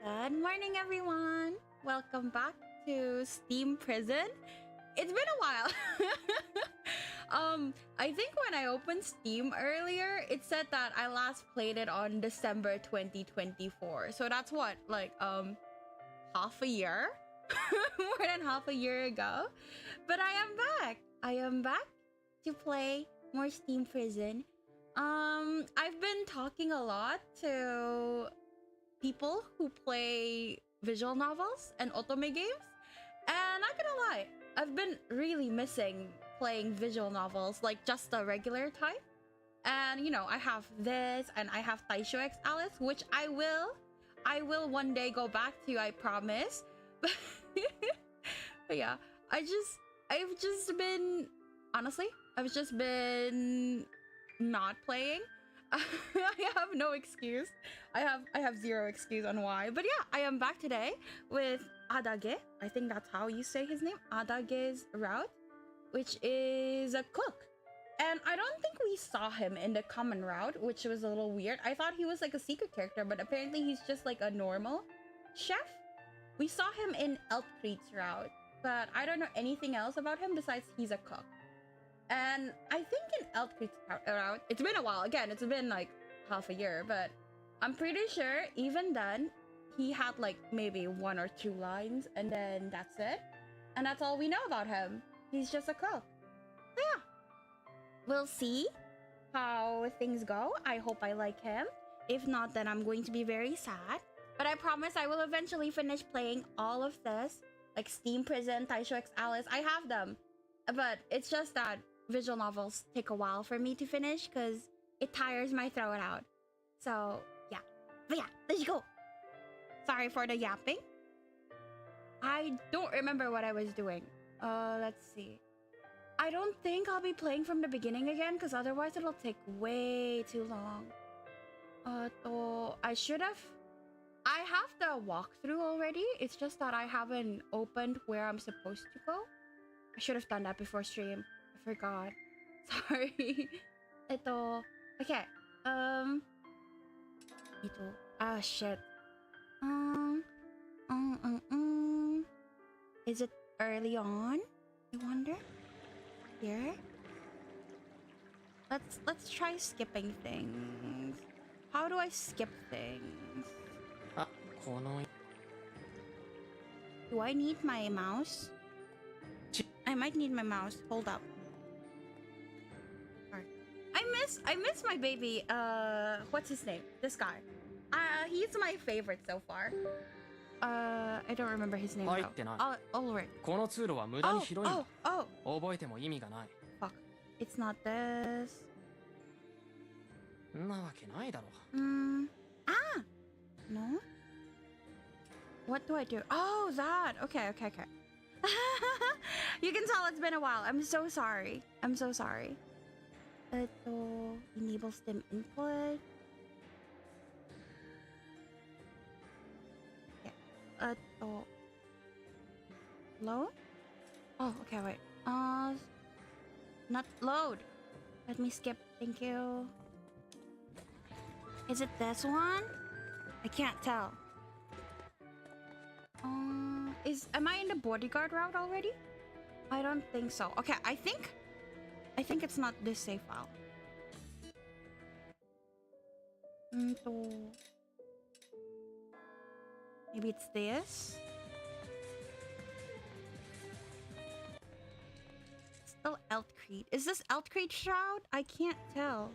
Good morning, everyone. Welcome back to Steam Prison. It's been a while. I think when I opened Steam earlier, it said that I last played it on December 2024. So that's what, like, half a year? More than half a year ago. But I am back. I am back to play more Steam Prison. I've been talking a lot to people who play visual novels and otome games, and not gonna lie, I've been really missing playing visual novels, like just the regular type. And you know, I have this and I have Taisho X Alice, which I will one day go back to, I promise. But yeah, I've just been, honestly, I've just been not playing. I have no excuse. I have zero excuse on why. But yeah, I am back today with Adage. I think that's how you say his name. Adage's route, which is a cook. And I don't think we saw him in the common route, which was a little weird. I thought he was like a secret character, but apparently he's just like a normal chef. We saw him in Eltcreed's route, but I don't know anything else about him besides he's a cook. And I think in Eltcreed's route, it's been a while. Again, it's been like half a year, but I'm pretty sure even then he had like maybe 1 or 2 lines, and then that's it. And that's all we know about him. He's just a cook. So yeah, we'll see how things go. I hope I like him. If not, then I'm going to be very sad. But I promise I will eventually finish playing all of this, like Steam Prison, Taisho X Alice. I have them, but it's just that visual novels take a while for me to finish because it tires my throat out. So yeah, but yeah, let's go. Sorry for the yapping. I don't remember what I was doing. Let's see. I don't think I'll be playing from the beginning again because otherwise it'll take way too long. I have the walkthrough already. It's just that I haven't opened where I'm supposed to go. I should have done that before stream. I forgot. Sorry. Okay. Ah, shit. Is it early on? I wonder. Here? Let's try skipping things. How do I skip things? Do I need my mouse? I might need my mouse. Hold up. Alright. I miss my baby. What's his name? This guy. He's my favorite so far. I don't remember his name though. Ulrik. Fuck. It's not this. No? What do I do? Oh, that. Okay. You can tell it's been a while. I'm so sorry. Enable stem input. Yeah. Load? Oh, okay, wait. Not load. Let me skip. Thank you. Is it this one? I can't tell. Am I in the bodyguard route already? I don't think so. Okay, I think it's not this save file. Maybe it's this. Still Eltcreed. Is this Eltcreed shroud? I can't tell.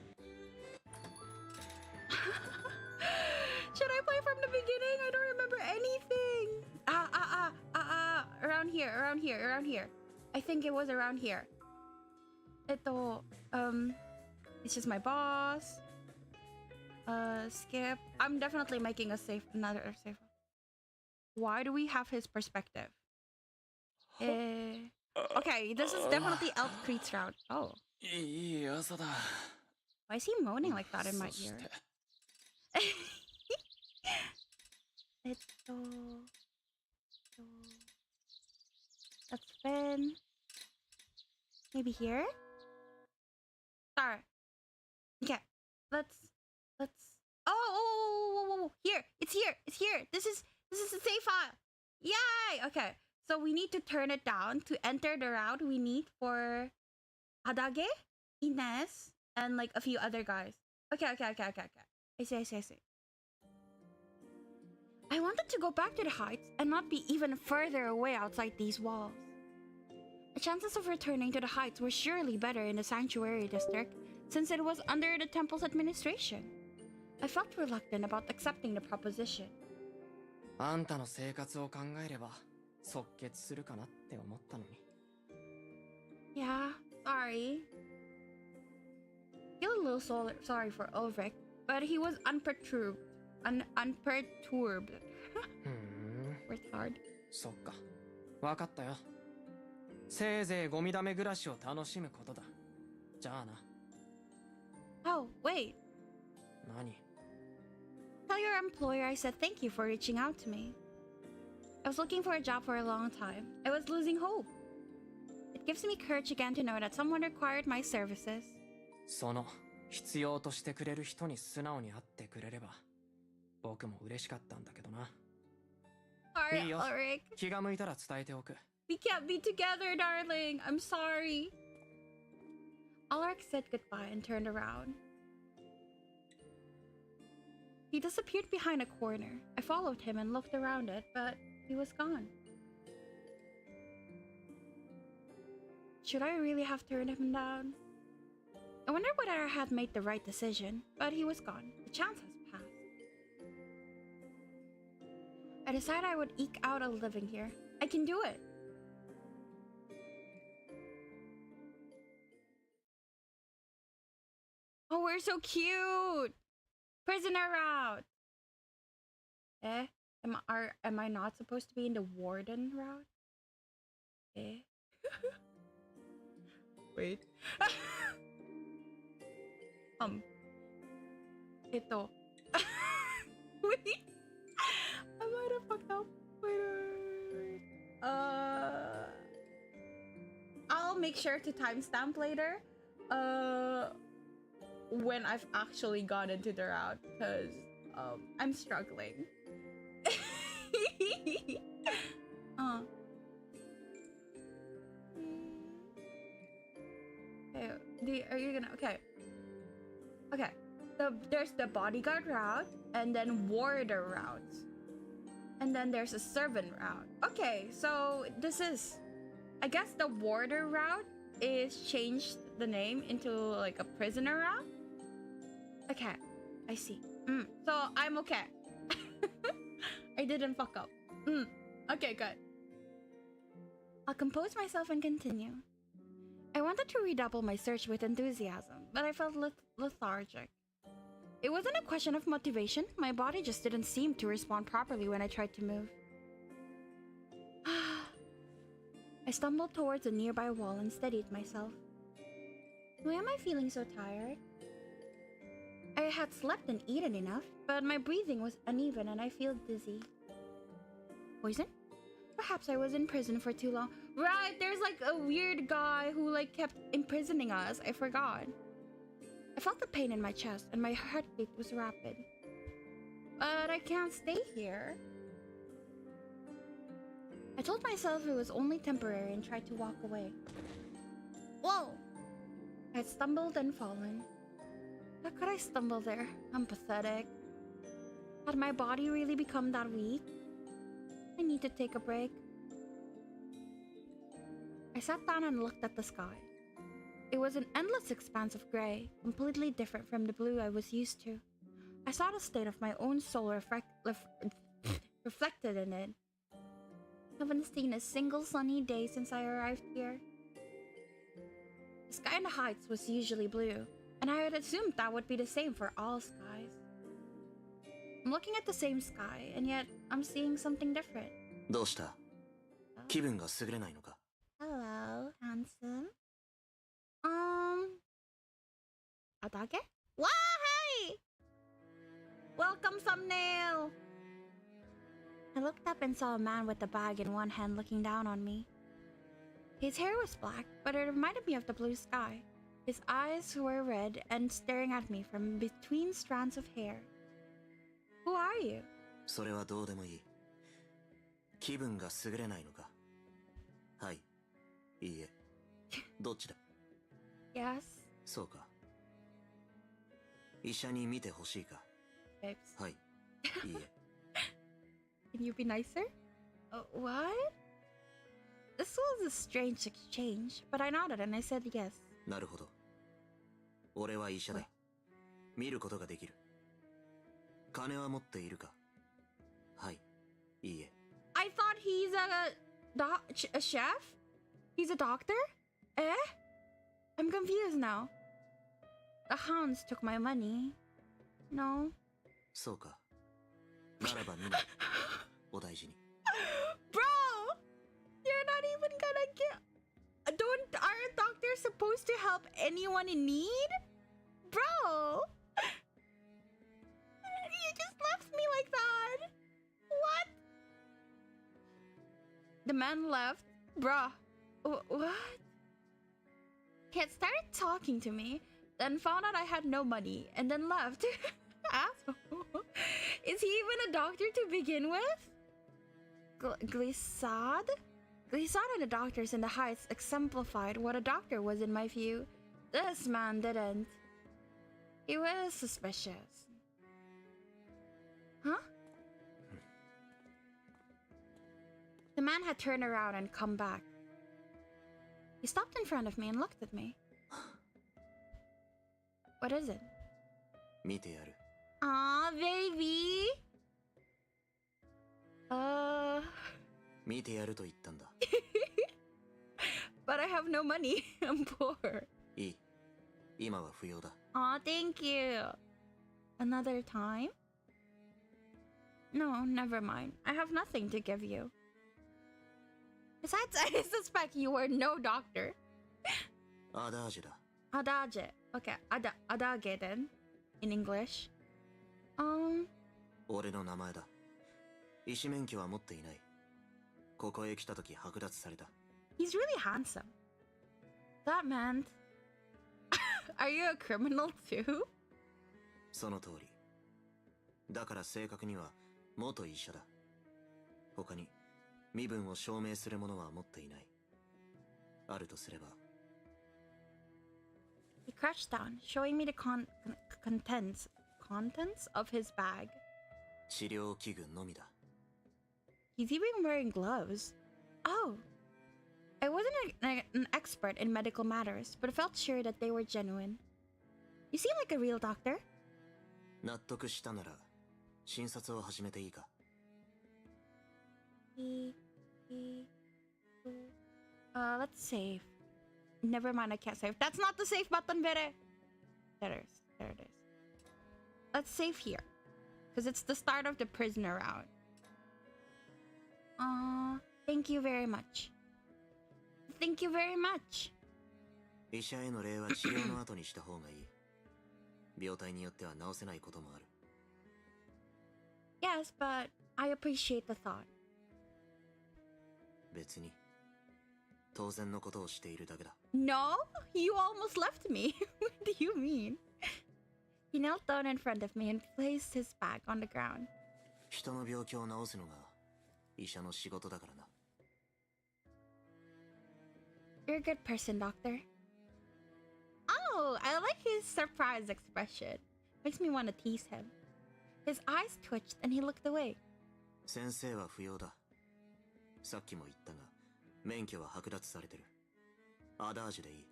Should I play from the beginning? I don't remember anything. Around here. I think it was around here. It's just my boss. Skip. I'm definitely making another save. Why do we have his perspective? Okay, this is definitely Eltcreed's route. Oh. Why is he moaning like that in my ear? That's been maybe here. Sorry. Okay. Let's. Oh, here. It's here. This is This is a save file. Yay! Okay, so we need to turn it down to enter the route we need for Adage, Ines, and like a few other guys. Okay. I see. I wanted to go back to the heights and not be even further away outside these walls. The chances of returning to the heights were surely better in the sanctuary district since it was under the temple's administration. I felt reluctant about accepting the proposition. あんたの生活を考えれば即決するかなって思ったのに。Yeah, sorry. I feel a little sorry for Ulrik, but he was unperturbed. Unperturbed. It's hard. そっか。わかったよ。せいぜいゴミ溜め暮らしを楽しむことだ。じゃあな。Oh, wait. 何? Tell your employer I said thank you for reaching out to me. I was looking for a job for a long time. I was losing hope. It gives me courage again to know that someone required my services. その必要としてくれる人に素直に会ってくれれば僕も嬉しかったんだけどな。Sorry, いいよ。Ulrik. 気が向いたら伝えておく。We can't be together, darling. I'm sorry. Ulrik said goodbye and turned around. He disappeared behind a corner. I followed him and looked around it, but he was gone. Should I really have turned him down? I wondered whether I had made the right decision, but he was gone. The chance has passed. I decided I would eke out a living here. I can do it. Oh, we're so cute! Prisoner route! Eh? Am I not supposed to be in the warden route? Eh? Wait. Ito. Wait. I might have fucked up. Wait. I'll make sure to timestamp later. When I've actually gone into the route, because I'm struggling. Okay, are you gonna? Okay. There's the bodyguard route, and then warder routes, and then there's a servant route. Okay, so this is, I guess the warder route is changed the name into like a prisoner route. Okay, I see. So I'm okay. I didn't fuck up. Okay, good. I'll compose myself and continue. I wanted to redouble my search with enthusiasm, but I felt lethargic. It wasn't a question of motivation. My body just didn't seem to respond properly when I tried to move. I stumbled towards a nearby wall and steadied myself. Why am I feeling so tired? I had slept and eaten enough, but my breathing was uneven and I feel dizzy. Poison? Perhaps I was in prison for too long. Right, there's like a weird guy who like kept imprisoning us. I forgot. I felt the pain in my chest and my heartbeat was rapid. But I can't stay here. I told myself it was only temporary and tried to walk away. Whoa! I had stumbled and fallen. How could I stumble there? I'm pathetic. Had my body really become that weak? I need to take a break. I sat down and looked at the sky. It was an endless expanse of gray, completely different from the blue I was used to. I saw the state of my own soul reflected in it. Haven't seen a single sunny day since I arrived here. The sky in the heights was usually blue, and I had assumed that would be the same for all skies. I'm looking at the same sky, and yet I'm seeing something different. どうした? 気分が優れないのか? Hello, handsome. Adage? Wow, hey! Welcome, thumbnail! I looked up and saw a man with a bag in one hand looking down on me. His hair was black, but it reminded me of the blue sky. His eyes were red and staring at me from between strands of hair. Who are you? それはどうでもいい。気分が優れないのか。はい。いいえ。どっちだ。 Yes. そうか。医者に見てほしいか。 Babes. はい。いいえ。 Can you be nicer? What? This was a strange exchange, but I nodded and I said yes. なるほど。俺は医者だ。見ることができる。金は持っているか。はい。いいえ。I thought he's a chef? He's a doctor? Eh? I'm confused now. The hounds took my money. No. そうか。ならば見ない。お大事に。Bro! You're not even gonna aren't doctors supposed to help anyone in need? Bro! You just left me like that. What? The man left. Bruh. What? He had started talking to me, then found out I had no money, and then left. Asshole. Is he even a doctor to begin with? Glissade? Glissade and the doctors in the Heights exemplified what a doctor was in my view. This man didn't. He was suspicious. Huh? The man had turned around and come back. He stopped in front of me and looked at me. What is it? 見てやる。 Aw, baby! 見てやると言ったんだ。 But I have no money. I'm poor. いい。今は不要だ。 Aw, thank you. Another time? No, never mind. I have nothing to give you. Besides, I suspect you were no doctor. アダージュだ。 Adage. Okay, adage then. In English. 俺の名前だ。医師免許は持っていない。ここへ来た時剥奪された。 He's really handsome. That meant... Are you a criminal too? その通り。だから正確には元医者だ。他に身分を証明するものは持っていない。あるとすれば。 He crouched down, showing me the contents of his bag. 治療器具のみだ。 He's even wearing gloves. Oh. I wasn't an expert in medical matters, but felt sure that they were genuine. You seem like a real doctor. 納得したなら診察を始めていいか。 Let's save. Never mind, I can't save. That's not the save button, Bere. There it is. There it is. Let's save here. Because it's the start of the prisoner round. Thank you very much. Thank you very much. 医者への礼は治療の後にした方がいい。病態によっては治せないこともある。 Yes, but I appreciate the thought. 別に当然のことをしているだけだ。 No? You almost left me. What do you mean? He knelt down in front of me and placed his bag on the ground. 人の病気を治すのが医者の仕事だからな。 You're a good person, doctor. Oh, I like his surprised expression. Makes me want to tease him. His eyes twitched and he looked away. 先生は不要だ。さっきも言ったが、免許は剥奪されてる。アダージュでいい。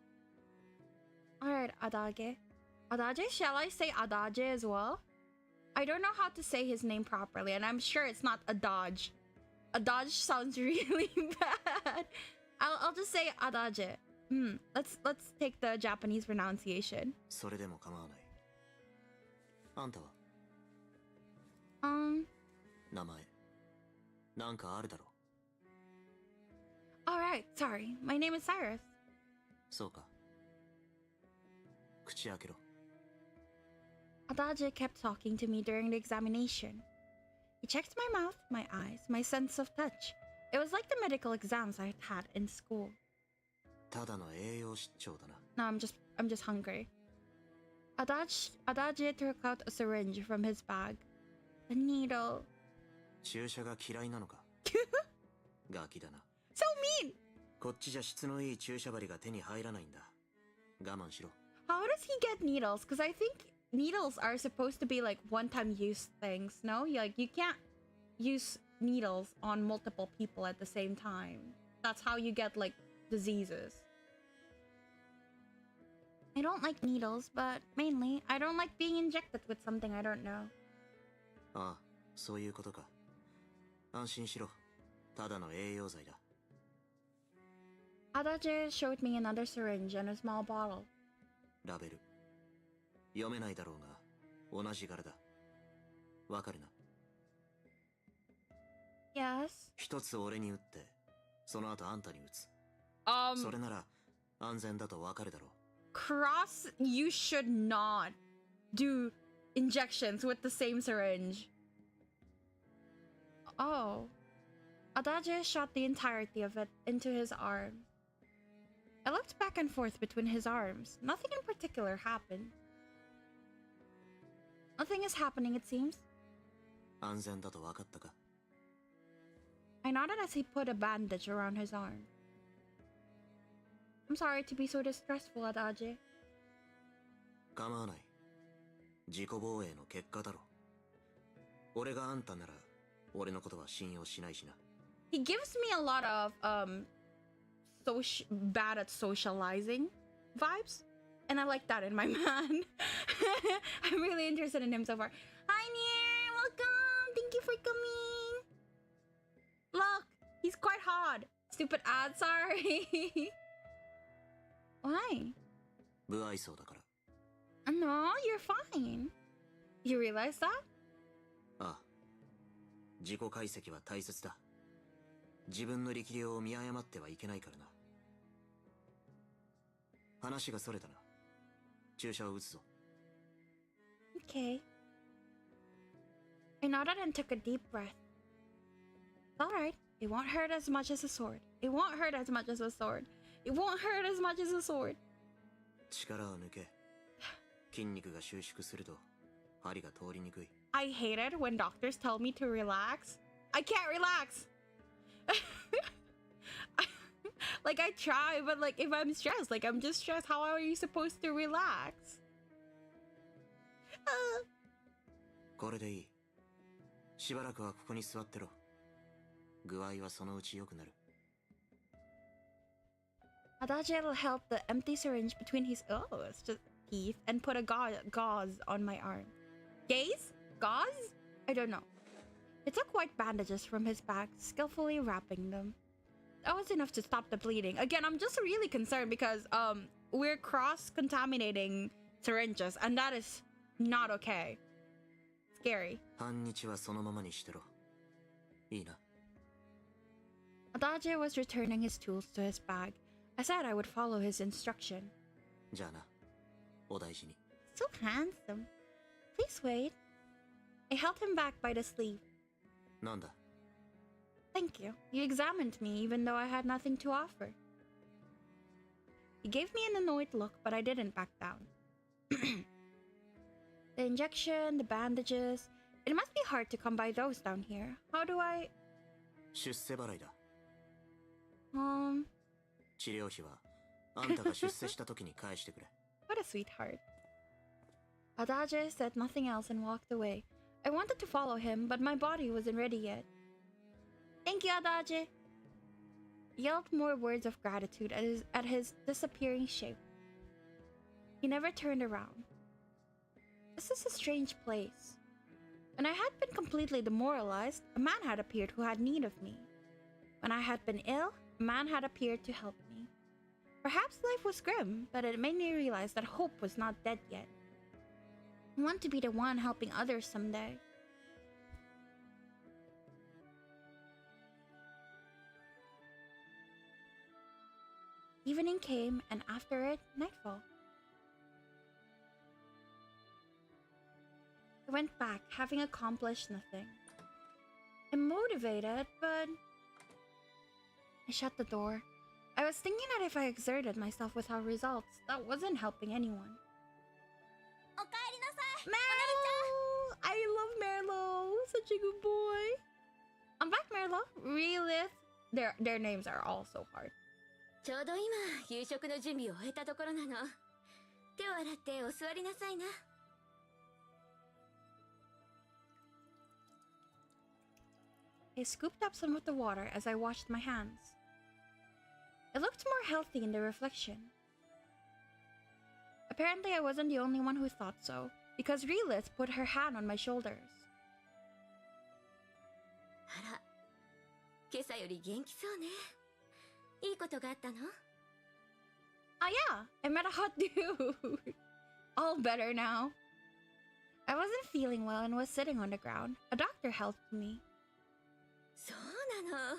Alright, Adage. Adage? Shall I say Adage as well? I don't know how to say his name properly, and I'm sure it's not Adage. Adage sounds really bad. I'll just say Adage. Let's take the Japanese pronunciation. それでも構わない。あんたは Um, 名前なんかあるだろう。 alright, sorry. My name is Cyrus. そうか。口開けろ。 Adage kept talking to me during the examination. He checked my mouth, my eyes, my sense of touch. It was like the medical exams I'd had in school. ただの栄養失調だな。 No, I'm just hungry. Adage took out a syringe from his bag. A needle. 注射が嫌いなのか。ガキだな。So mean! こっちじゃ質のいい注射針が手に入らないんだ。我慢しろ。 How does he get needles? Because I think needles are supposed to be like one-time use things, no? Like, you can't use needles on multiple people at the same time. That's how you get, like, diseases. I don't like needles, but mainly, I don't like being injected with something I don't know. ああ、そういうことか。安心しろ。ただの栄養剤だ。Adage showed me another syringe and a small bottle. ラベル。読めないだろうが、同じ柄だ。わかるな。Yes. 一つ俺に打って、その後あんたに打つ。それなら安全だとわかるだろう。Cross, you should not do injections with the same syringe. Oh. Adage shot the entirety of it into his arm. I looked back and forth between his arms. Nothing in particular happened. Nothing is happening, it seems. 安全だとわかったか？ I nodded as he put a bandage around his arm. I'm sorry to be so distressful, Adage. 構わない。自己防衛の結果だろ。俺があんたなら、俺のことは信用しないしな。He gives me a lot of bad at socializing vibes, and I like that in my man. I'm really interested in him so far. Hi Nier, welcome. Thank you for coming. Look, he's quite hot. Stupid ad, sorry. Why? 不愛想だから。No, you're fine. You realize that? ああ。自己解析は大切だ。自分の力量を見誤ってはいけないからな。話がそれたな。注射を打つぞ。Okay. I nodded and took a deep breath. Alright, it won't hurt as much as a sword. It won't hurt as much as a sword. It won't hurt as much as a sword. 力を抜け。筋肉が収縮すると針が通りにくい。I hate it when doctors tell me to relax. I can't relax. Like I try, but like if I'm stressed, like I'm just stressed, how are you supposed to relax? これでいい。しばらくはここに座ってろ。具合はそのうち良くなる。Adage held the empty syringe between his teeth and put a gauze on my arm. Gaze? Gauze? I don't know. He took white bandages from his bag, skillfully wrapping them. That was enough to stop the bleeding. Again, I'm just really concerned because we're cross-contaminating syringes, and that is not okay. Scary. 半日はそのままにしてろ。いいな。Adage was returning his tools to his bag. I said I would follow his instruction. じゃあな。お大事に。So handsome. Please wait. I held him back by the sleeve. なんだ? Thank you. You examined me even though I had nothing to offer. He gave me an annoyed look, but I didn't back down. The injection, the bandages. It must be hard to come by those down here. How do I... 出世払いだ。治療費はあんたが出世した時に返してくれ。What a sweetheart. Adage said nothing else and walked away. I wanted to follow him, but my body wasn't ready yet. Thank you, Adage. He yelled more words of gratitude at his disappearing shape. He never turned around. This is a strange place. When I had been completely demoralized, a man had appeared who had need of me. When I had been ill, a man had appeared to help me. Perhaps life was grim, but it made me realize that hope was not dead yet. I want to be the one helping others someday. Evening came, and after it, nightfall. I went back, having accomplished nothing. I'm motivated, but... I shut the door. I was thinking that if I exerted myself without results, that wasn't helping anyone. Merlo! I love Merlo! Such a good boy! I'm back, Merlo. their names are all so hard. ちょうど今夕食の準備を終えたところなの。手を洗ってお座りなさいな。I scooped up some of the water as I washed my hands. It looked more healthy in the reflection. Apparently I wasn't the only one who thought so, because Relith put her hand on my shoulders. あら、今朝より元気そうね。いいことがあったの？ Ah yeah, I met a hot dude. All better now. I wasn't feeling well and was sitting on the ground. A doctor helped me. そうなの。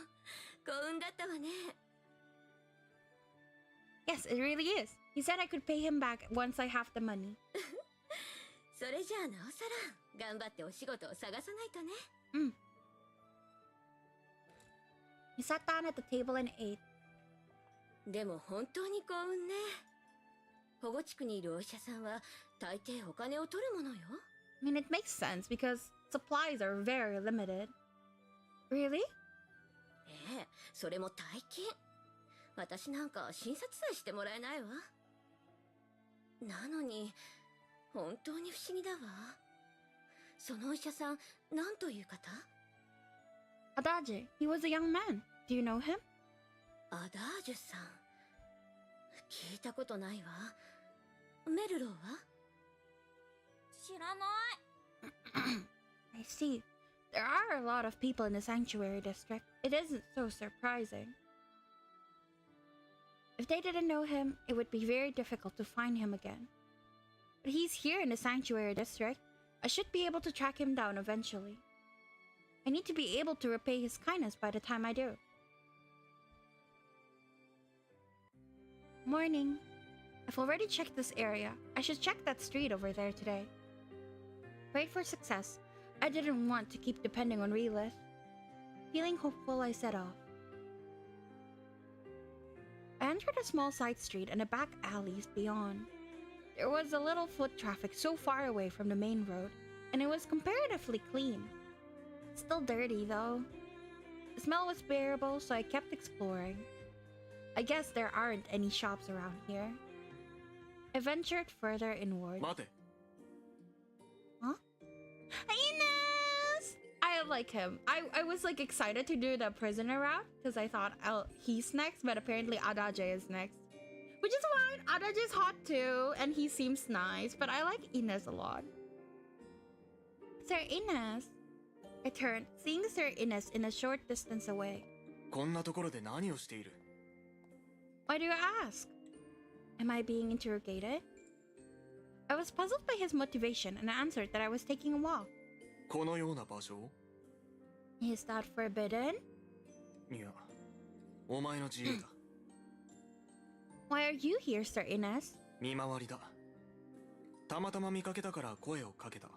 幸運だったわね。Yes, it really is. He said I could pay him back once I have the money. それじゃあなおさら頑張ってお仕事を探さないとね。He sat down at the table and ate. でも本当に幸運ね。保護地区にいるお医者さんは大抵お金を取るものよ。I mean, it makes sense because supplies are very limited. Really? ええ、それも大金。私なんか診察さえしてもらえないわ。なのに、本当に不思議だわ。そのお医者さん、何という方？ Adage. He was a young man. Do you know him? アダージュさん。聞いたことないわ。メルローは？知らない。I see. There are a lot of people in the sanctuary district. It isn't so surprising. If they didn't know him, it would be very difficult to find him again. But he's here in the sanctuary district. I should be able to track him down eventually. I need to be able to repay his kindness by the time I do. Morning. I've already checked this area. I should check that street over there today. Prayed for success. I didn't want to keep depending on Relith. Feeling hopeful, I set off. I entered a small side street and a back alleys beyond. There was a little foot traffic so far away from the main road, and it was comparatively clean. Still dirty, though. The smell was bearable, so I kept exploring. I guess there aren't any shops around here. I ventured further inward. 待て。 Huh? Ines! I like him. I was like excited to do the prisoner route because I thought he's next, but apparently Adage is next. Which is fine. Adage is hot too, and he seems nice, but I like Ines a lot. Sir Ines. I turned, seeing Sir Ines in a short distance away. こんなところで何をしている？ Why do you ask? Am I being interrogated? I was puzzled by his motivation and answered that I was taking a walk. このような場所を？ Is that forbidden? いや、お前の自由だ。Why are you here, Sir Ines? 見回りだ。たまたま見かけたから声をかけた。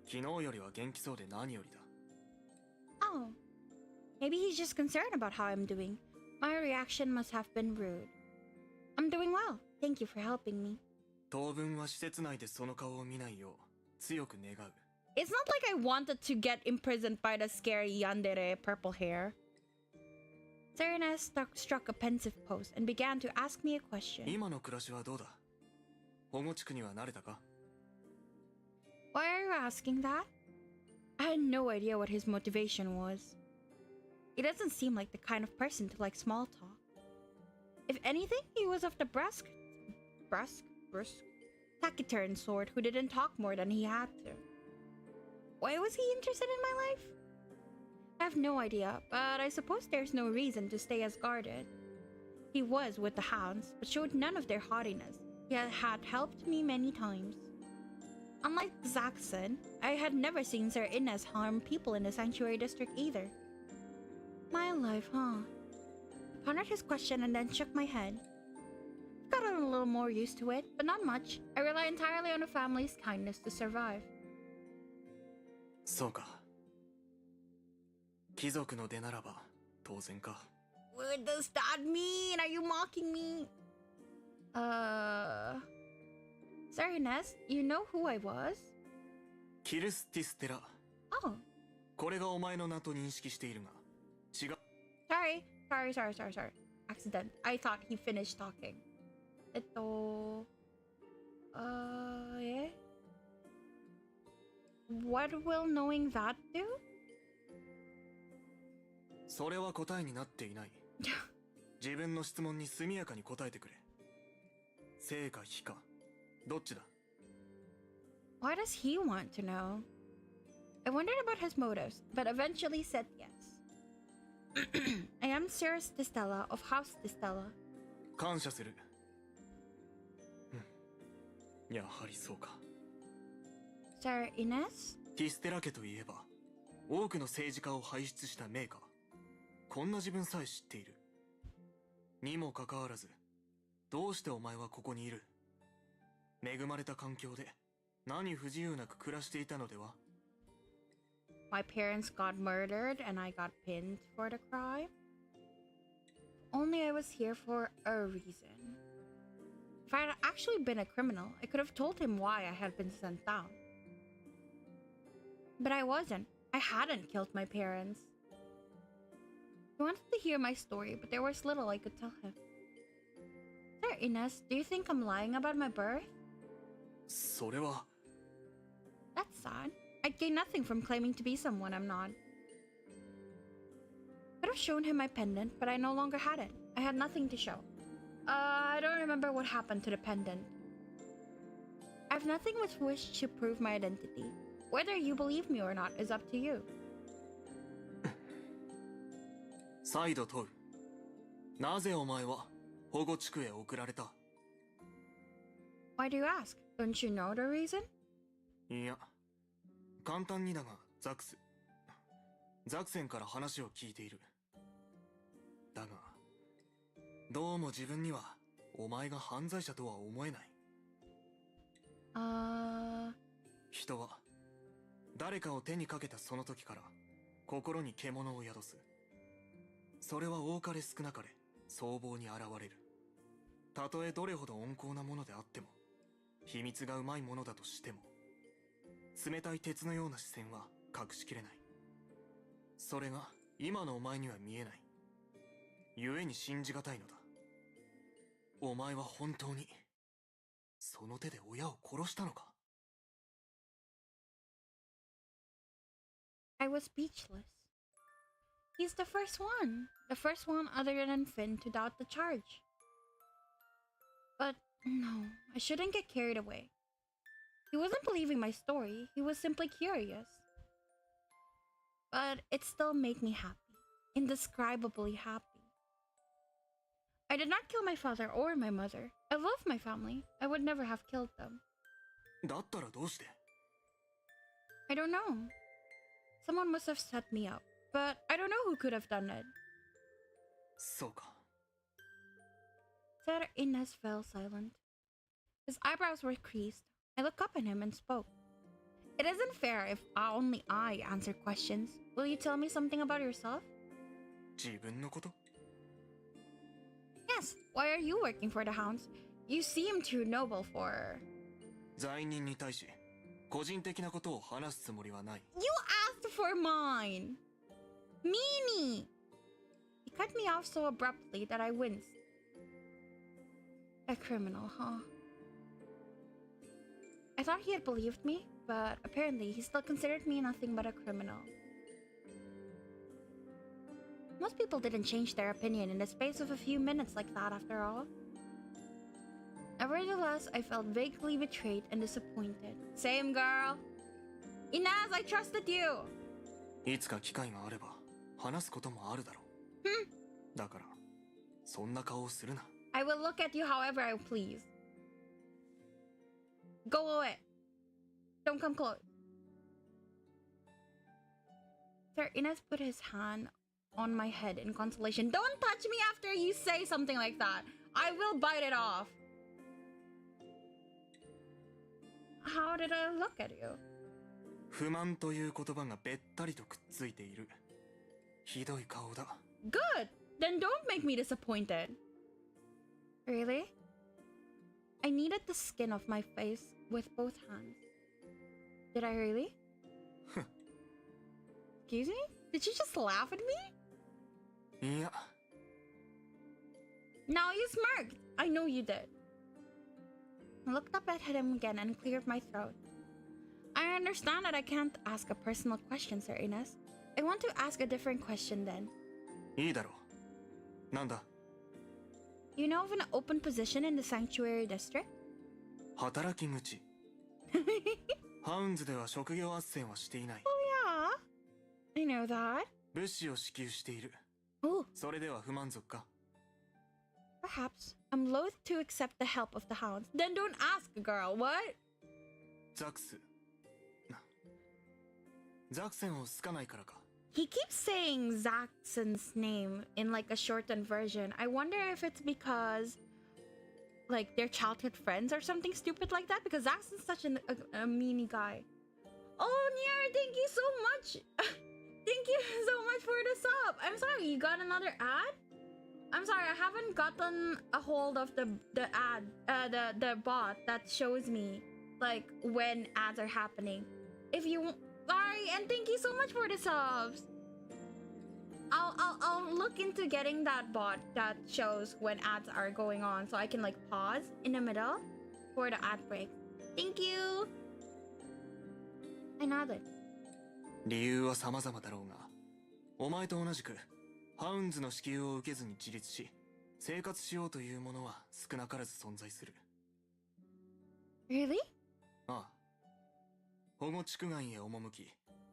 昨日よりは元気そうで何よりだ。Oh. Maybe he's just concerned about how I'm doing. My reaction must have been rude. I'm doing well. Thank you for helping me. 当分は施設内でその顔を見ないよう強く願う。It's not like I wanted to get imprisoned by the scary yandere purple hair. Sir Ines struck a pensive pose and began to ask me a question. 今の暮らしはどうだ？保護地区には慣れたか？ Why are you asking that? I had no idea what his motivation was. He doesn't seem like the kind of person to like small talk. If anything, he was of the brusque, taciturn sort who didn't talk more than he had to. Why was he interested in my life? I have no idea, but I suppose there's no reason to stay as guarded. He was with the hounds, but showed none of their haughtiness. He had helped me many times. Unlike Zaxxon, I had never seen Sir Ines harm people in the Sanctuary District either. My life, huh? I pondered his question and then shook my head. I've gotten a little more used to it, but not much. I rely entirely on a family's kindness to survive. そうか。貴族の出ならば当然か。What does that mean? Are you mocking me? Sir Ines, you know who I was? キルスティステラ。Oh. これがお前の名と認識しているが、違う。Sorry. Accident. I thought he finished talking. Yeah. What will knowing that do? それは答えになっていない。自分の質問に速やかに答えてくれ。正か非か、どっちだ？ Why does he want to know? I wondered about his motives, but eventually said yes. I am Sirius Distella of House Distella. 感謝する。やはりそうか。Sir Ines? ティステラ家といえば、多くの政治家を輩出した名家。こんな自分さえ知っている。にもかかわらず、どうしてお前はここにいる？恵まれた環境で、何不自由なく暮らしていたのでは？ My parents got murdered and I got pinned for the crime. Only I was here for a reason. If I had actually been a criminal, I could have told him why I had been sent down. But I wasn't. I hadn't killed my parents. He wanted to hear my story, but there was little I could tell him. Sir Ines, do you think I'm lying about my birth? それは。 That's sad. I'd gain nothing from claiming to be someone I'm not. Could have shown him my pendant, but I no longer had it. I had nothing to show. I don't remember what happened to the pendant. I have nothing with which to prove my identity. Whether you believe me or not is up to you. 再度問う。なぜお前は保護地区へ送られた？ Why do you ask? Don't you know the reason? いや、簡単にだがザクセンから話を聞いている。だが、どうも自分にはお前が犯罪者とは思えない。人は誰かを手にかけたその時から心に獣を宿す。それは多かれ少なかれ相貌に現れる。たとえどれほど温厚なものであっても、秘密がうまいものだとしても、冷たい鉄のような視線は隠しきれない。それが今のお前には見えない。故に信じがたいのだ。お前は本当にその手で親を殺したのか？ I was speechless. He's the first one other than Finn to doubt the charge. But no, I shouldn't get carried away. He wasn't believing my story, he was simply curious. But it still made me happy, indescribably happy. I did not kill my father or my mother. I love my family. I would never have killed them. だったらどうして？ I don't know. Someone must have set me up, but I don't know who could have done it. そうか。 Sir Ines fell silent. His eyebrows were creased. I looked up at him and spoke. It isn't fair if only I answer questions. Will you tell me something about yourself? 自分のこと？ Yes. Why are you working for the hounds? You seem too noble for... 罪人に対し、個人的なことを話すつもりはない。You asked for mine! Mimi! He cut me off so abruptly that I winced. A criminal, huh? I thought he had believed me, but apparently he still considered me nothing but a criminal. Most people didn't change their opinion in the space of a few minutes like that, after all. Nevertheless, I felt vaguely betrayed and disappointed. Same, girl. Inaz, I trusted you. いつか機会があれば話すこともあるだろう。だから、そんな顔をするな。I will look at you however I please. Go away. Don't come close. Sir Ines put his hand on my head in consolation. Don't touch me after you say something like that. I will bite it off. How did I look at you? 不満という言葉がべったりとくっついている。ひどい顔だ。Good. Then don't make me disappointed. Really? I kneaded the skin of my face with both hands. Did I really? Excuse me? Did you just laugh at me? いや、 Now you smirked. I know you did. I looked up at him again and cleared my throat. I understand that I can't ask a personal question, Sir Ines. I want to ask a different question then. いいだろう。なんだ？ You know of an open position in the sanctuary district? 働き口。ハウンズでは職業斡旋はしていない。Yeah, I know that. 物資を支給している。 Oh, それでは不満足か？ perhaps. I'm loath to accept the help of the hounds. Then don't ask, girl. What? ザクス。ザクセンを好かないからか。 He keeps saying Zaxxon's name in like a shortened version. I wonder if it's because like they're childhood friends or something stupid like that, because Zaxxon's such a meanie guy. Oh, Nier, thank you so much. Thank you so much for the sub. I'm sorry, you got another ad? I'm sorry, I haven't gotten a hold of the ad, the bot that shows me like when ads are happening. If you sorry, and thank you so much for the subs. I'll look into getting that bot that shows when ads are going on, so I can like pause in the middle for the ad break. Thank you. I nodded. 理由は様々だろうが、お前と同じくハウンズの支給を受けずに自立し、生活しようというものは少なからず存在する。 Really? ああ。保護地区外へ赴き、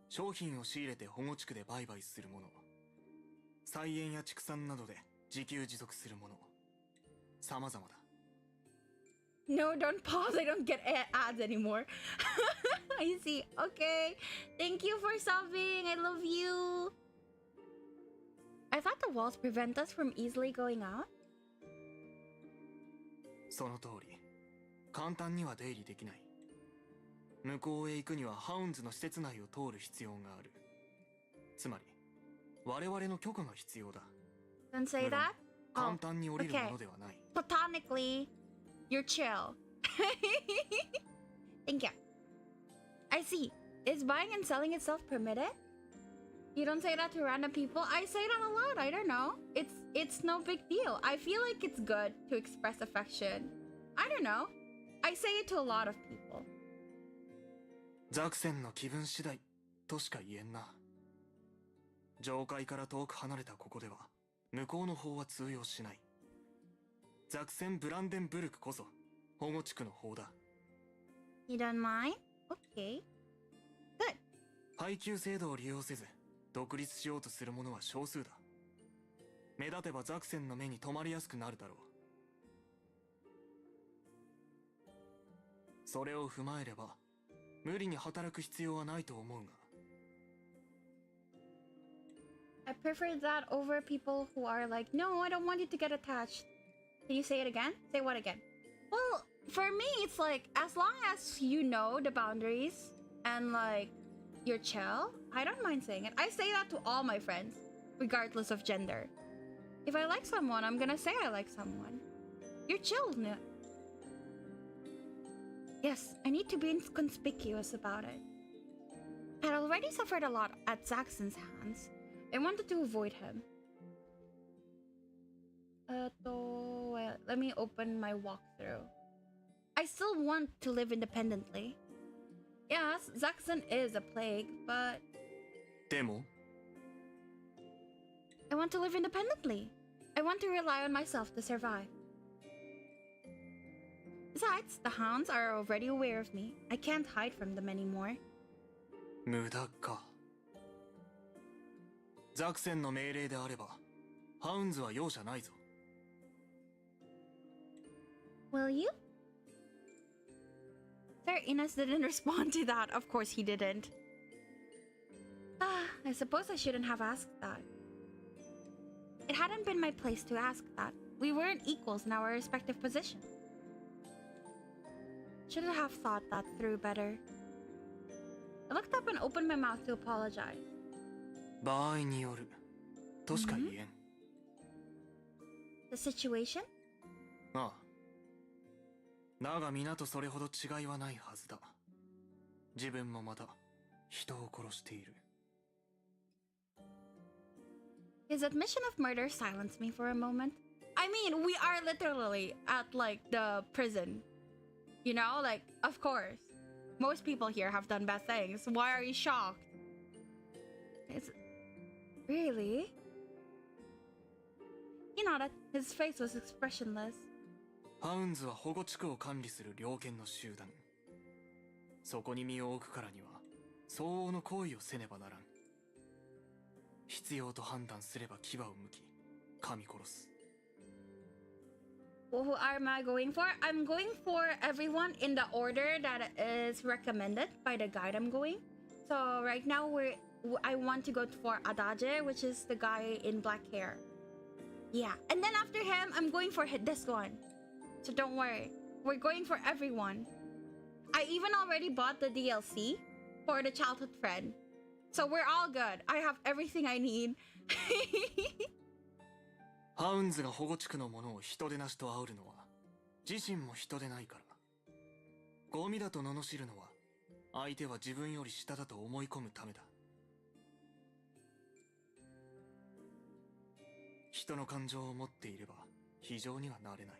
商品を仕入れて保護地区で売買するもの。菜園や畜産などで自給自足するもの。様々だ。 No, don't pause. I don't get ads anymore. I see. Okay. Thank you for subbing. I love you. I thought the walls prevent us from easily going out. その通り。簡単には出入りできない。向こうへ行くにはハウンズの施設内を通る必要がある。つまり、我々の許可が必要だ。Don't say that. 簡単に降りるものではない。Platonically, you're chill. Thank you. I see. Is buying and selling itself permitted? You don't say that to random people? I say that a lot. I don't know. It's no big deal. I feel like it's good to express affection. I don't know. I say it to a lot of people. ザクセンの気分次第としか言えんな。上階から遠く離れたここでは向こうの法は通用しない。ザクセン・ブランデンブルクこそ保護地区の法だ。You don't mind? Okay. Good. 配給制度を利用せず独立しようとする者は少数だ。目立てばザクセンの目に留まりやすくなるだろう。それを踏まえれば無理に働く必要はないと思うが。I prefer that over people who are like, no, I don't want you to get attached. Can you say it again? Say what again? Well, for me, it's like, as long as you know the boundaries and like, you're chill, I don't mind saying it. I say that to all my friends, regardless of gender. If I like someone, I'm gonna say I like someone. You're chill, no? Yes, I need to be inconspicuous about it. I had already suffered a lot at Zaxxon's hands. I wanted to avoid him. Well, let me open my walkthrough. I still want to live independently. Yes, Zaxxon is a plague, but でも I want to live independently. I want to rely on myself to survive. Besides, the hounds are already aware of me. I can't hide from them anymore. 無駄か。ザクセンの命令であればハウンズは容赦ないぞ。 Will you? Sir Ines didn't respond to that. Of course he didn't. I suppose I shouldn't have asked that. It hadn't been my place to ask that. We weren't equals in our respective positions. Should have thought that through better. I looked up and opened my mouth to apologize. 場合によるとしか言えん。The situation? ああ。だが皆とそれほど違いはないはずだ。自分もまた人を殺している。His admission of murder silenced me for a moment. I mean, we are literally at like the prison. You know, like, of course. Most people here have done bad things. Why are you shocked? It's... Really? He nodded. His face was expressionless. ハウンズは保護地区を管理する猟犬の集団。そこに身を置くからには、相応の行為をせねばならん。必要と判断すれば牙を向き、噛み殺す。Who am I going for? I'm going for everyone in the order that is recommended by the guide I'm going. So right now I want to go for Adage, which is the guy in black hair. Yeah, and then after him, I'm going for this one. So don't worry, we're going for everyone. I even already bought the DLC for the childhood friend. So we're all good. I have everything I need. ハウンズが保護地区の者を人でなしと煽るのは、自身も人でないから。ゴミだと罵るのは、相手は自分より下だと思い込むためだ。人の感情を持っていれば、非常にはなれない。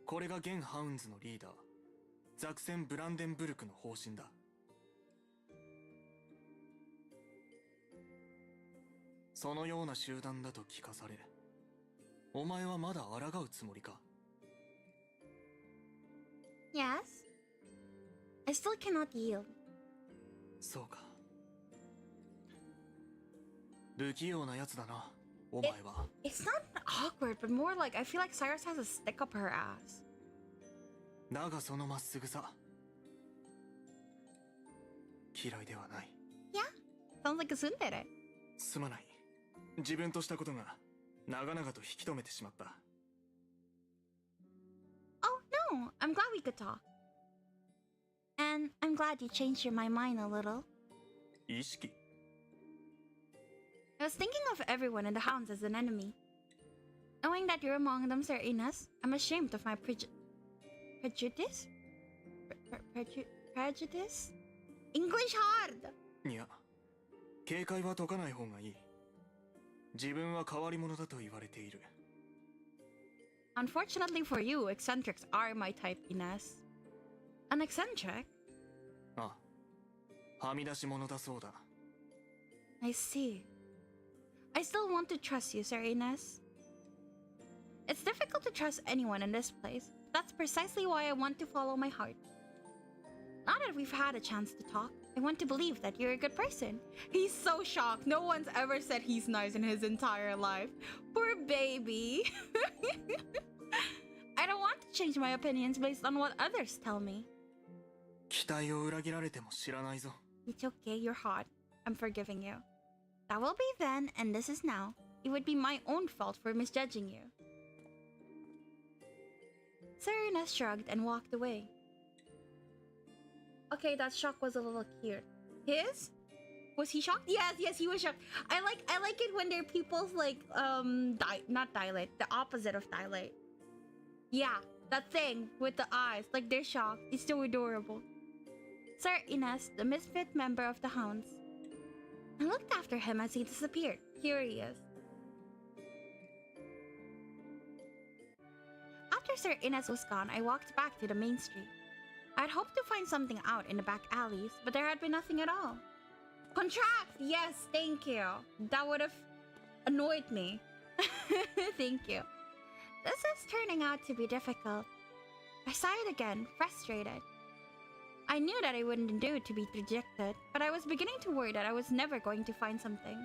これが現ハウンズのリーダー、ザクセン・ブランデンブルクの方針だ。そのような集団だと聞かされ、お前はまだ抗うつもりか？ Yes. I still cannot yield. そうか。不器用なやつだな、お前は。It's not awkward, but more like I feel like Cyrus has a stick up her ass. だがそのまっすぐさ、嫌いではない。Yeah, sounds like a tsundere. すまない。自分としたことが長々と引き止めてしまった。Oh no, I'm glad we could talk. And I'm glad you changed my mind a little. 意識？ I was thinking of everyone in the hounds as an enemy. Knowing that you're among them, Sir Ines, I'm ashamed of my prejudice? Prejudice? English hard! いや、警戒は解かない方がいい。自分は変わり者だと言われている。Unfortunately for you, eccentrics are my type, Ines. An eccentric? ああ、はみ出し者だそうだ。I see. I still want to trust you, Sir Ines. It's difficult to trust anyone in this place. That's precisely why I want to follow my heart. Now that we've had a chance to talk, I want to believe that you're a good person. He's so shocked. No one's ever said he's nice in his entire life. Poor baby. I don't want to change my opinions based on what others tell me. 期待を裏切られても知らないぞ。It's okay, you're hot. I'm forgiving you. That will be then, and this is now. It would be my own fault for misjudging you. Serena shrugged and walked away. Okay, that shock was a little cute. His? Was he shocked? Yes, he was shocked. I like it when they're people's like not dilate, the opposite of dilate. Yeah, that thing with the eyes, like they're shocked. It's so adorable. Sir Ines, the misfit member of the hounds. I looked after him as he disappeared, curious. After Sir Ines was gone, I walked back to the main street. I'd hoped to find something out in the back alleys, but there had been nothing at all. Contract! Yes, thank you. That would have annoyed me. Thank you. This is turning out to be difficult. I sighed again, frustrated. I knew that I wouldn't do to be rejected, but I was beginning to worry that I was never going to find something.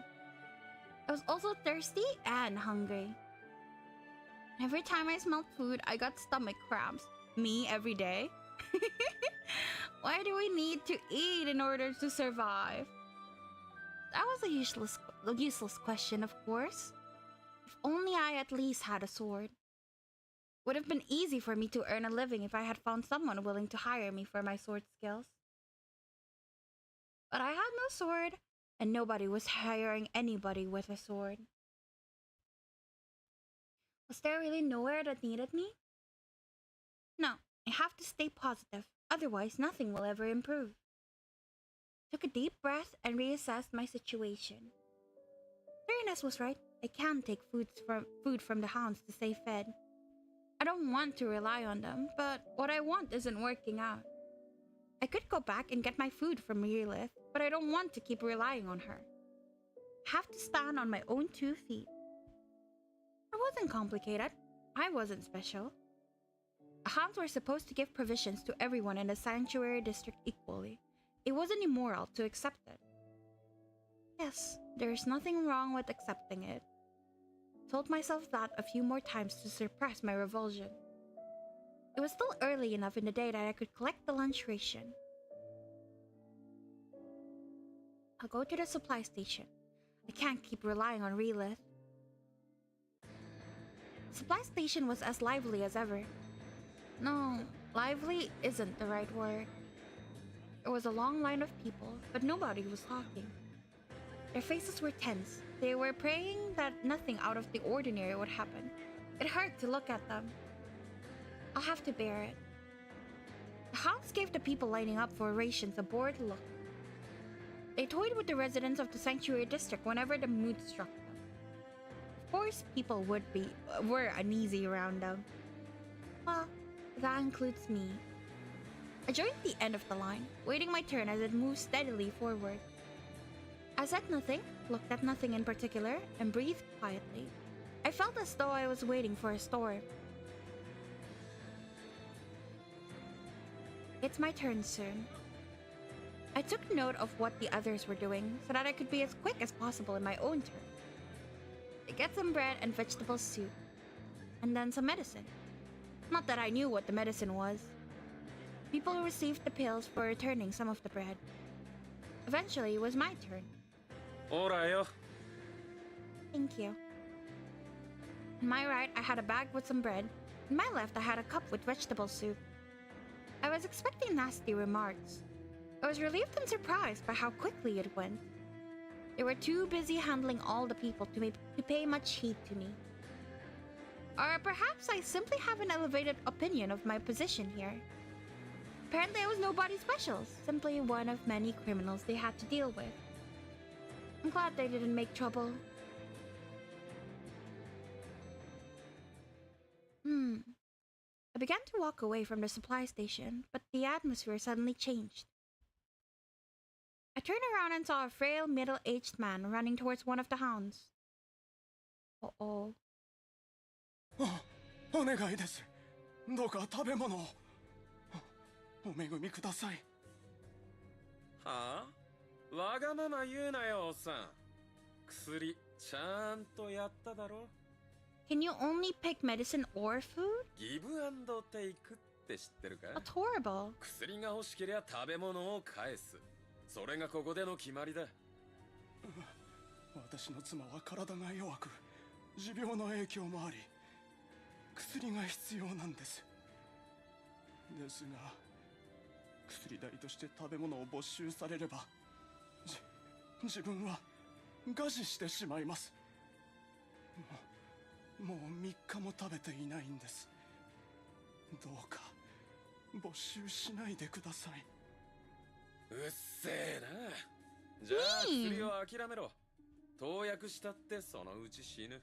I was also thirsty and hungry. Every time I smelled food, I got stomach cramps. Me every day. Why do we need to eat in order to survive? That was a useless question, of course. If only I at least had a sword. Would have been easy for me to earn a living if I had found someone willing to hire me for my sword skills. But I had no sword, and nobody was hiring anybody with a sword. Was there really nowhere that needed me? No, I have to stay positive, otherwise nothing will ever improve. Took a deep breath and reassessed my situation. Ines was right. I can take food from the hounds to stay fed. I don't want to rely on them, but what I want isn't working out. I could go back and get my food from Lilith, but I don't want to keep relying on her. I have to stand on my own 2 feet. It wasn't complicated. I wasn't special. The hounds were supposed to give provisions to everyone in the sanctuary district equally. It wasn't immoral to accept it. Yes, there's nothing wrong with accepting it. I told myself that a few more times to suppress my revulsion. It was still early enough in the day that I could collect the lunch ration. I'll go to the supply station. I can't keep relying on Relith. The supply station was as lively as ever. No, lively isn't the right word. There was a long line of people, but nobody was talking. Their faces were tense. They were praying that nothing out of the ordinary would happen. It hurt to look at them. I'll have to bear it. The hounds gave the people lining up for rations a bored look. They toyed with the residents of the sanctuary district whenever the mood struck them. Of course, people were uneasy around them. Well, that includes me. I joined the end of the line, waiting my turn as it moved steadily forward. I said nothing, looked at nothing in particular, and breathed quietly. I felt as though I was waiting for a storm. It's my turn soon. I took note of what the others were doing so that I could be as quick as possible in my own turn. I get some bread and vegetable soup, and then some medicine. Not that I knew what the medicine was. People received the pills for returning some of the bread. Eventually, it was my turn. Alright. Thank you. In my right, I had a bag with some bread. In my left, I had a cup with vegetable soup. I was expecting nasty remarks. I was relieved and surprised by how quickly it went. They were too busy handling all the people to pay much heed to me. Or perhaps I simply have an elevated opinion of my position here. Apparently I was nobody special, simply one of many criminals they had to deal with. I'm glad they didn't make trouble. I began to walk away from the supply station, but the atmosphere suddenly changed. I turned around and saw a frail, middle-aged man running towards one of the hounds. Uh-oh. お願いです。どうか食べ物を。お恵みください。はあ？わがまま言うなよ、おっさん。薬ちゃんとやっただろ？ Can you only pick medicine or food? ギブアンドテイクって知ってるか？ That's horrible. 薬が欲しけりゃ食べ物を返す。それがここでの決まりだ。私の妻は体が弱く、持病の影響もあり、薬が必要なんです。ですが、薬代として食べ物を没収されれば、自分は餓死してしまいます。もう3日も食べていないんです。どうか没収しないでください。うっせえな。じゃあ薬を諦めろ。投薬したってそのうち死ぬ。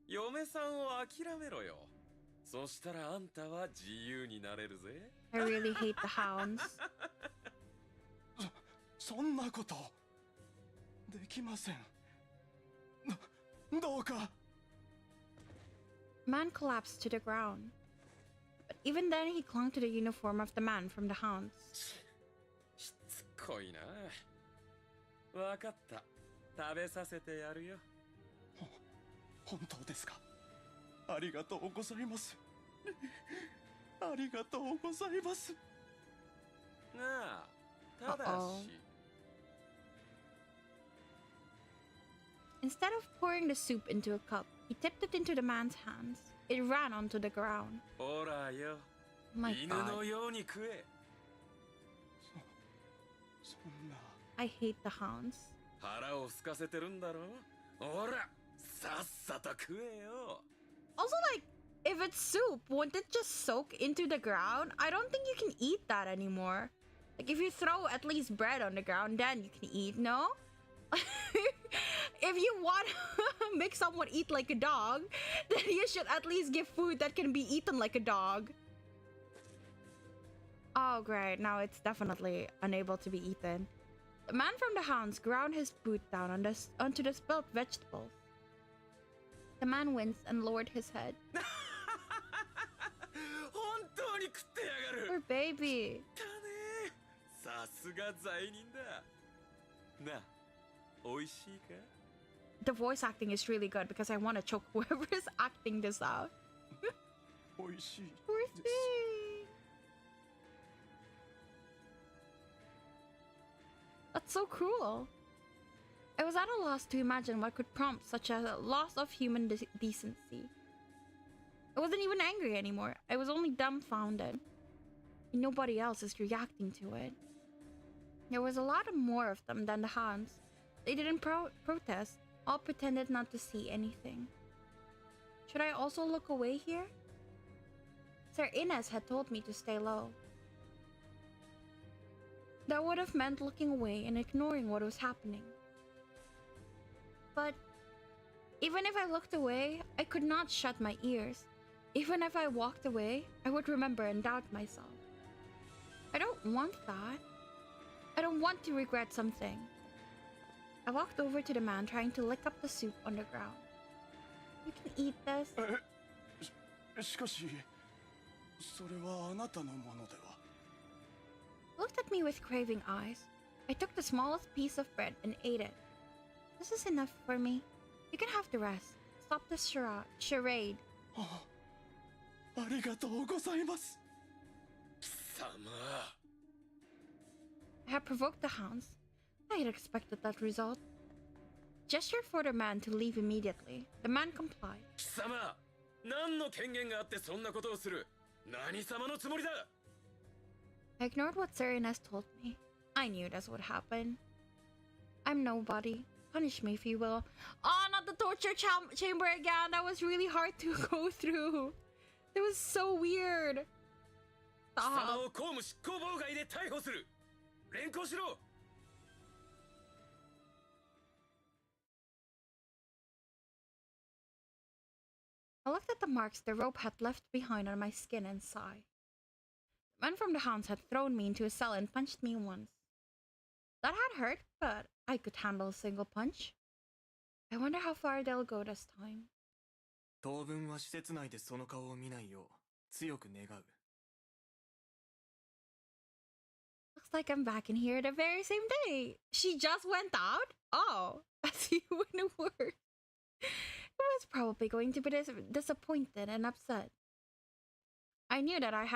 嫁さんを諦めろよ。そしたらあんたは自由になれるぜ。I really hate the hounds. そんなことできません。どうか。Man collapsed to the ground. But even then, he clung to the uniform of the man from the hounds. しつこいな。わかった。食べさせてやるよ。本当ですか。ありがとうございます。ありがとうございます。なあ、ただし。Instead of pouring the soup into a cup, he tipped it into the man's hands. It ran onto the ground. ほらよ。 My 犬 God. のように食え。そんな。I hate the hounds. 腹を空かせてるんだろ。ほら、さっさと食えよ。Also, like, if it's soup, wouldn't it just soak into the ground? I don't think you can eat that anymore. Like, if you throw at least bread on the ground, then you can eat, no? If if you want to make someone eat like a dog, then you should at least give food that can be eaten like a dog. Oh, great. Now it's definitely unable to be eaten. The man from the hounds ground his boot down onto the spilled vegetables. The man winced and lowered his head. Poor baby. The voice acting is really good because I want to choke whoever is acting this out. Poor thing. That's so cruel. I was at a loss to imagine what could prompt such a loss of human decency. I wasn't even angry anymore. I was only dumbfounded. And nobody else is reacting to it. There was a lot more of them than the hounds. They didn't protest. All pretended not to see anything. Should I also look away here? Sir Ines had told me to stay low. That would have meant looking away and ignoring what was happening. But even if I looked away, I could not shut my ears. Even if I walked away, I would remember and doubt myself. I don't want that. I don't want to regret something. I walked over to the man trying to lick up the soup on the ground. You can eat this. Looked at me with craving eyes. I took the smallest piece of bread and ate it. This is enough for me. You can have the rest. Stop this charade. I had provoked the hounds. I had expected that result. Gestured for the man to leave immediately. The man complied. I ignored what Sir Ines told me. I knew this would happen. I'm nobody. Punish me if you will. Oh, not the torture chamber again. That was really hard to go through. It was so weird. Stop. I looked at the marks the rope had left behind on my skin and sighed. The man from the hounds had thrown me into a cell and punched me once. That had hurt, but I could handle a single punch. I wonder how far they'll go this time. Looks like I'm back in here the very same day. She just went out? Oh, that's even worse. I was probably going to be disappointed and upset. I knew that I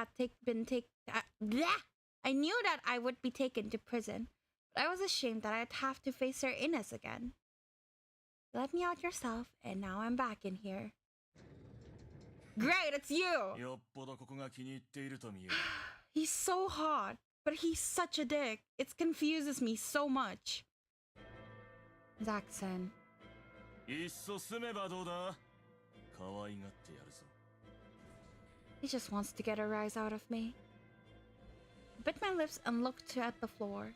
knew that I would be taken to prison, but I was ashamed that I'd have to face Sir Ines again. You let me out yourself, and now I'm back in here. Great, it's you! He's so hot, but he's such a dick. It confuses me so much. Zaxxon. He just wants to get a rise out of me. I bit my lips and looked at the floor.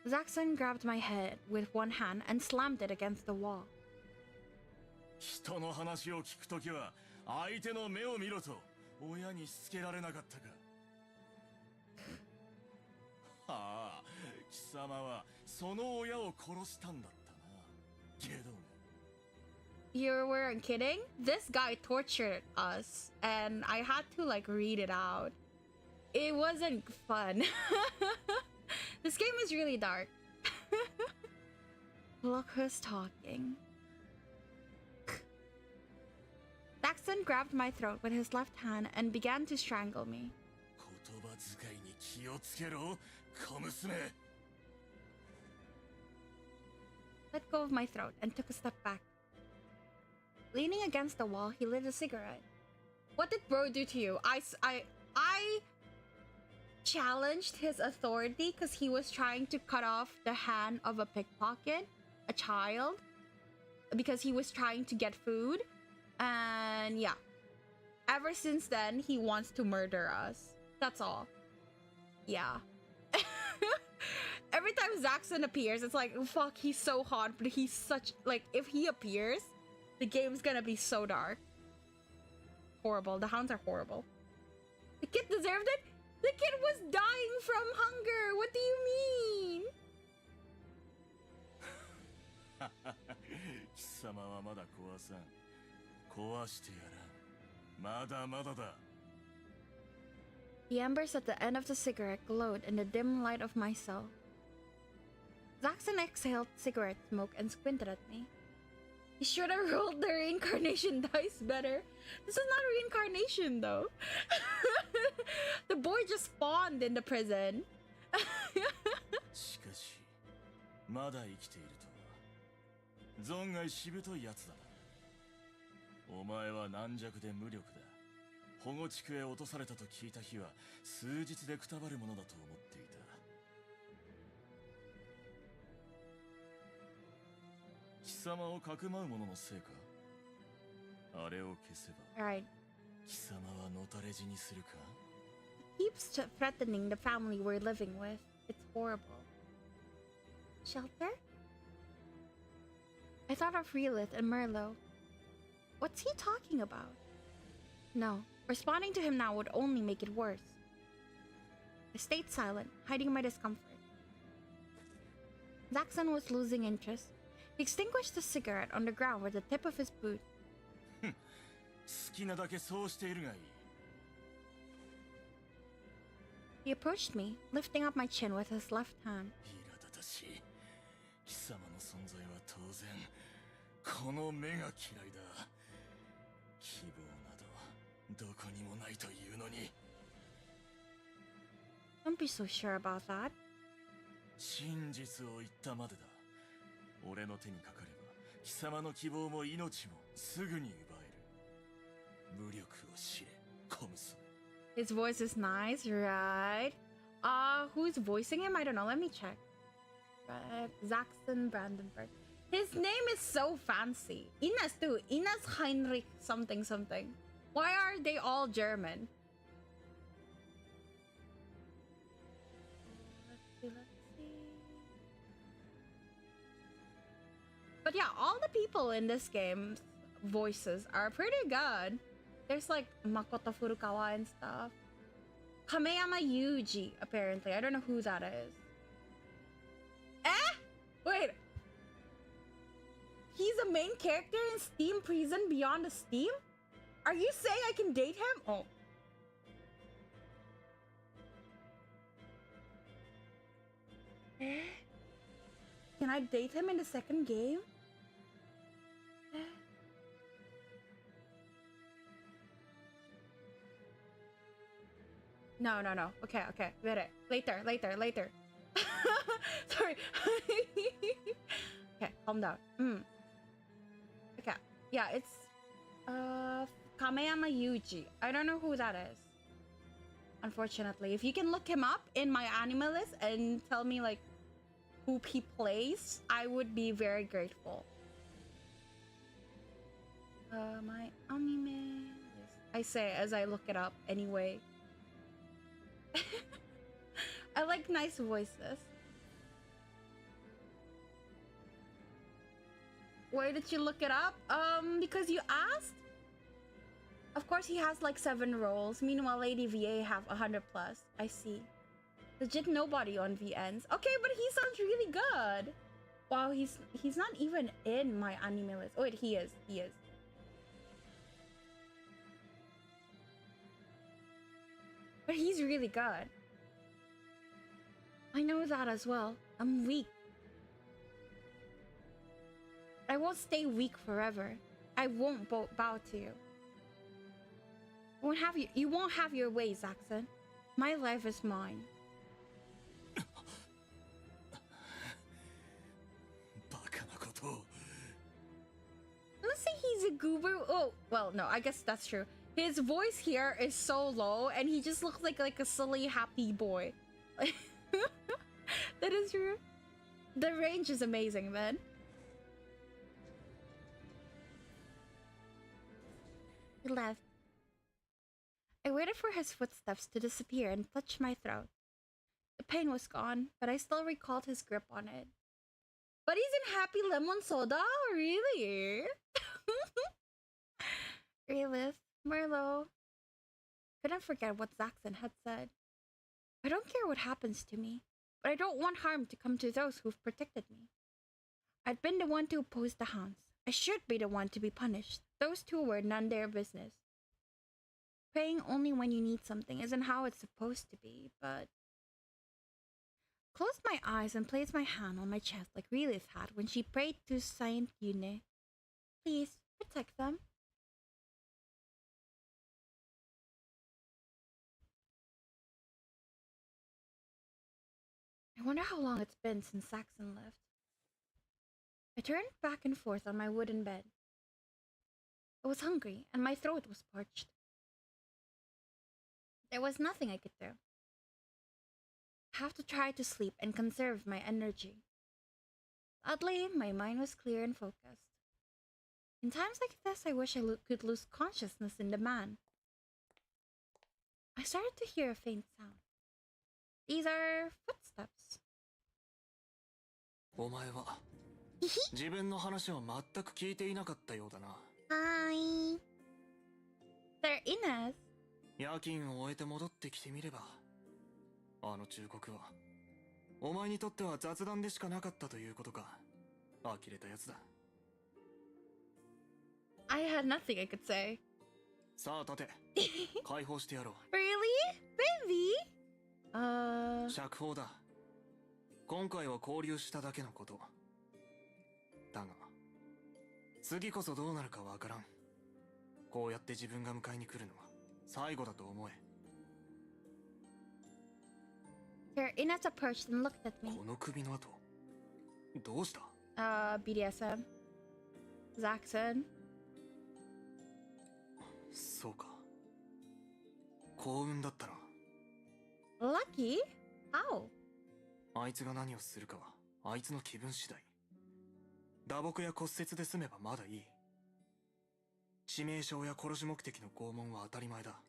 Zaxxon grabbed my head with one hand and slammed it against the wall. You weren't kidding? This guy tortured us, and I had to read it out. It wasn't fun. This game is really dark. Look who's talking. Zaxxon grabbed my throat with his left hand and began to strangle me. Let go of my throat and took a step back. Leaning against the wall, he lit a cigarette. What did bro do to you? I challenged his authority because he was trying to cut off the hand of a pickpocket, a child, because he was trying to get food. And yeah, ever since then, he wants to murder us. That's all. Yeah. Every time time Zaxxon appears, it's like, fuck, he's so hot, but he's such, like, if he appears, the game's gonna be so dark. Horrible. The hounds are horrible. The kid deserved it? The kid was dying from hunger! What do you mean? 貴様はまだ壊さん。壊してやらん。まだまだだ。 The embers at the end of the cigarette glowed in the dim light of my cell. Zaxxon exhaled cigarette smoke and squinted at me. He should have rolled the reincarnation dice better. This is not reincarnation though. The boy just spawned in the prison. しかし、まだ生きているとは。存外しぶといやつだな。お前は軟弱で無力だ。保護地区へ落とされたと聞いた日は、数日でくたばるものだと思っていた。貴様をかくまう者のせいか。あれを消せば。Alright. 貴様はのたれ死にするか。Keeps threatening the family we're living with. It's horrible. Shelter? I thought of Relith and Merlot. What's he talking about? No, responding to him now would only make it worse. I stayed silent, hiding my discomfort. Zaxxon was losing interest. He extinguished the cigarette on the ground with the tip of his boot. 好きなだけそうしているがいい。 He approached me, lifting up my chin with his left hand. 苛立たしい。貴様の存在は当然この目が嫌いだ。希望などどこにもないというのに。 Don't be so sure about that. 真実を言ったまでだ。俺の手にかかれば貴様の希望も命もすぐに奪える。無力を知れ、コムソ。 His voice is nice, right? Who's voicing him? I don't know. Let me check. Zaxxon Brandenburg. His name is so fancy. Ines too. Ines Heinrich something something. Why are they all German? Let's see. But yeah, all the people in this game's voices are pretty good. There's like Makoto Furukawa and stuff. Kameyama Yuji, apparently. I don't know who that is. Eh? Wait. He's a main character in Steam Prison Beyond the Steam? Are you saying I can date him? Oh. Eh? Can I date him in the second game? Eh? No. Okay. Later. Sorry. Okay, calm down. Okay. Yeah, it's Kameyama Yuji. I don't know who that is. Unfortunately. If you can look him up in my anime list and tell me like who he plays, I would be very grateful. My anime list. I say as I look it up anyway. I like nice voices. Why did you look it up? Because you asked? Of course he has like 7 roles. Meanwhile, Lady VA have 100 plus. I see. Legit nobody on VNs. Okay, but he sounds really good. Wow, he's not even in my anime list. Oh wait, he is. But he's really good. I know that as well. I'm weak. I won't stay weak forever. I won't bow to you. You won't have your way, Zaxxon. My life is mine. Let's say he's a goober. Oh, well, no, I guess that's true. His voice here is so low, and he just looks like a silly, happy boy. That is true. The range is amazing, man. He left. I waited for his footsteps to disappear and touch my throat. The pain was gone, but I still recalled his grip on it. But he's in Happy Lemon Soda? Really? Realist, Merlot. Couldn't forget what Zaxxon had said. I don't care what happens to me, but I don't want harm to come to those who've protected me. I'd been the one to oppose the hounds. I should be the one to be punished. Those two were none their business. Praying only when you need something isn't how it's supposed to be, but... Closed my eyes and placed my hand on my chest like Relith had when she prayed to Saint Yune. Please, protect them. I wonder how long it's been since Saxon left. I turned back and forth on my wooden bed. I was hungry, and my throat was parched. There was nothing I could do. I have to try to sleep and conserve my energy. Oddly, my mind was clear and focused. In times like this, I wish I could lose consciousness in the man. I started to hear a faint sound. These are footsteps. お前は自分の話を全く聞いていなかったようだな。Hi. They're Ines. 夜勤を終えて戻ってきてみれば、あの忠告はお前にとっては雑談でしかなかったということか。呆れたやつだ。I had nothing I could say. さあ立て。解放してやろう。Really? Baby? 釈放だ。今回は交流しただけのこと。だが、次こそどうなるかわからん。こうやって自分が迎えに来るのは最後だと思え。Her Ines approached and looked at me. この首の跡、どうした？ BDSM. Zaxxon. そうか。幸運だったな。Lucky? How? あいつが何をするかはあいつの気分次第。打撲や骨折で済めばまだいい。致命傷や殺し目的の拷問は当たり前だ。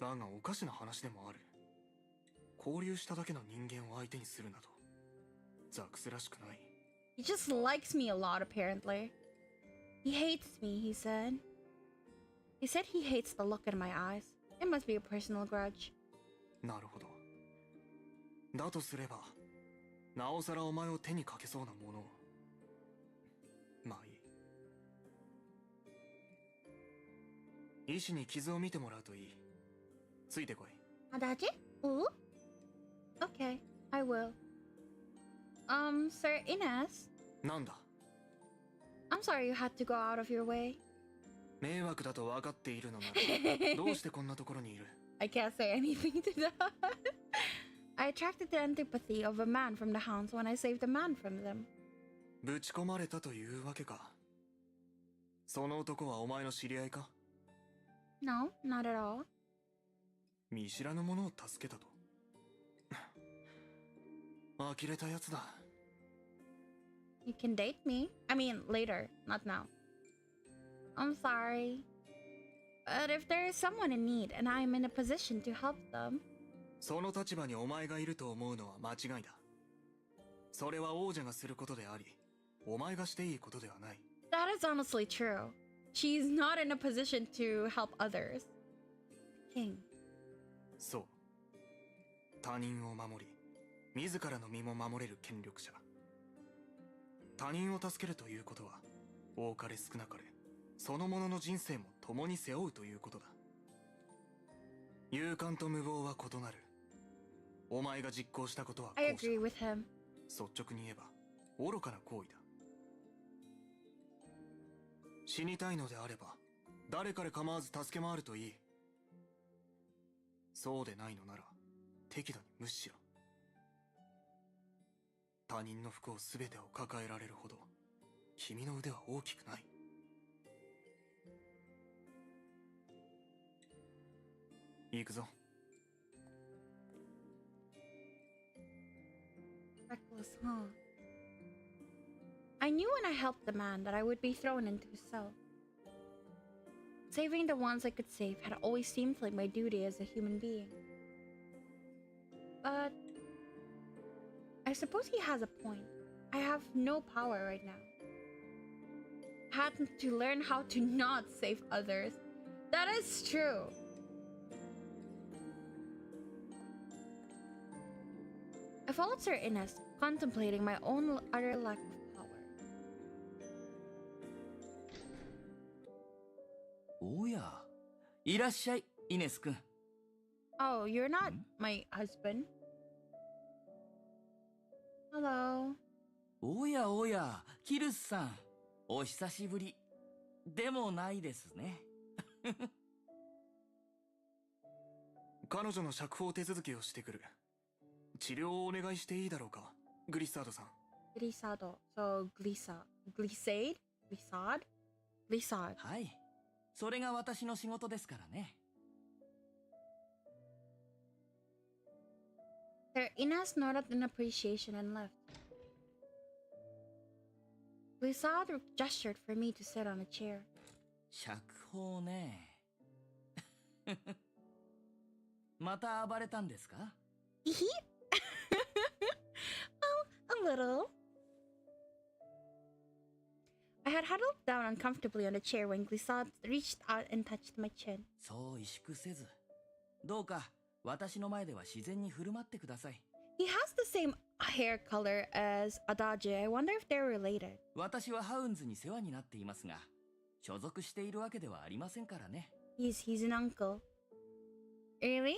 だがおかしな話でもある。交流しただけの人間を相手にするなどザクスらしくない。 He just likes me a lot, apparently. He hates me, he said. He said he hates the look in my eyes. It must be a personal grudge. なるほど。だとすればなおさらお前を手にかけそうなものを。まあいい。医師に傷を見てもらうといい。ついてこい。Adage? Ooh? Okay, I will. Sir Ines? なんだ。 I'm sorry you had to go out of your way. 迷惑だと分かっているのならどうしてこんなところにいる？ I can't say anything to that. I attracted the antipathy of a man from the hounds when I saved a man from them. ぶち込まれたというわけか。その男はお前の知り合いか？ No, not at all. 見知らぬ者を助けたと。呆れたやつだ。You can date me. I mean, later, not now. I'm sorry. But if there is someone in need and I am in a position to help them... その立場にお前がいると思うのは間違いだ。それは王者がすることであり、お前がしていいことではない。That is honestly true. She's not in a position to help others. King. そう。他人を守り、自らの身も守れる権力者。他人を助けるということは、多かれ少なかれ、その者の人生も共に背負うということだ。勇敢と無謀は異なる。お前が実行したことは後者。I agree with him. 率直に言えば愚かな行為だ。死にたいのであれば誰彼構わず助け回るといい。そうでないのなら適度に無視しろ。他人の不幸すべてを抱えられるほど君の腕は大きくない。行くぞ。Reckless, huh? I knew when I helped the man that I would be thrown into his cell. Saving the ones I could save had always seemed like my duty as a human being. But I suppose he has a point. I have no power right now. Had to learn how to not save others. That is true. I followed Sir Ines, contemplating my own utter lack of power. おや、いらっしゃい、イネス君。 Oh, you're not my husband. Hello. おやおや、キルスさん。お久しぶり。でもないですね。彼女の釈放手続きをしてくる。治療をお願いしていいだろうか、グリッサードさん。Glisado. So, Glissade? Glissade? Glissade. はい。それが私の仕事ですからね。Sir Ines nodded in appreciation and left. Glissade gestured for me to sit on a chair. 釈放ね。また暴れたんですか？ Hehe? Oh, a little. I had huddled down uncomfortably on the chair when Glissade reached out and touched my chin. そう萎縮せず、どうか私の前では自然に振る舞ってください。 He has the same hair color as Adage. I wonder if they're related. 私はハウンズに世話になっていますが、所属しているわけではありませんからね。He's an uncle. Really?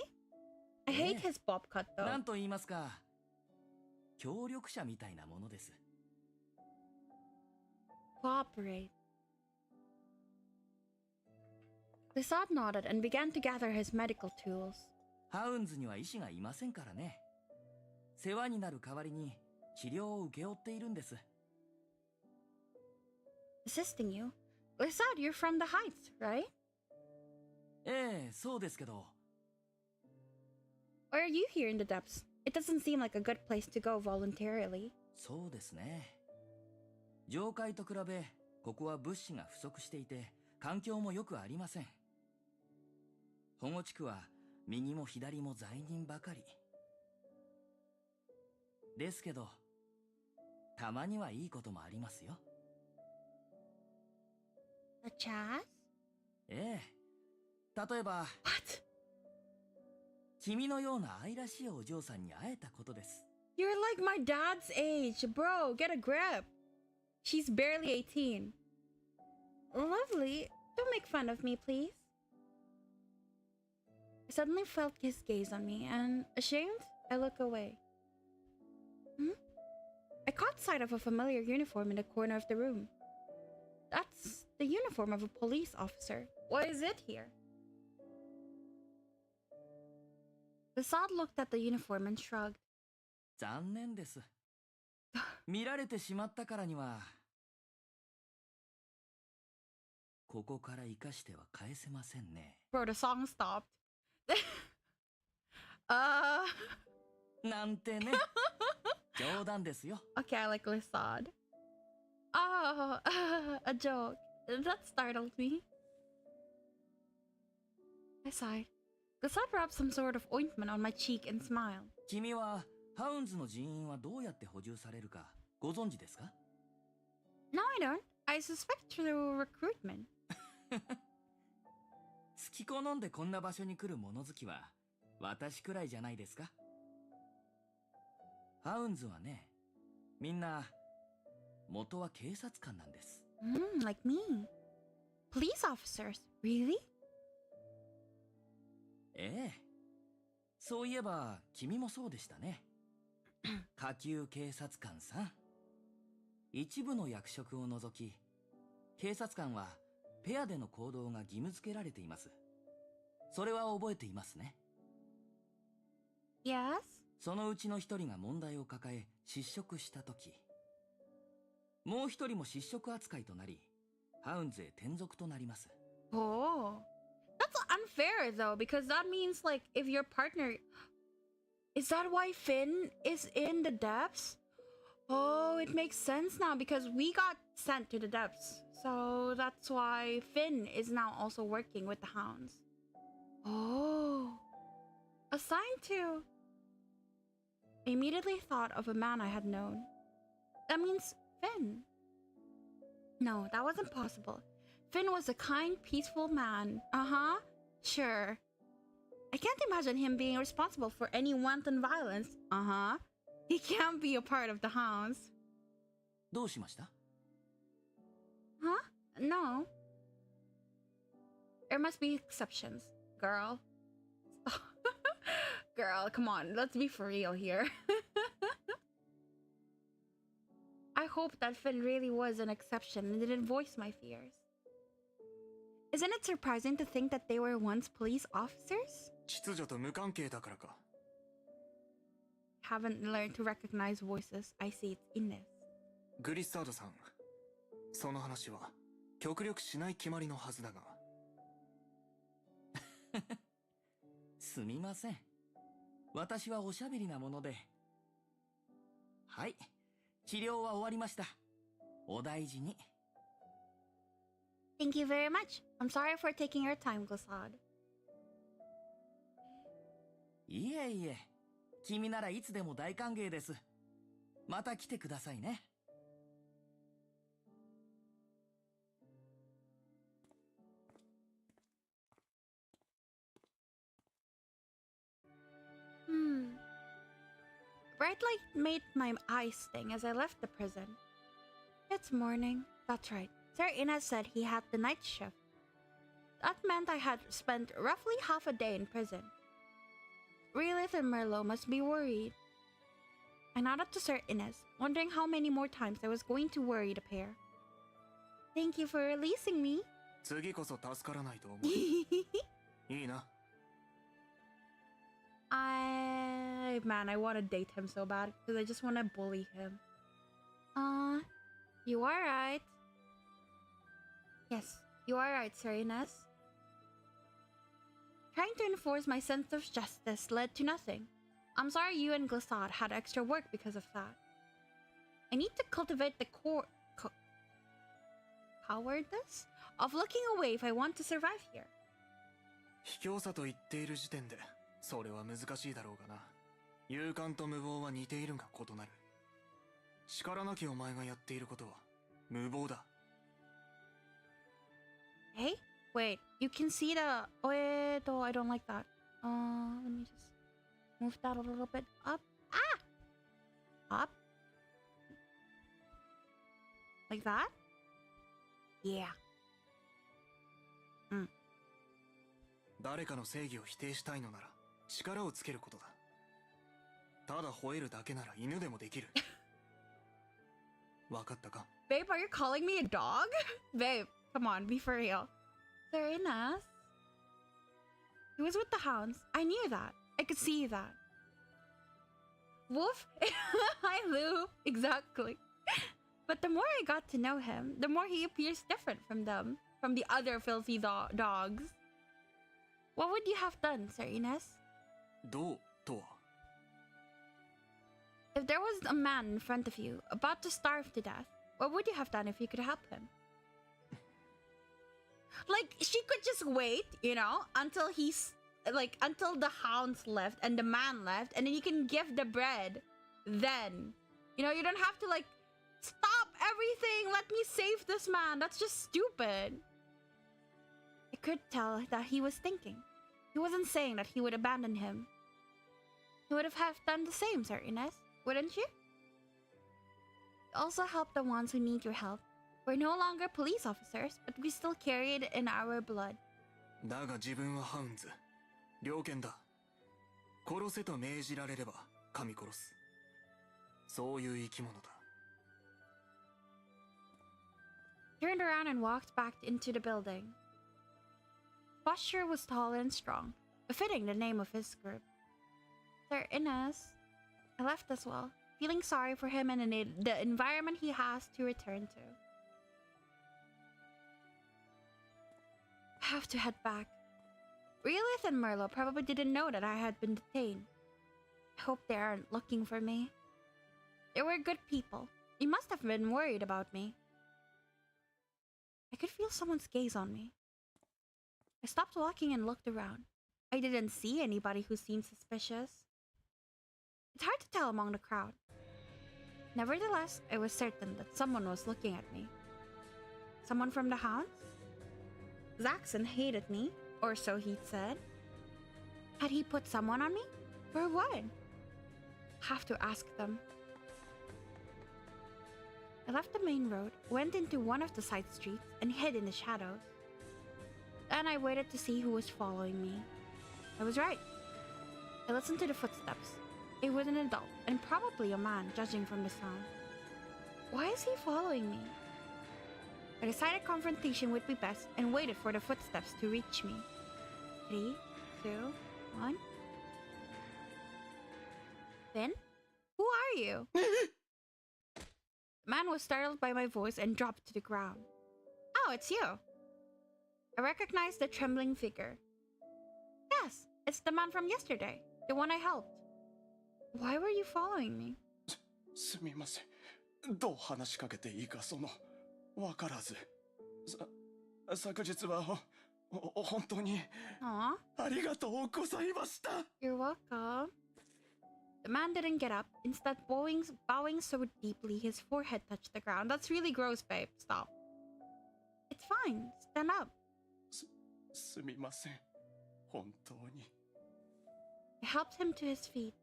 I hate his bob cut な though. んと言いますか、協力者みたいなものです。 Cooperate. Glissade nodded and began to gather his medical tools. ハウンズには医師がいませんからね。世話になる代わりに治療を請け負っているんです。 Assisting you? Glissade, you're from the Heights, right? ええ、そうですけど。 Why are you here in the depths? It doesn't seem like a good place to go voluntarily. そうですね。上階と比べ、ここは物資が不足していて、環境もよくありません。保護地区は右も左も罪人ばかり。ですけど、たまにはいいこともありますよ。 Such as? ええ。例えば、 What? 君のような愛らしいお嬢さんに会えたことです。 You're like my dad's age. Bro, get a grip. She's barely 18. Lovely. Don't make fun of me, please. I suddenly felt his gaze on me, and ashamed, I look away. I caught sight of a familiar uniform in the corner of the room. That's the uniform of a police officer. Why is it here? Glissade looked at the uniform and shrugged. 残念です。見られてしまったからには、ここから生かしては返せませんね。 Bro, the song stopped. なんてね。冗談ですよ。 Okay, I like Glissade. Oh, a joke. That startled me. I sighed. Glissade rubbed some sort of ointment on my cheek and smiled. 君はハウンズの人員はどうやって補充されるかご存知ですか？ No, I don't. I suspect through recruitment. 好き好んでこんな場所に来る物好きは私くらいじゃないですか？ハウンズはね、みんな元は警察官なんです。Like me. Police officers, really? ええ。そういえば君もそうでしたね。下級警察官さん。一部の役職を除き、警察官はペアでの行動が義務付けられています。それは覚えていますね。 Yes? そのうちの一人が問題を抱え失職したとき、もう一人も失職扱いとなり、ハウンズへ転属となります。 Oh. That's unfair though, because that means like if your partner... Is that why Finn is in the depths? Oh, it makes sense now because we got sent to the depths. So that's why Finn is now also working with the hounds. Oh. Assigned to... I immediately thought of a man I had known. That means Finn. No, that wasn't possible. Finn was a kind, peaceful man. Uh-huh. Sure. I can't imagine him being responsible for any wanton violence. Uh-huh. He can't be a part of the hounds. どうしました? Huh? No. There must be exceptions, girl. Girl, come on, let's be for real here. I hope that Finn really was an exception and didn't voice my fears. Isn't it surprising to think that they were once police officers? 秩序と無関係だからか。Haven't learned to recognize voices. I see it's Ines. グリッサードさん、その話は極力しない決まりのはずだが。すみません。私はおしゃべりなもので。はい、治療は終わりました。お大事に。Thank you very much. I'm sorry for taking your time, Glissad. いえいえ、君ならいつでも大歓迎です。また来てくださいね。Bright light made my eyes sting as I left the prison. It's morning. That's right. Sir Ines said he had the night shift. That meant I had spent roughly half a day in prison. Relith and Merlot must be worried. I nodded to Sir Ines, wondering how many more times I was going to worry the pair. Thank you for releasing me. 次こそ助からないと思う。いいな。Man, I want to date him so bad because I just want to bully him. You are right. Yes, you are right, Sir Ines. Trying to enforce my sense of justice led to nothing. I'm sorry you and Glissad had extra work because of that. I need to cultivate the cowardice of looking away if I want to survive here. 卑怯さと言っている時点で、それは難しいだろうがな。勇敢と無謀は似ているが異なる。力なきお前がやっていることは無謀だ。Hey, wait, you can see the... I don't like that. Let me just move that a little bit up. Ah! Up. Like that? Yeah. 誰かの正義を否定したいのなら力をつけることだ。ただ吠えるだけなら犬でもできる。わかったか? Babe, are you calling me a dog? Babe, come on, be for real. Sir Ines? He was with the hounds. I knew that. I could see that. Wolf? Hi, Lou. Exactly. But the more I got to know him, the more he appears different from them. From the other filthy dogs. What would you have done, Sir Ines? どうとは? If there was a man in front of you, about to starve to death, what would you have done if you could help him? Like, she could just wait, you know, until until the hounds left and the man left, and then you can give the bread. Then, you know, you don't have to, like, stop everything, let me save this man. That's just stupid. I could tell that he was thinking. He wasn't saying that he would abandon him. He would have done the same, Sir Ines, wouldn't you? You also help the ones who need your help. We're no longer police officers, but we still carry it in our blood. だが自分はハウンズ。猟犬だ。殺せと命じられれば噛み殺す。そういう生き物だ。Turned around and walked back into the building. Posture was tall and strong, befitting the name of his group. Sir Ines, I left as well, feeling sorry for him and the environment he has to return to. I have to head back. Relith and Merlot probably didn't know that I had been detained. I hope they aren't looking for me. They were good people. They must have been worried about me. I could feel someone's gaze on me. I stopped walking and looked around. I didn't see anybody who seemed suspicious. It's hard to tell among the crowd. Nevertheless, I was certain that someone was looking at me. Someone from the hounds? Zaxxon hated me, or so he'd said. Had he put someone on me? For what? Have to ask them. I left the main road, went into one of the side streets, and hid in the shadows. Then I waited to see who was following me. I was right. I listened to the footsteps. It was an adult, and probably a man, judging from the sound. Why is he following me? I decided confrontation would be best and waited for the footsteps to reach me. 3, 2, 1. Finn? Who are you? The man was startled by my voice and dropped to the ground. Oh, it's you. I recognized the trembling figure. Yes, it's the man from yesterday, the one I helped. Why were you following me? すみません。どう話しかけていいかわからず。昨日は本当に Aw, ありがとうございました。 you're welcome. The man didn't get up, instead bowing so deeply his forehead touched the ground. That's really gross, babe. Stop. It's fine. Stand up. すみません。本当に。 I helped him to his feet.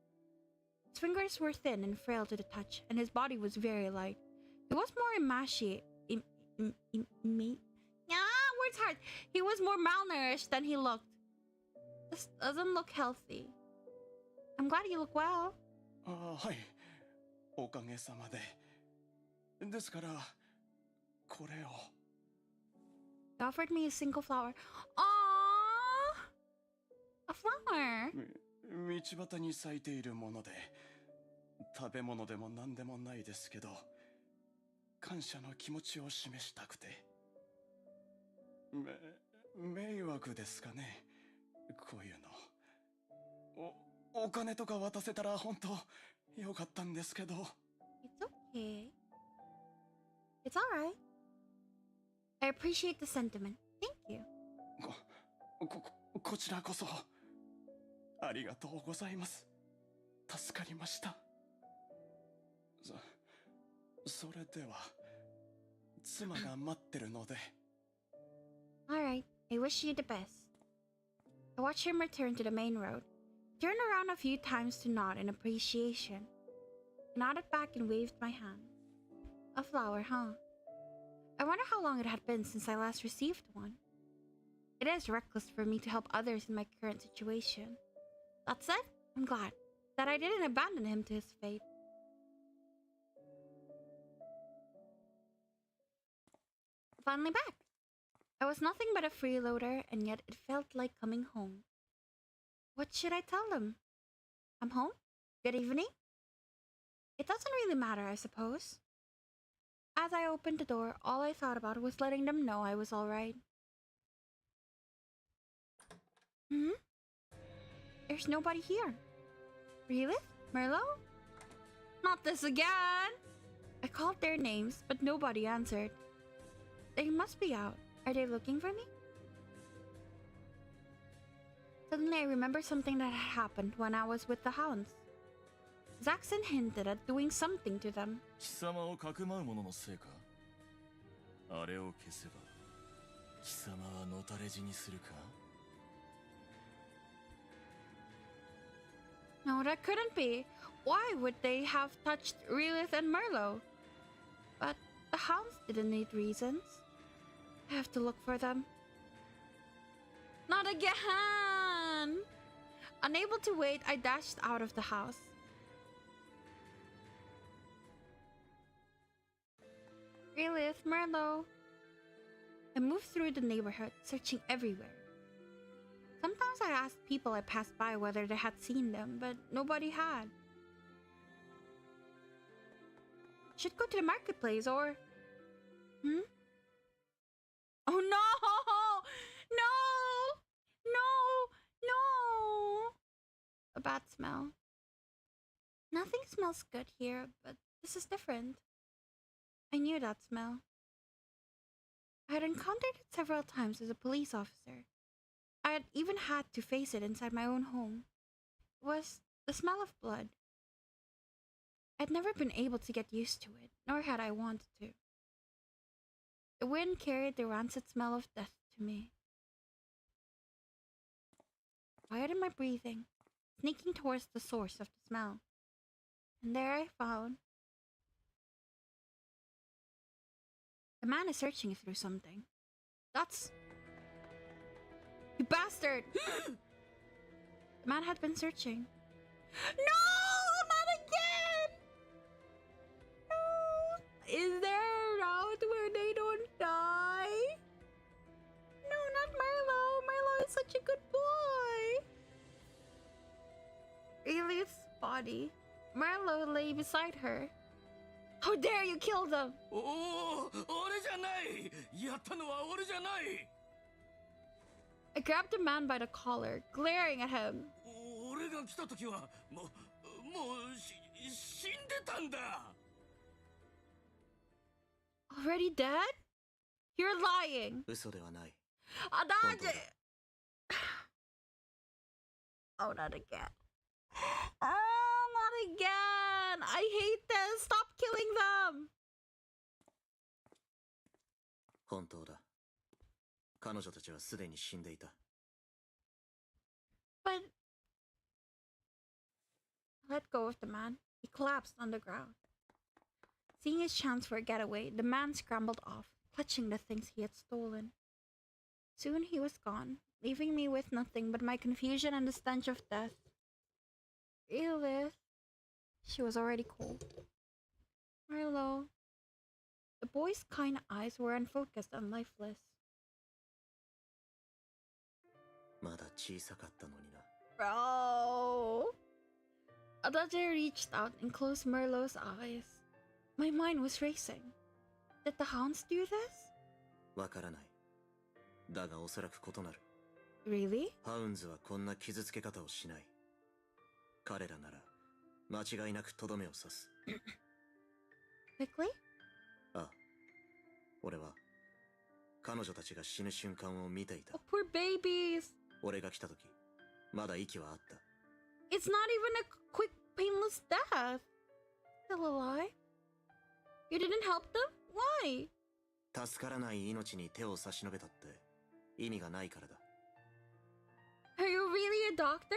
His fingers were thin and frail to the touch, and his body was very light. He was more emaciated. Word's hard. He was more malnourished than he looked. This doesn't look healthy. I'm glad you look well. はい。おかげさまで。ですから、これを。He offered me a single flower. Aww! A flower! 道端に咲いているもので、食べ物でも何でもないですけど、感謝の気持ちを示したくて。迷惑ですかね、こういうの。お金とか渡せたら本当よかったんですけど。It's okay. It's alright. I appreciate the sentiment. Thank you. こちらこそ。ありがとうございます。助かりました。それでは、妻が待ってるので。Alright, I wish you the best. I watched him return to the main road. He turned around a few times to nod in appreciation. I nodded back and waved my hand. A flower, huh? I wonder how long it had been since I last received one. It is reckless for me to help others in my current situation. That said, I'm glad that I didn't abandon him to his fate. Finally back. I was nothing but a freeloader, and yet it felt like coming home. What should I tell them? I'm home? Good evening? It doesn't really matter, I suppose. As I opened the door, all I thought about was letting them know I was alright. There's nobody here. Really? Merlot? Not this again! I called their names, but nobody answered. They must be out. Are they looking for me? Suddenly I remember something that had happened when I was with the hounds. Zaxxon hinted at doing something to them. 貴様をかくまう者のせいか。あれを消せば、貴様はのたれ死にするか。 No, that couldn't be. Why would they have touched Relith and Merlot? But the hounds didn't need reasons. I have to look for them. Not again! Unable to wait, I dashed out of the house. Relith, Merlot. I moved through the neighborhood, searching everywhere. Sometimes I asked people I passed by whether they had seen them, but nobody had. Should go to the marketplace or... Oh no! No! No! No! A bad smell. Nothing smells good here, but this is different. I knew that smell. I had encountered it several times as a police officer. I had even had to face it inside my own home. It was the smell of blood. I'd never been able to get used to it, nor had I wanted to. The wind carried the rancid smell of death to me. Quiet in my breathing, sneaking towards the source of the smell. And there I found the man is searching through something. That's... You bastard! The man had been searching. No! Not again! No! Is there a route where they don't die? No, not Milo. Milo is such a good boy. Elith's body. Marlo lay beside her. How dare you kill them! おお、俺じゃない。やったのは俺じゃない。 I grabbed the man by the collar, glaring at him. 俺が来た時はもう死んでたんだ。 Already dead? You're lying. 嘘ではない。 Adage! Oh, not again. Oh, not again! I hate this! Stop killing them! 本当だ。彼女たちはすでに死んでいた。But... I let go of the man. He collapsed on the ground. Seeing his chance for a getaway, the man scrambled off, clutching the things he had stolen. Soon he was gone, leaving me with nothing but my confusion and the stench of death. Elith. She was already cold. Marlo. The boy's kind eyes were unfocused and lifeless. まだ小さかったのにな。 Bro. Adage reached out and closed Merlot's eyes. My mind was racing. Did the hounds do this? わからない。だがおそらく異なる。Really? ハウンズはこんな傷つけ方をしない。彼らなら間違いなくとどめを刺す。Quickly? ああ。俺は彼女たちが死ぬ瞬間を見ていた。Oh, poor babies. 俺が来た時、まだ息はあった。It's not even a quick, painless death. Still alive? You didn't help them? Why? 助からない命に手を差し伸べたって意味がないからだ。Are you really a doctor?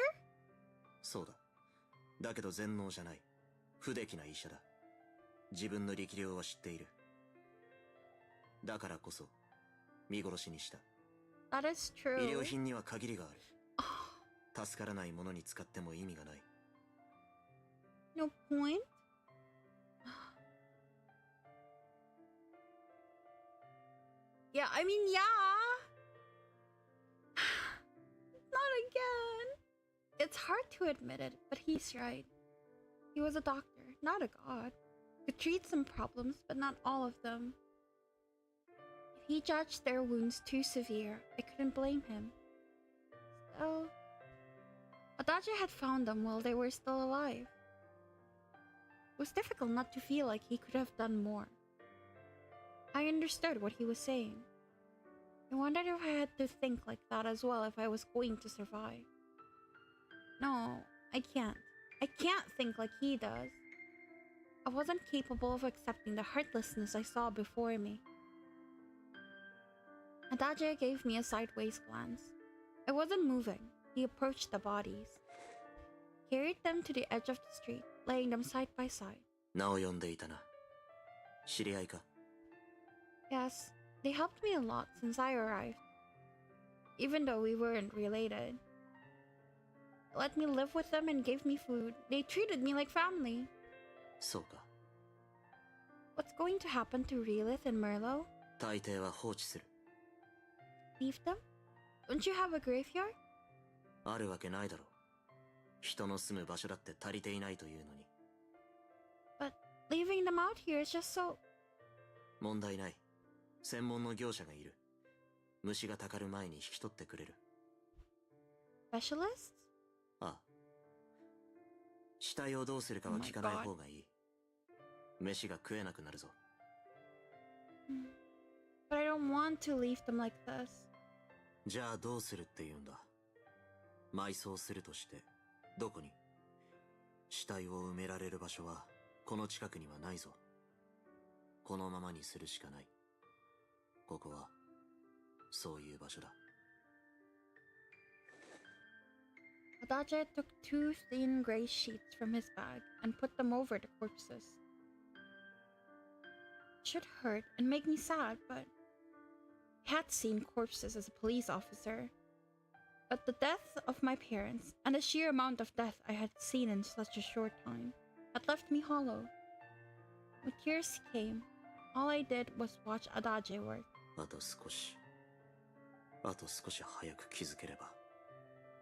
そうだ。だけど全能じゃない。不出来な医者だ。自分の力量は知っている。だからこそ見殺しにした。That is true. 医療品には限りがある。助からないものに使っても意味がない。No point? Yeah, I mean, yeah. Not again. It's hard to admit it, but he's right. He was a doctor, not a god. Could treat some problems, but not all of them. If he judged their wounds too severe, I couldn't blame him. Still, Adage had found them while they were still alive. It was difficult not to feel like he could have done more. I understood what he was saying. I wondered if I had to think like that as well if I was going to survive. No, I can't. I can't think like he does. I wasn't capable of accepting the heartlessness I saw before me. Adage gave me a sideways glance. I wasn't moving. He approached the bodies. Carried them to the edge of the street, laying them side by side. 名を呼んでいたな。知り合いか？ Yes, they helped me a lot since I arrived. Even though we weren't related. They let me live with them and gave me food. They treated me like family. そうか。 What's going to happen to Relith and Merlot? 大抵は放置する。 Leave them? Don't you have a graveyard? あるわけないだろう。人の住む場所だって足りていないというのに。But leaving them out here is just so... 問題ない。専門の業者がいる。虫がたかる前に引き取ってくれる。Specialists? ああ。死体をどうするかは聞かない方がいい。飯が食えなくなるぞ。But I don't want to leave them like this. じゃあどうするって言うんだ。埋葬するとして、どこに？死体を埋められる場所はこの近くにはないぞ。このままにするしかない。ここはそういう場所だ。 Adage took two thin gray sheets from his bag and put them over the corpses. It should hurt and make me sad, but I had seen corpses as a police officer. But the death of my parents and the sheer amount of death I had seen in such a short time had left me hollow. When tears came, all I did was watch Adage work. あと少し早く気づければ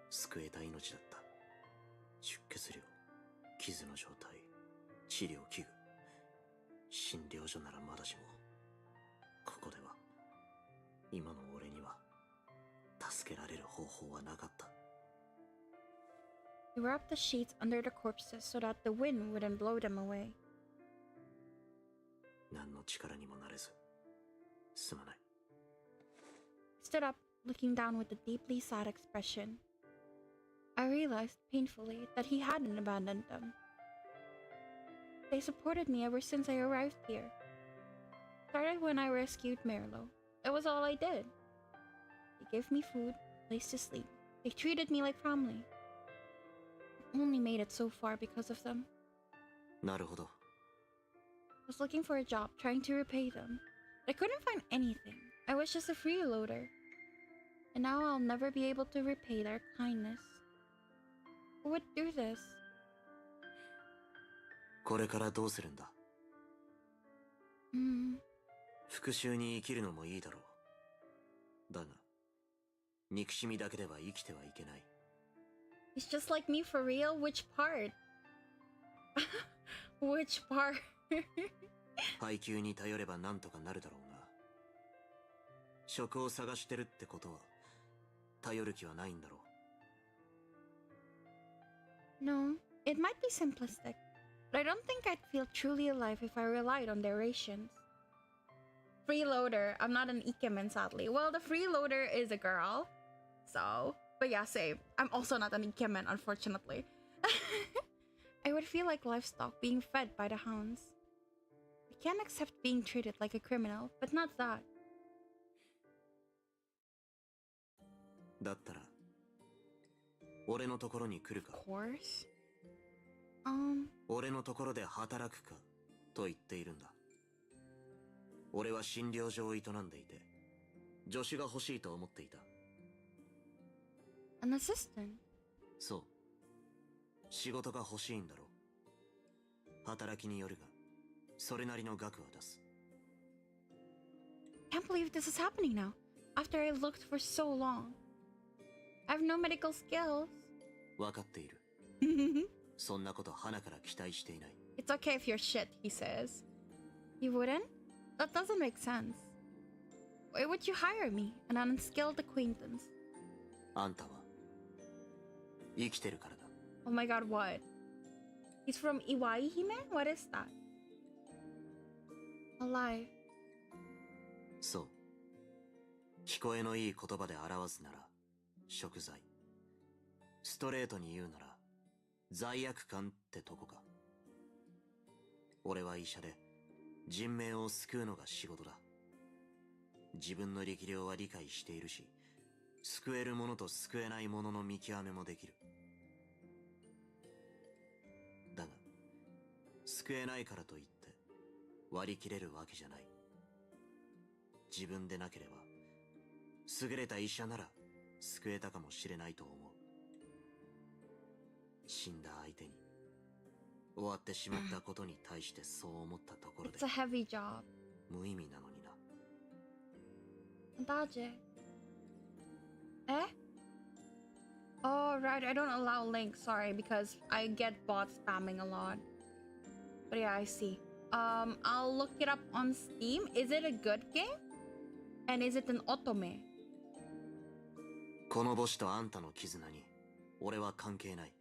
救えた命だった。出血量、傷の状態、治療器具、診療所ならまだしも、ここでは今の俺には助けられる方法はなかった。 He wrapped the sheets under the corpses so that the wind wouldn't blow them away. 何の力にもなれずすまない。 He stood up, looking down with a deeply sad expression. I realized painfully that he hadn't abandoned them. They supported me ever since I arrived here. Started when I rescued Merlo. That was all I did. They gave me food, a place to sleep. They treated me like family. I only made it so far because of them. なるほど。 I was looking for a job, trying to repay them. But I couldn't find anything. I was just a freeloader. And now I'll never be able to repay their kindness. Who would do this? これからどうするんだ。復讐に生きるのもいいだろう。だが、憎しみだけでは生きてはいけない。 He's just like me for real? Which part? Which part? 配給に頼ればなんとかなるだろうが。職を探してるってことは、頼る気はないんだろう。 No, it might be simplistic, but I don't think I'd feel truly alive if I relied on their rations. Freeloader. I'm not an ikemen, sadly. Well, the freeloader is a girl, so... But yeah, same. I'm also not an ikemen, unfortunately. I would feel like livestock being fed by the hounds. I can't accept being treated like a criminal, but not that. だったら、俺のところに来るか。 Of course. 俺のところで働くか、と言っているんだ。俺は診療所を営んでいて、助手が欲しいと思っていた。 An assistant? そう。仕事が欲しいんだろう。働きによるが、それなりの額は出す。 Can't believe this is happening now, after I looked for so long. I have no medical skills. わかっている。そんなこと花から期待していない。 It's okay if you're shit, he says. You wouldn't? That doesn't make sense. Why would you hire me, an unskilled acquaintance? あんたは生きてるからだ。 Oh my god, what? He's from Iwaihime? What is that? Alive. そう。聞こえのいい言葉で表すなら、贖罪。ストレートに言うなら、罪悪感ってとこか。俺は医者で、人命を救うのが仕事だ。自分の力量は理解しているし、救えるものと救えないものの見極めもできる。だが、救えないからといって割り切れるわけじゃない。自分でなければ、優れた医者なら救えたかもしれないと思う。死んだ相手に、終わってしまったことに対してそう思ったところで、 It's a heavy job. 無意味なのにな。Adage. Eh? Oh, right, I don't allow links, sorry, because I get bots spamming a lot. But yeah, I see. I'll look it up on Steam. Is it a good game? And is it an otome? この星とあんたの絆に、俺は関係ない。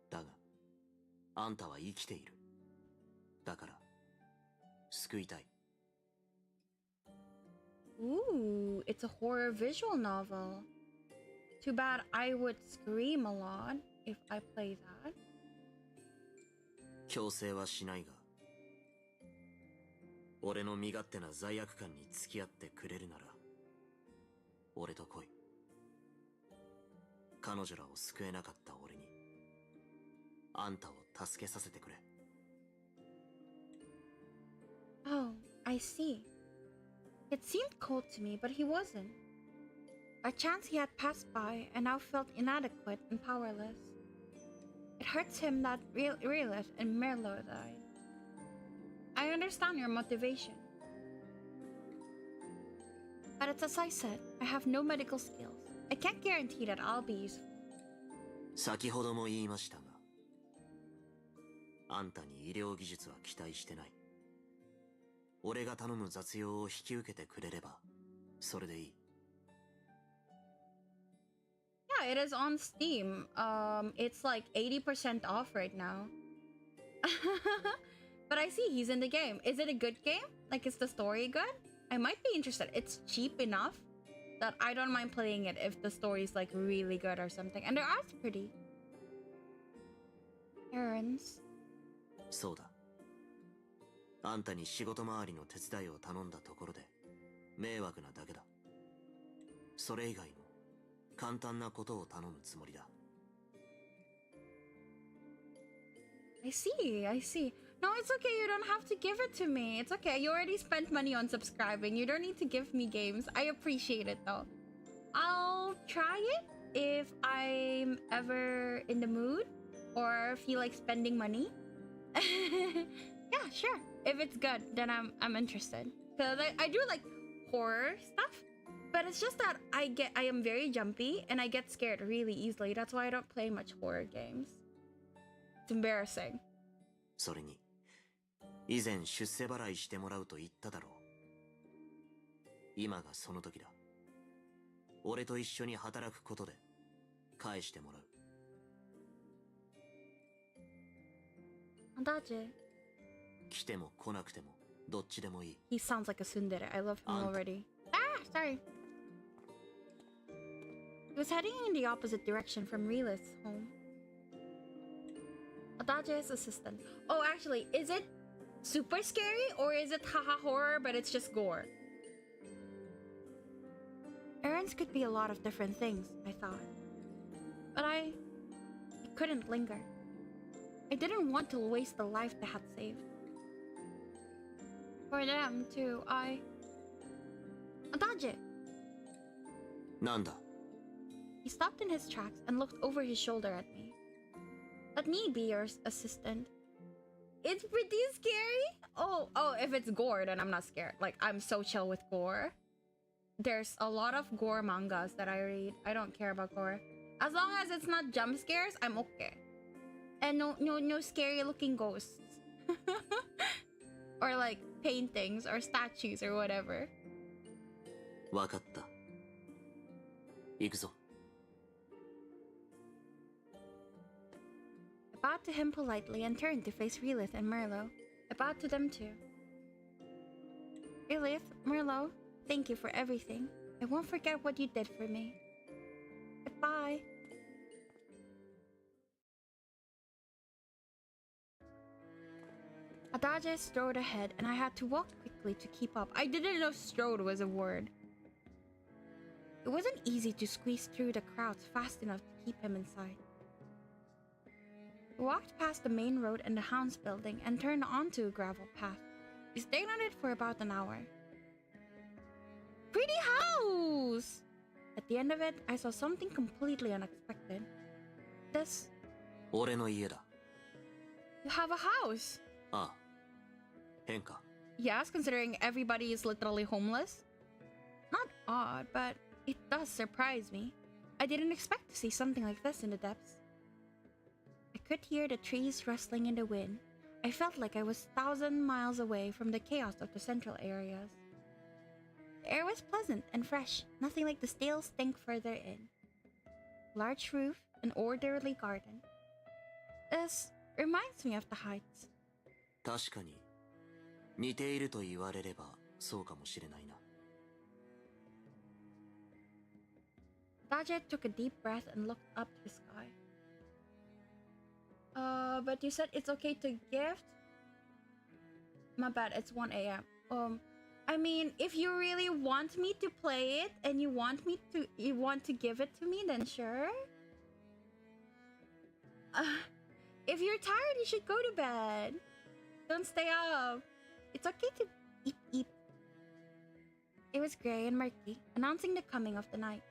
だが、あんたは生きている。だから、救いたい。Ooh, it's a horror visual novel. Too bad I would scream a lot if I play that. 強制はしないが、俺の身勝手な罪悪感に付き合ってくれるなら俺と来い。彼女らを救えなかった俺にあんたを助けさせてくれ。 Oh, I see. It seemed cold to me, but he wasn't. A chance he had passed by and now felt inadequate and powerless. It hurts him that Realith and Merlo died. I understand your motivation. But it's as I said, I have no medical skills. I can't guarantee that I'll be useful. 先ほども言いましたが、あんたに医療技術は期待してない。俺が頼む雑用を引き受けてくれればそれでいい。Yeah, it is on Steam. It's like 80% off right now. But I see he's in the game. Is it a good game? Like, is the story good? I might be interested. It's cheap enough that I don't mind playing it if the story is like really good or something. And their art's pretty. Errands. そうだ。あんたに仕事回りの手伝いを頼んだところで迷惑なだけだ。それ以外の簡単なことを頼むつもりだ。I see, I see. No, it's okay. You don't have to give it to me. It's okay. You already spent money on subscribing. You don't need to give me games. I appreciate it though. I'll try it if I'm ever in the mood or feel like spending money. Yeah, sure. If it's good, then I'm interested. Cause I do like horror stuff, but it's just that I am very jumpy and I get scared really easily. That's why I don't play much horror games. It's embarrassing. それに以前出世払いしてもらうと言っただろう。今がその時だ。俺と一緒に働くことで返してもらう。Adage. 来ても来なくてもどっちでもいい。 He sounds like a tsundere. I love him already. Ah, sorry. He was heading in the opposite direction from Relith's home. Adage's assistant. Oh, actually, is it super scary or is it haha horror but it's just gore? Errands could be a lot of different things, I thought. But I couldn't linger. I didn't want to waste the life they had saved. For them, too, Adage! なんだ。 He stopped in his tracks and looked over his shoulder at me. Let me be your assistant. It's pretty scary? Oh, if it's gore, then I'm not scared. Like, I'm so chill with gore. There's a lot of gore mangas that I read. I don't care about gore. As long as it's not jump scares, I'm okay. And no scary looking ghosts. Or like paintings or statues or whatever. わかった。行くぞ。I bowed to him politely and turned to face Relith and Merlo. I bowed to them too. Relith, Merlo, thank you for everything. I won't forget what you did for me. Goodbye. Adage strode ahead and I had to walk quickly to keep up. I didn't know strode was a word. It wasn't easy to squeeze through the crowds fast enough to keep him in sight. We walked past the main road and the Hounds building and turned onto a gravel path. We stayed on it for about an hour. Pretty house! At the end of it, I saw something completely unexpected. This... 俺の家だ。 You have a house! ああ。変か。 Yes, considering everybody is literally homeless. Not odd, but it does surprise me. I didn't expect to see something like this in the depths. I could hear the trees rustling in the wind. I felt like I was 1,000 miles away from the chaos of the central areas. The air was pleasant and fresh, nothing like the stale stink further in. Large roof, an orderly garden. This reminds me of the heights. 確かに似ていると言われればそうかもしれないな。 Adage took a deep breath and looked up to the sky. But you said it's okay to gift? My bad, it's 1 a.m. I mean, if you really want me to play it and you want to give it to me, then sure. If you're tired, you should go to bed. Don't stay up. It's okay to eat. It was gray and murky, announcing the coming of the night.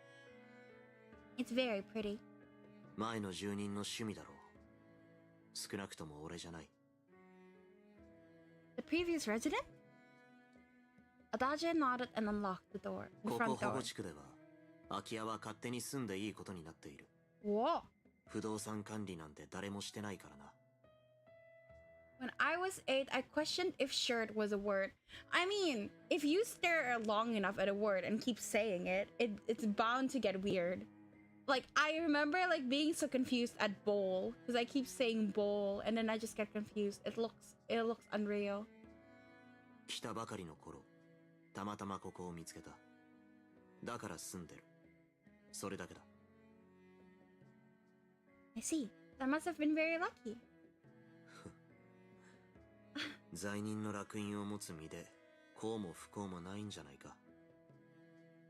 It's very pretty. 前の住人の趣味だろう。少なくとも俺じゃない。The previous resident? Adage nodded and unlocked the door. The こ front こ保 door. 護地区では、空き家は勝手に住んでいいことになっている。Whoa. 不動産管理なんて誰もしてないからな。When I was 8, I questioned if shirt was a word. I mean, if you stare long enough at a word and keep saying it, it's bound to get weird. Like, I remember like being so confused at bowl because I keep saying bowl and then I just get confused. It looks unreal. 来たばかりの頃、たまたまここを見つけた。だから住んでる。それだけだ。I see. That must have been very lucky. 罪人の烙印を持つ身で、こうも不幸もないんじゃないか。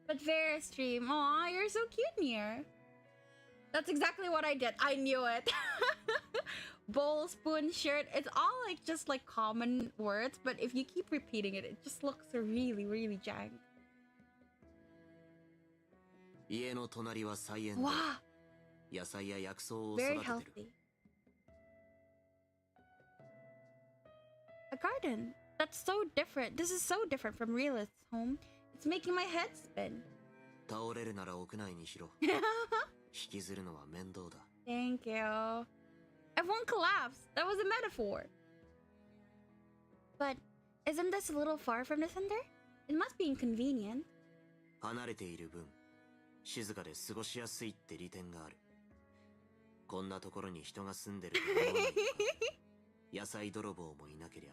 But fair stream. Aw, you're so cute, Nier. That's exactly what I did. I knew it. Bowl, spoon, shirt. It's all like just like common words, but if you keep repeating it, it just looks really, really jank. 家の隣は菜園で、 Wow, 野菜や薬草を very 育ててる。 healthy. A garden. That's so different. This is so different from Realist's home. It's making my head spin. 倒れるなら屋内にしろ。引きずるのは面倒だ。Thank you. Everyone collapsed. That was a metaphor. But isn't this a little far from the center? It must be inconvenient. 離れている分、静かで過ごしやすいって利点がある。こんなところに人が住んでると思わないのか。野菜泥棒もいなけりゃ、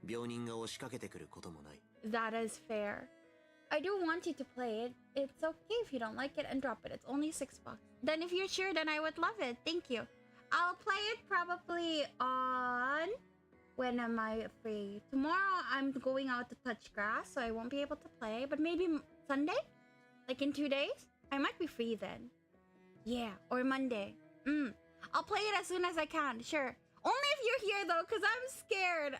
病人が押しかけてくることもない。That is fair. I do want you to play it. It's okay if you don't like it and drop it. It's only $6. Then if you're sure, then I would love it. Thank you. I'll play it probably on... When am I free? Tomorrow I'm going out to touch grass, so I won't be able to play. But maybe Sunday? Like in 2 days? I might be free then. Yeah, or Monday. I'll play it as soon as I can, sure. Only if you're here though, because I'm scared.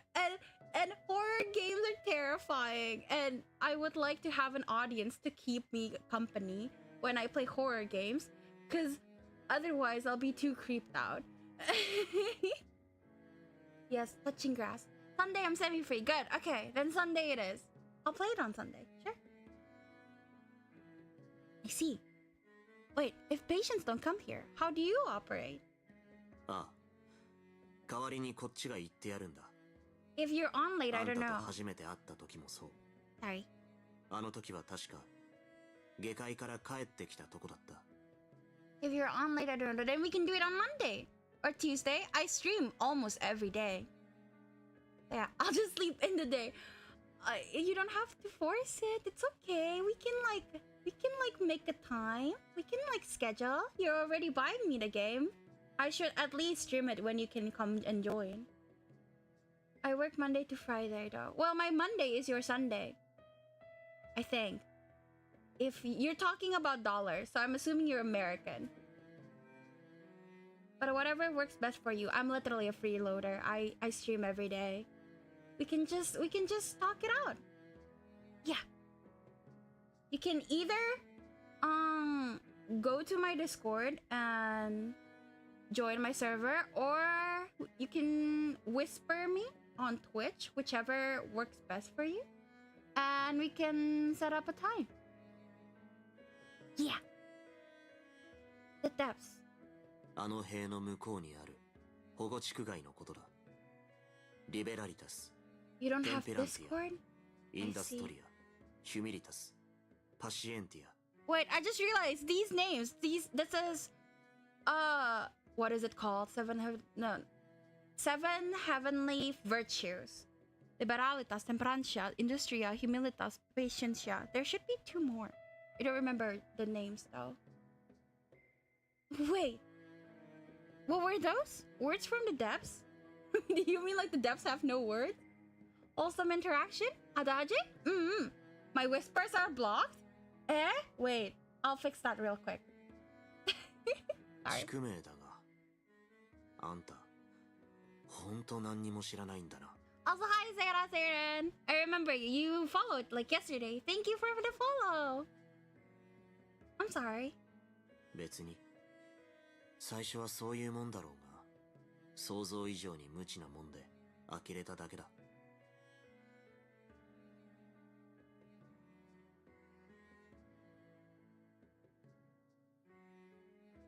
And horror games are terrifying. And I would like to have an audience to keep me company when I play horror games. Because otherwise I'll be too creeped out. Yes, touching grass. Sunday I'm semi-free. Good. Okay, then Sunday it is. I'll play it on Sunday. Sure. I see. Wait, if patients don't come here, how do you operate? ああ。代わりにこっちが言ってやるんだ。If you're on late, あ I ん don't たと know. 初めて会った時もそう。 Sorry. あの時は確か、下界から帰ってきたとこだった。If you're on late, I don't know. Then we can do it on Monday or Tuesday. I stream almost every day. Yeah, I'll just sleep in the day. You don't have to force it. It's okay. We can make a time. We can like schedule. You're already buying me the game. I should at least stream it when you can come and join. I work Monday to Friday though. Well, my Monday is your Sunday. I think. If you're talking about dollars, so I'm assuming you're American. But whatever works best for you. I'm literally a freeloader. I stream every day. We can just talk it out. Yeah. You can either go to my Discord and join my server, or you can whisper me on Twitch, whichever works best for you, and we can set up a time. Yeah. The depths. あの塀の向こうにある保護地区外のことだ。リベラリタス、 You don't have テンペランティア、 Discord? インダストリア、ヒュミリタス、パシエンティア。 Wait, I just realized these names. This is what is it called? Seven heavenly virtues. Liberalitas, temperancia, industria, humilitas, patientia. There should be 2 more. I don't remember the names though. Wait. What were those? Words from the depths? Do you mean like the depths have no words? Wholesome interaction? Adage? My whispers are blocked? Wait, I'll fix that real quick. Sorry. 宿命だが、あんた、ほんと何にも知らないんだな。Also, hi, Sarah Saren. I remember you followed like yesterday. Thank you for the follow. I'm sorry. 別に。最初はそういうもんだろうが、想像以上に無知なもんで、呆れただけだ。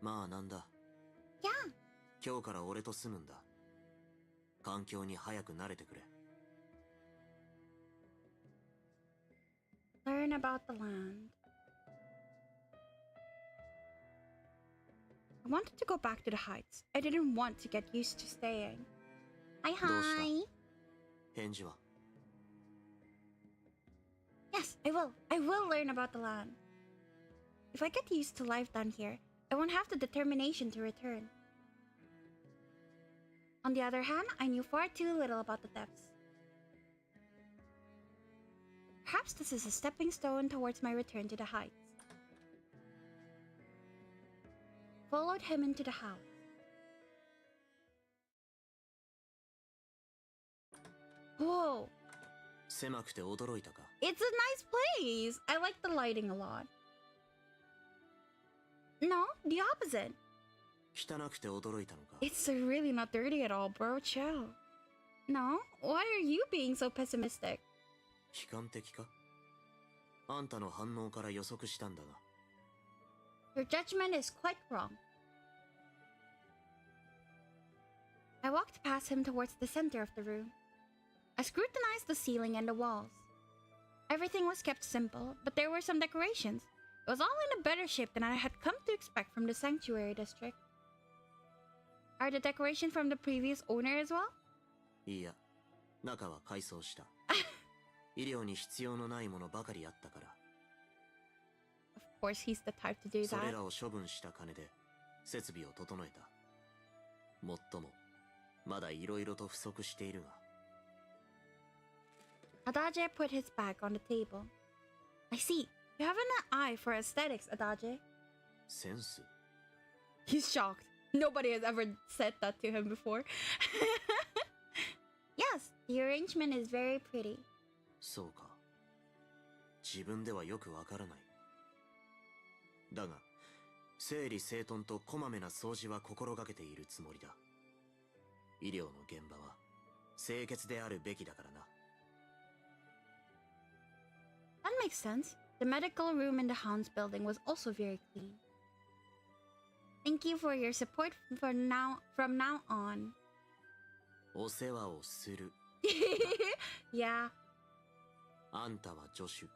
まあなんだ。Yeah. 今日から俺と住むんだ。環境に早く慣れてくれ。Learn about the land. I wanted to go back to the heights. I didn't want to get used to staying. Hi, hi. 返事は Yes, I will. I will learn about the land. If I get used to life down here, I won't have the determination to return. On the other hand, I knew far too little about the depths. Perhaps this is a stepping stone towards my return to the heights. Followed him into the house. Whoa! 狭くて驚いたか。 It's a nice place! I like the lighting a lot. No, the opposite. 汚くて驚いたのか。 It's really not dirty at all, bro. Chill. No? Why are you being so pessimistic? 悲観的か。あんたの反応から予測したんだが。 Your judgment is quite wrong. I walked past him towards the center of the room. I scrutinized the ceiling and the walls. Everything was kept simple, but there were some decorations. It was all in a better shape than I had come to expect from the sanctuary district. Are the decorations from the previous owner as well? いいや、中は改装した。医療に必要のないものばかりあったから。Of course, he's the type to do それ that. らを処分した金で設備を整えた。もっとも、まだいろいろと不足しているが。Adage put his back on the table. I see. You have an eye for aesthetics, Adage. センス He's shocked. Nobody has ever said that to him before. Yes, the arrangement is very pretty. そうか。自分ではよくわからない。だが、整理整頓とこまめな掃除は心がけているつもりだ。医療の現場は清潔であるべきだからな。That makes sense. The medical room in the Hounds building was also very clean. Thank you for your support from now on. お世話をする。Yeah. あんたは助手。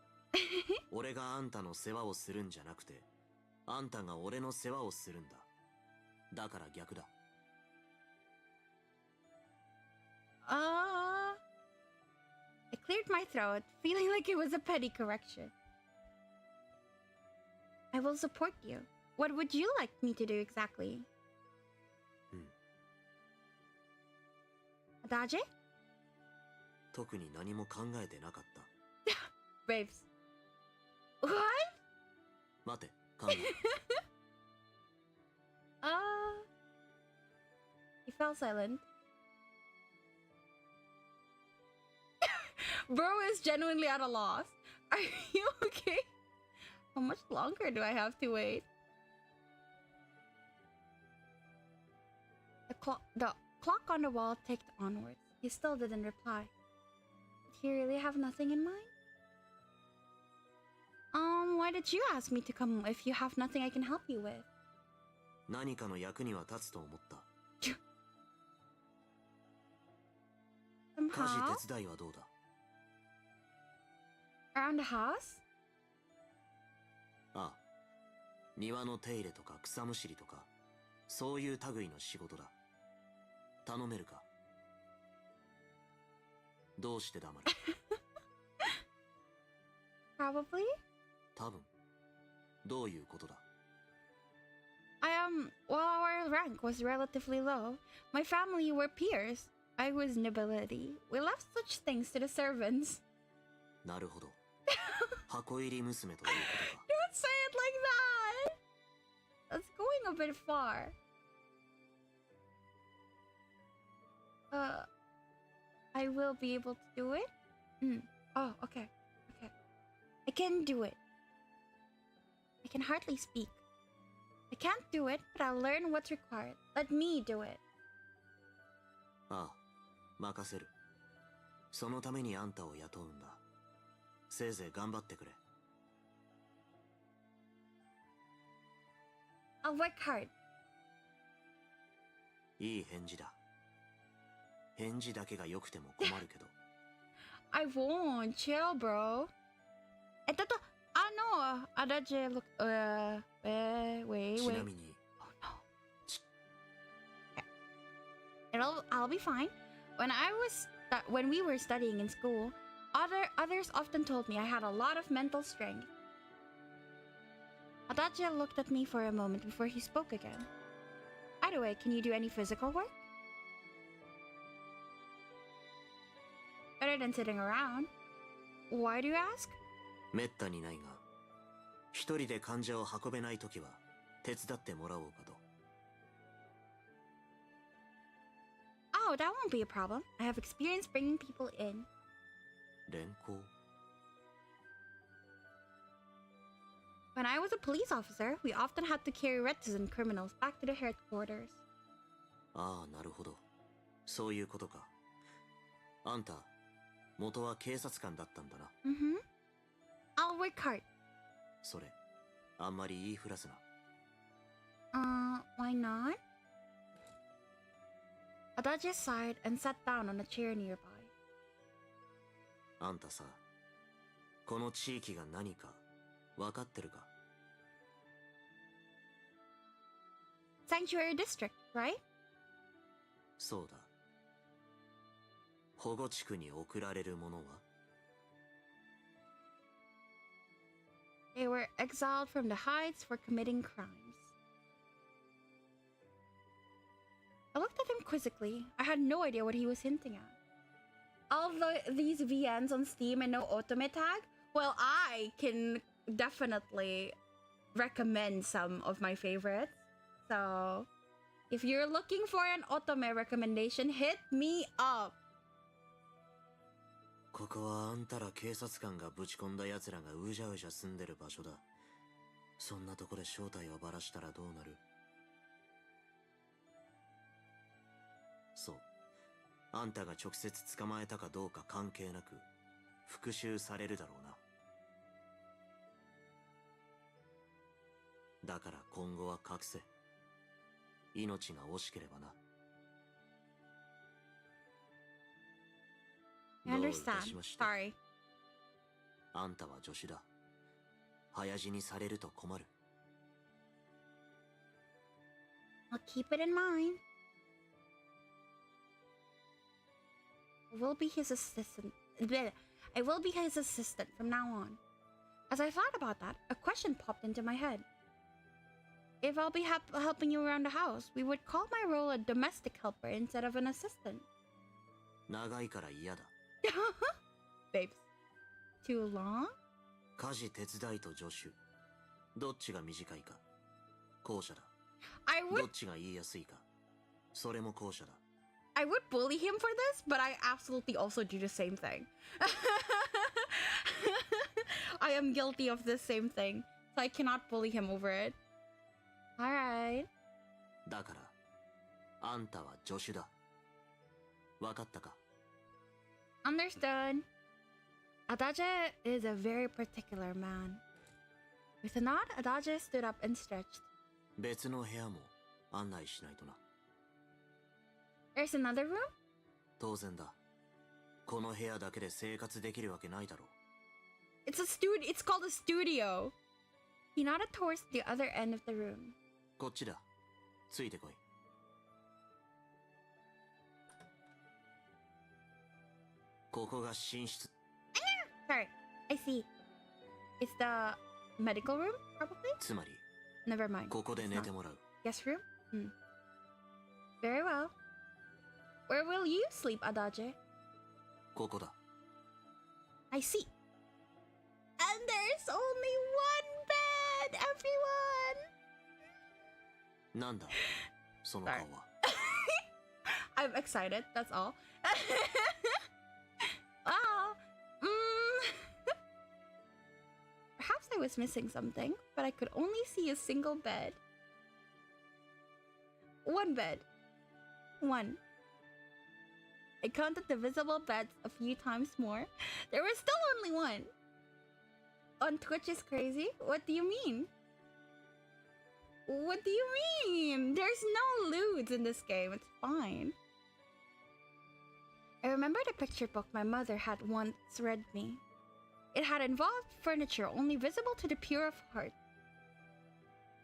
俺があんたの世話をするんじゃなくて、あんたが俺の世話をするんだ。だから逆だ。I cleared my throat, feeling like it was a petty correction. I will support you. What would you like me to do exactly? Adage? 特に何も考えてなかった。Babes. What? 待て、考え。He fell silent. Bro is genuinely at a loss. Are you okay? How much longer do I have to wait? The clock on the wall ticked onwards. He still didn't reply. Did he really have nothing in mind? Why did you ask me to come if you have nothing I can help you with? 何かの役には立つと思った。家 Somehow? 事手伝いはどうだ Around the house? ああ。庭の手入れとか草むしりとか、そういう類の仕事だ。頼めるかどうして黙る Probably? 多分。どういうことだ While our rank was relatively low, my family were peers. I was nobility. We left such things to the servants. なるほど。箱入り娘ということか。Don't say it like that! That's going a bit far. I will be able to do it? Oh, okay. Okay. I can do it. I can hardly speak. I can't do it, but I'll learn what's required. Let me do it. ああ、任せる。そのためにあんたを雇うんだ。せいぜい頑張ってくれ。I'll work hard. いい返事だ。返事だけが良くても困るけど。I won't. Chill, bro. Ito to. Ano? Adage, look. Wait. ちなみに、 Oh no. I'll be fine. When we were studying in school, others often told me I had a lot of mental strength. Adage looked at me for a moment before he spoke again. By the way, can you do any physical work? Better than sitting around. Why do you ask? めったにないが、一人で患者を運べないときは手伝ってもらおうかと。Oh, that won't be a problem. I have experience bringing people in. 連行？ When I was a police officer, we often had to carry reticent criminals back to the headquarters. ああ、なるほど。そういうことか。あんた、元は警察官だったんだな。I'll work hard. それ、あんまり言いふらすな。Why not? Adage sighed and sat down on a chair nearby. あんたさ、この地域が何か分かってるか？ Sanctuary District, right? そうだ。保護地区に送られる者は？ They were exiled from the heights for committing crimes. I looked at him quizzically. I had no idea what he was hinting at. All these VNs on Steam and no otome tag? Well, I can definitely recommend some of my favorites. So, if you're looking for an otome recommendation, hit me up. ここはあんたら警察官がぶち込んだ奴らがうじゃうじゃ住んでる場所だ。そんなとこで正体をばらしたらどうなる？そう。あんたが直接捕まえたかどうか関係なく、復讐されるだろうな。だから今後は隠せ。命が惜しければな。I understand. Sorry. あんたは助手だ。早死にされると困る。I'll keep it in mind. I will be his assistant. I will be his assistant from now on. As I thought about that, a question popped into my head. If I'll be helping you around the house, we would call my role a domestic helper instead of an assistant. 長いから嫌だ。Babes. Too long? 家事手伝いと助手。どっちが短いか。後者だ。どっちが言いやすいか。それも後者だ。I would bully him for this, but I absolutely also do the same thing. I am guilty of the same thing, so I cannot bully him over it. Alright. だから、あんたは助手だ。わかったか？ Understood. Adage is a very particular man. With a nod, Adage stood up and stretched. 別の部屋も案内しないとな。There's another room? 当然だ。この部屋だけで生活できるわけないだろう。It's called a studio. He nodded towards the other end of the room. こっちだ。ついてこい。ここが寝室。Sorry, I see. It's the medical room, probably? つまり、 Never mind. ここで寝てもらう。Guest room? Very well. Where will you sleep, Adage? ここだ。 I see. And there's only one bed, everyone! なんだその顔は。I'm excited, that's all. Wow. Perhaps I was missing something, but I could only see a single bed. One bed. One. I counted the visible beds a few times more. There was still only one. On Twitch is crazy? What do you mean? What do you mean? There's no lewds in this game. It's fine. I remembered a picture book my mother had once read me. It had involved furniture only visible to the pure of heart.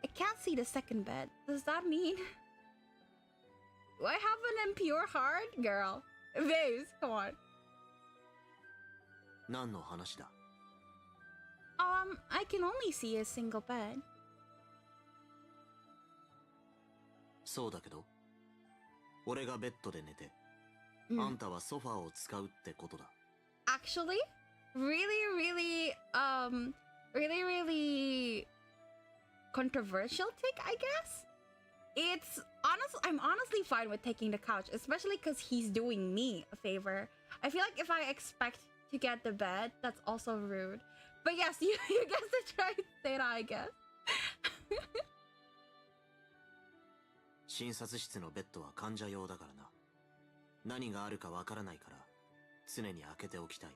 I can't see the second bed. Does that mean... Do I have an impure heart? Girl. Vase, come on. 何の話だ。 I can only see a single bed. そうだけど俺がベッドで寝て、あんたはソファーを使うってことだ。 Actually, really controversial take, I guess. I'm honestly fine with taking the couch, especially because he's doing me a favor. I feel like if I expect to get the bed, that's also rude. But yes, you get to try and say that, I guess. 診察室のベッドは患者用だからな。何があるかわからないから常に開けておきたい。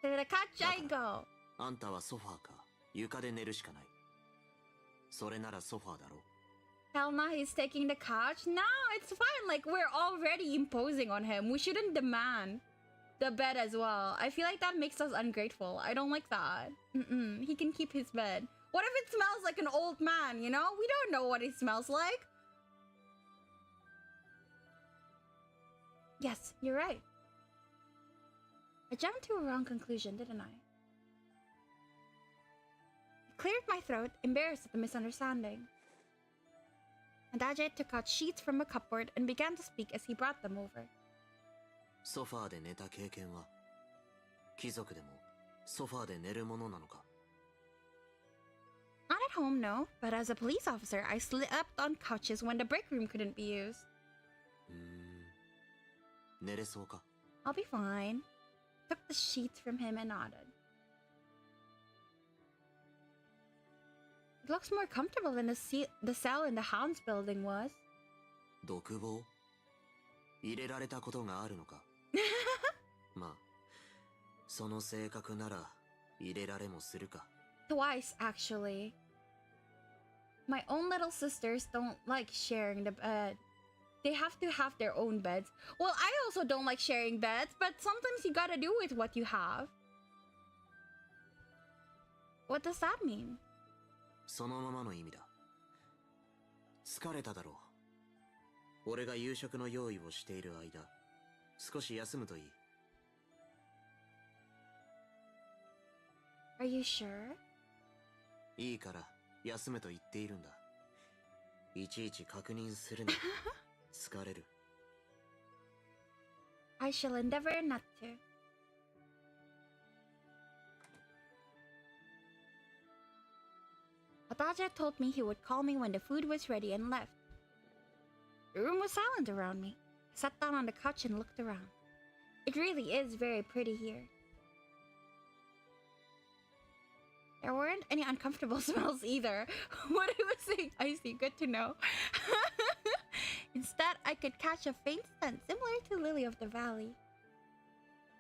To the couch I go. あんたはソファーか床で寝るしかない。それならソファーだろ。 Hell no, he's taking the couch. No, it's fine. Like, we're already imposing on him. We shouldn't demand the bed as well. I feel like that makes us ungrateful. I don't like that. He can keep his bed. What if it smells like an old man, you know? We don't know what it smells like. Yes, you're right. I jumped to a wrong conclusion, didn't I? I cleared my throat, embarrassed at the misunderstanding. Adage took out sheets from a cupboard and began to speak as he brought them over. ソファーで寝た経験は貴族でもソファーで寝るものなのか。 Not at home, no, but as a police officer, I slept on couches when the break room couldn't be used. 寝れそうか。 I'll be fine. Took the sheets from him and nodded. It looks more comfortable than the cell in the Hounds building was. 独房入れられたことがあるのか。まあその性格なら入れられもするか。 Twice, actually. My own little sisters don't like sharing the bed. They have to have their own beds. Well, I also don't like sharing beds, but sometimes you gotta do with what you have. What does that mean? そのままの意味だ。疲れただろう。俺が夕食の用意をしている間、少し休むといい。Are you sure? いいから休めと言っているんだ。いちいち確認するな。疲れる。I shall endeavor not to. Adage told me he would call me when the food was ready and left. The room was silent around me. I sat down on the couch and looked around. It really is very pretty here. There weren't any uncomfortable smells either. What I was saying, I see, good to know. Instead, I could catch a faint scent similar to Lily of the Valley.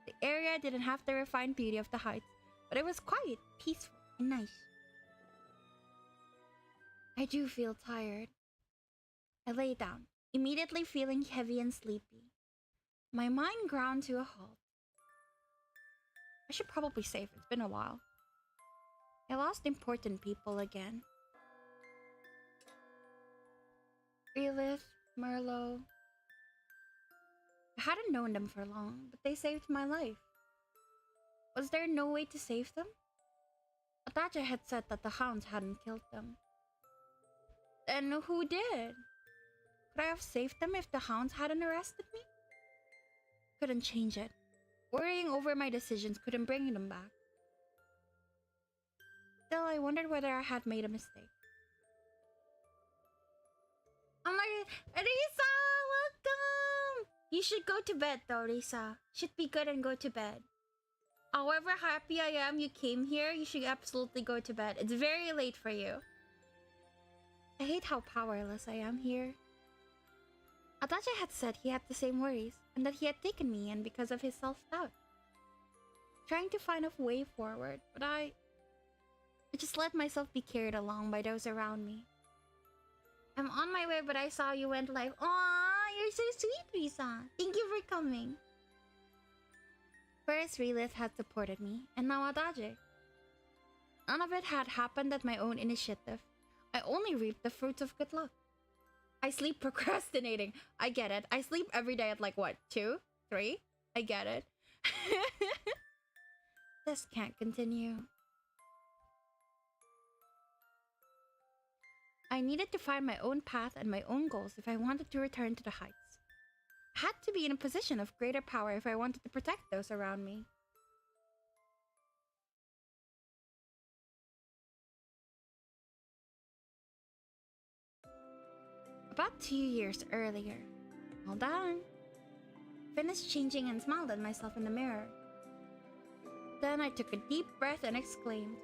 The area didn't have the refined beauty of the heights, but it was quiet, peaceful, and nice. I do feel tired. I lay down, immediately feeling heavy and sleepy. My mind ground to a halt. I should probably save. It's been a while. I lost important people again. Elith, Merlot. I hadn't known them for long, but they saved my life. Was there no way to save them? Adage had said that the hounds hadn't killed them. Then who did? Could I have saved them if the hounds hadn't arrested me? couldn't change it. Worrying over my decisions couldn't bring them back. Still, I wondered whether I had made a mistake. I'm like, Risa, welcome! You should go to bed though, Risa. Should be good and go to bed. However happy I am you came here, you should absolutely go to bed. It's very late for you. I hate how powerless I am here. Adage had said he had the same worries, and that he had taken me in because of his self-doubt. Trying to find a way forward, but I just let myself be carried along by those around me. I'm on my way, but I saw you went live. Aww, you're so sweet, Risa. Thank you for coming. First, Relith had supported me, and now Adage. None of it had happened at my own initiative. I only reaped the fruits of good luck. I sleep procrastinating. I get it. I sleep every day at like what, 2? 3? I get it. This can't continue. I needed to find my own path and my own goals if I wanted to return to the heights. I had to be in a position of greater power if I wanted to protect those around me. About 2 years earlier. Hold on. Finished changing and smiled at myself in the mirror. Then I took a deep breath and exclaimed,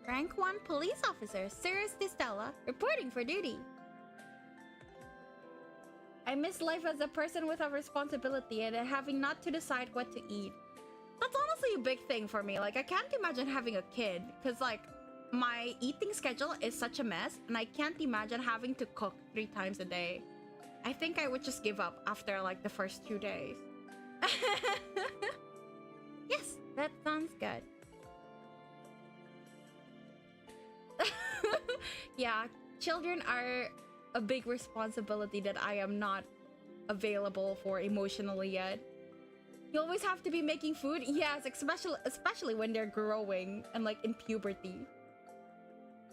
Rank 1 police officer, Cirrus Stella, reporting for duty. I miss life as a person with a responsibility and having not to decide what to eat. That's honestly a big thing for me. Like, I can't imagine having a kid, because like, my eating schedule is such a mess, and I can't imagine having to cook 3 times a day. I think I would just give up after like the first 2 days. Yes, that sounds good. Yeah, children are a big responsibility that I am not available for emotionally yet. You always have to be making food? Yes, especially when they're growing and like in puberty.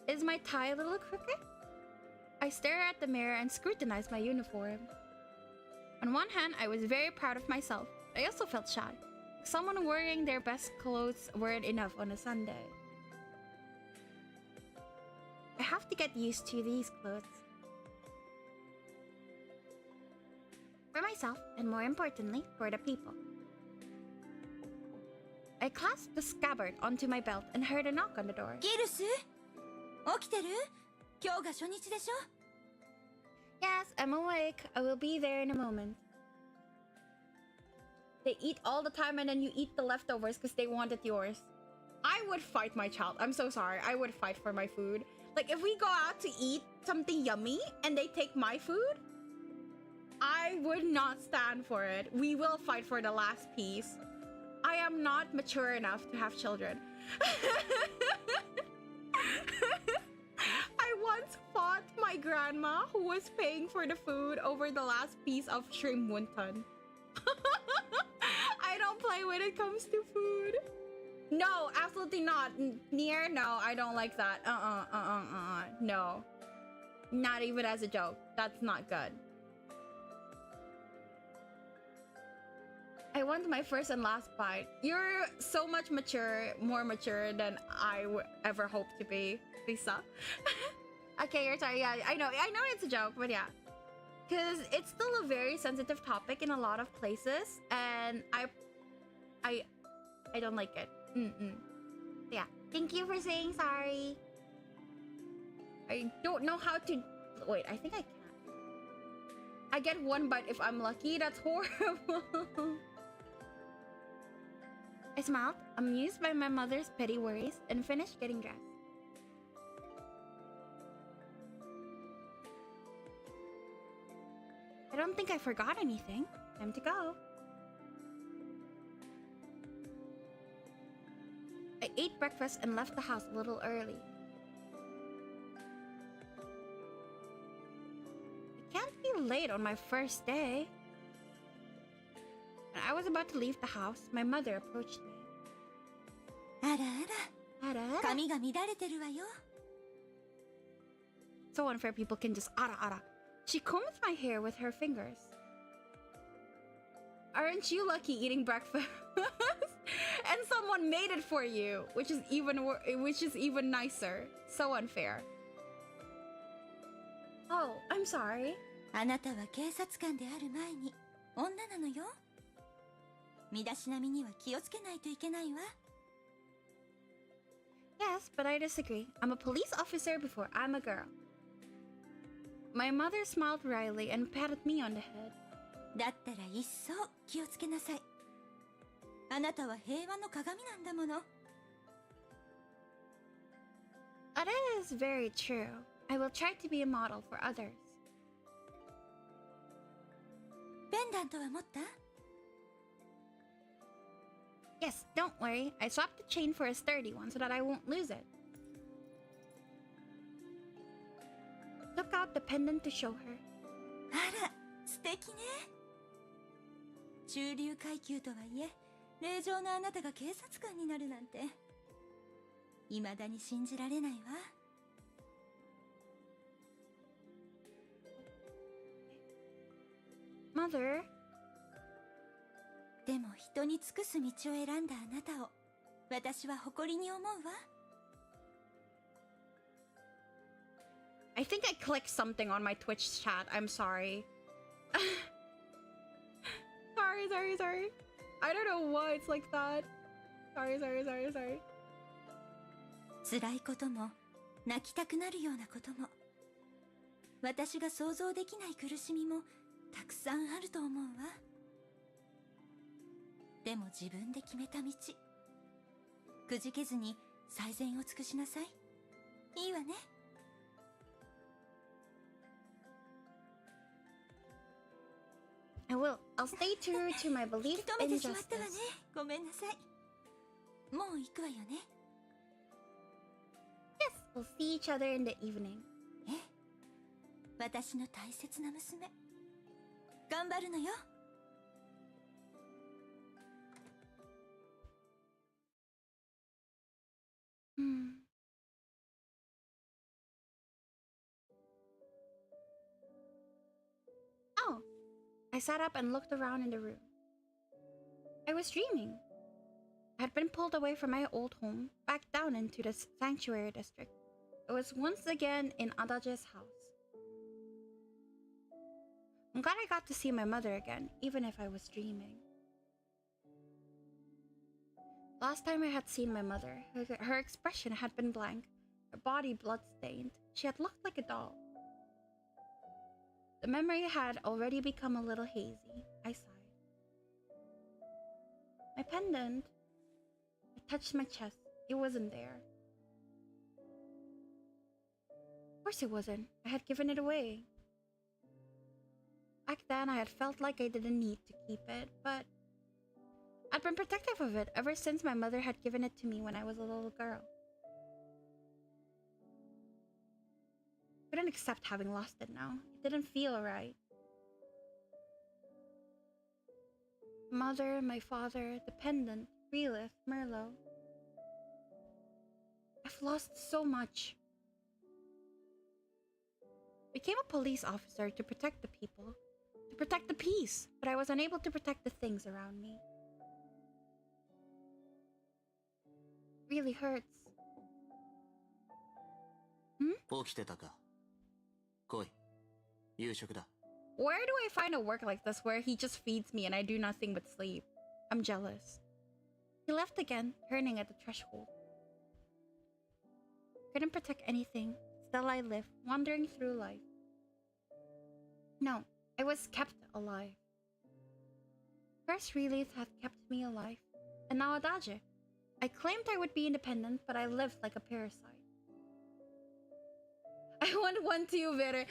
Is my tie a little crooked? I stare at the mirror and scrutinize my uniform. On one hand, I was very proud of myself. I also felt shy. Someone wearing their best clothes weren't enough on a Sunday. I have to get used to these clothes. For myself, and more importantly, for the people. I clasped the scabbard onto my belt and heard a knock on the door. Girus? 起きてる? 今日が初日でしょ? Yes, I'm awake. I will be there in a moment. They eat all the time and then you eat the leftovers because they wanted yours. I would fight my child. I'm so sorry. I would fight for my food. Like, if we go out to eat something yummy and they take my food, I would not stand for it. We will fight for the last piece. I am not mature enough to have children. I once fought my grandma who was paying for the food over the last piece of shrimp wonton. I don't play when it comes to food. No, absolutely not. Nier, no, I don't like that. No. Not even as a joke. That's not good. I want my first and last bite. You're so much more mature than I would ever hope to be, Lisa. Okay, you're sorry. Yeah, I know it's a joke, but yeah. Because it's still a very sensitive topic in a lot of places, and I don't like it. Yeah, thank you for saying sorry. I don't know how to... Wait, I think I can. I get 1 bite if I'm lucky. That's horrible. I smiled, amused by my mother's petty worries, and finished getting dressed. I don't think I forgot anything. Time to go. I ate breakfast and left the house a little early. I can't be late on my first day. When I was about to leave the house, my mother approached me. あらあら、Ara. 髪が乱れてるわよ。 So unfair people can just ara. She combs my hair with her fingers. Aren't you lucky eating breakfast? And someone made it for you, which is even nicer. So unfair. Oh, I'm sorry. あなたは警察官である前に女なのよ。身だしなみには気をつけないといけないわ。Yes, but I disagree. I'm a police officer before I'm a girl. My mother smiled wryly and patted me on the head. だったら一層気をつけなさい。あなたは平和の鏡なんだもの。That is very true. I will try to be a model for others. ペンダントは持った？ Yes, don't worry. I swapped the chain for a sturdy one so that I won't lose it. Took out the pendant to show her. あら、素敵ね。中流階級とはいえ、令嬢のあなたが警察官になるなんて、未だに信じられないわ。Mother? でも人に尽くす道を選んだあなたを私は誇りに思うわ。I think I clicked something on my Twitch chat. I'm sorry. Sorry. I don't know why it's like that. Sorry. 辛いことも泣きたくなるようなことも私が想像できない苦しみもたくさんあると思うわ。でも自分で決めた道くじけずに最善を尽くしなさい。いいわね。I will. I'll stay true to my 引 belief き止め in てしまったわね。 justice. ごめんなさい。もう行くわよね。 Yes, we'll see each other in the evening. ええ、私の大切な娘。頑張るのよ。Oh, I sat up and looked around in the room. I was dreaming. I had been pulled away from my old home, back down into the sanctuary district. I was once again in Adage's house. I'm glad I got to see my mother again, even if I was dreaming. Last time I had seen my mother, her expression had been blank, her body blood-stained. She had looked like a doll. The memory had already become a little hazy. I sighed. My pendant. I touched my chest. It wasn't there. Of course it wasn't. I had given it away. Back then, I had felt like I didn't need to keep it, but I'd been protective of it ever since my mother had given it to me when I was a little girl. I couldn't accept having lost it now. It didn't feel right. Mother, my father, the pendant, Relith, Merlot. I've lost so much. I became a police officer to protect the people, to protect the peace, but I was unable to protect the things around me. It really hurts. 起きてたか。来い。夕食だ。 Where do I find a work like this where he just feeds me and I do nothing but sleep? I'm jealous. He left again, turning at the threshold. Couldn't protect anything. Still I lived, wandering through life. No, I was kept alive. First Relith had kept me alive, and now Adage. I claimed I would be independent, but I lived like a parasite. I want one too, better.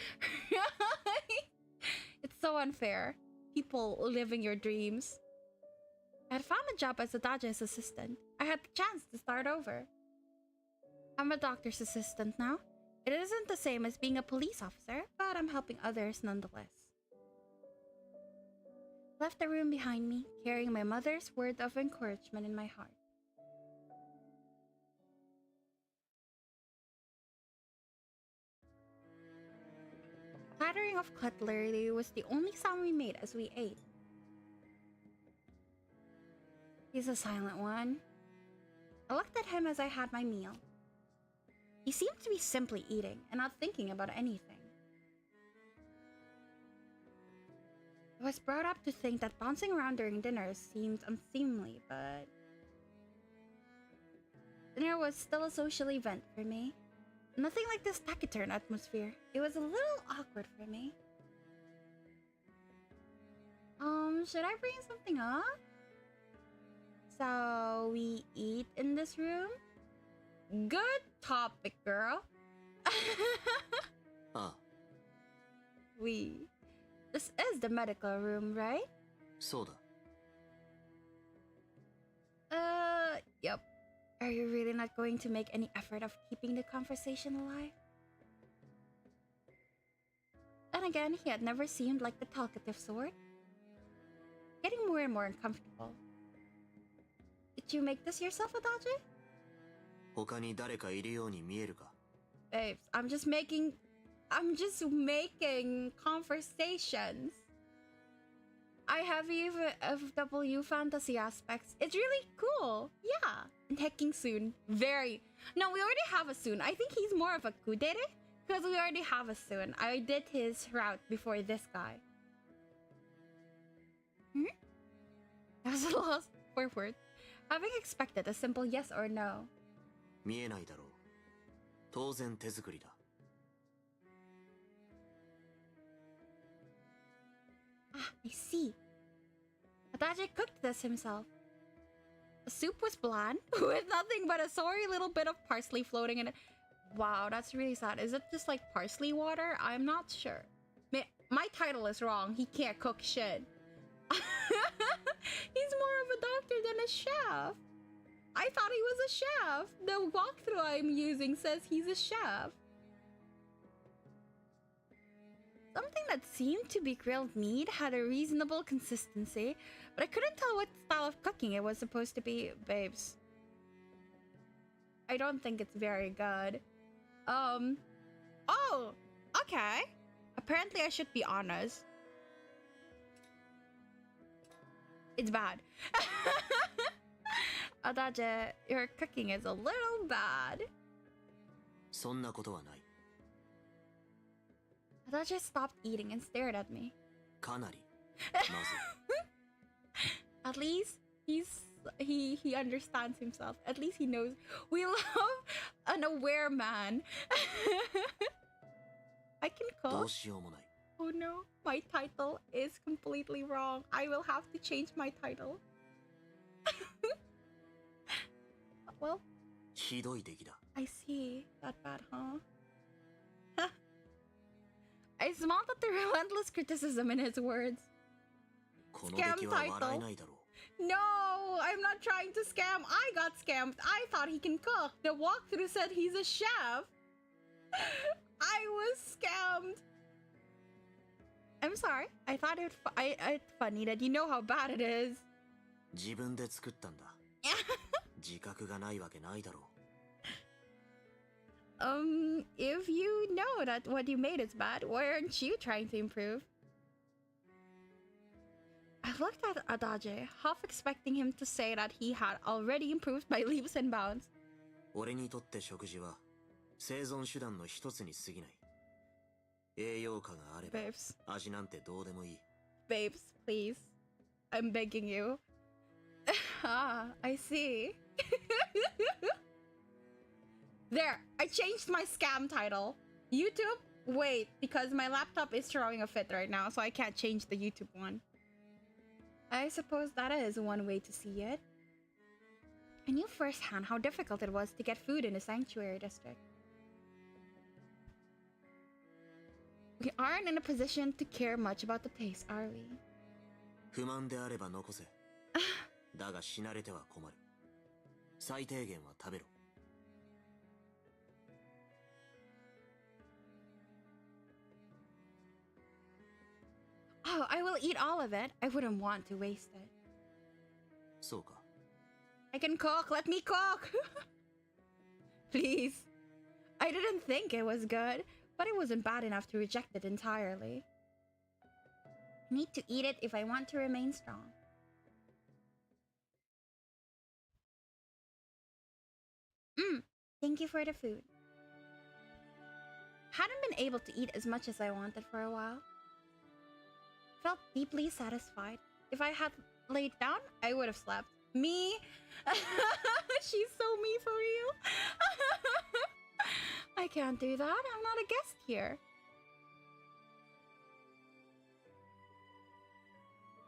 It's so unfair. People living your dreams. I had found a job as Adage's assistant. I had the chance to start over. I'm a doctor's assistant now. It isn't the same as being a police officer, but I'm helping others nonetheless. Left the room behind me, carrying my mother's word of encouragement in my heart. Clattering of cutlery was the only sound we made as we ate. He's a silent one. I looked at him as I had my meal. He seemed to be simply eating and not thinking about anything. I was brought up to think that bouncing around during dinner seemed unseemly, but dinner was still a social event for me. Nothing like this taciturn atmosphere. It was a little awkward for me. Should I bring something up? So we eat in this room? Good topic, girl. This is the medical room, right? そうだ。 Yep. Are you really not going to make any effort of keeping the conversation alive? Then again, he had never seemed like the talkative sort. Getting more and more uncomfortable. Did you make this yourself, Adage? 他に誰かいるように見えるか? Babes, I'm just making conversations. I have even FW fantasy aspects. It's really cool. Yeah. And hecking soon. Very. No, we already have a soon. I think he's more of a kudere because we already have a soon. I did his route before this guy. I was lost for words. Having expected a simple yes or no. 見えないだろう。当然手作りだ。 I see. Adage cooked this himself. The soup was bland, with nothing but a sorry little bit of parsley floating in it. Wow, that's really sad. Is it just like parsley water? I'm not sure. My title is wrong. He can't cook shit. He's more of a doctor than a chef. I thought he was a chef. The walkthrough I'm using says he's a chef. Something that seemed to be grilled meat had a reasonable consistency, but I couldn't tell what style of cooking it was supposed to be. Babes, I don't think it's very good. Oh, okay. Apparently I should be honest. It's bad. Adage, your cooking is a little bad. そんなことはない。 Adage stopped eating and stared at me. かなりまずい。 At least he understands himself. At least he knows we love an aware man. I can ど cook. うしようもない。 Oh no, my title is completely wrong. I will have to change my title. Well, ひどい出来だ。 I see. That bad, huh? I smelled at the relentless criticism in his words. この出来は笑えないだろう。 No, I'm not trying to scam. I got scammed. I thought he can cook. The walkthrough said he's a chef. I was scammed. I'm sorry. I thought it's funny that you know how bad it is. 自分で作ったんだ。自覚がないわけないだろう。 If you know that what you made is bad, why aren't you trying to improve? I looked at Adage, half expecting him to say that he had already improved by leaps and bounds. 俺にとって食事は生存手段の一つに過ぎない。栄養価があれば Babes. 味なんてどうでもいい。 Babes, please. I'm begging you. Ah, I see. There, I changed my scam title. YouTube? Wait, because my laptop is throwing a fit right now, so I can't change the YouTube one. I suppose that is one way to see it. I knew firsthand how difficult it was to get food in the sanctuary district. We aren't in a position to care much about the taste, are we? 不満であれば残せ。だが死なれては困る。最低限は食べろ。 Oh, I will eat all of it. I wouldn't want to waste it. そうか。 I can cook. Let me cook. Please. I didn't think it was good, but it wasn't bad enough to reject it entirely. I need to eat it if I want to remain strong. Thank you for the food. Hadn't been able to eat as much as I wanted for a while. Felt deeply satisfied. If I had laid down, I would have slept. Me? She's so me for you. I can't do that. I'm not a guest here.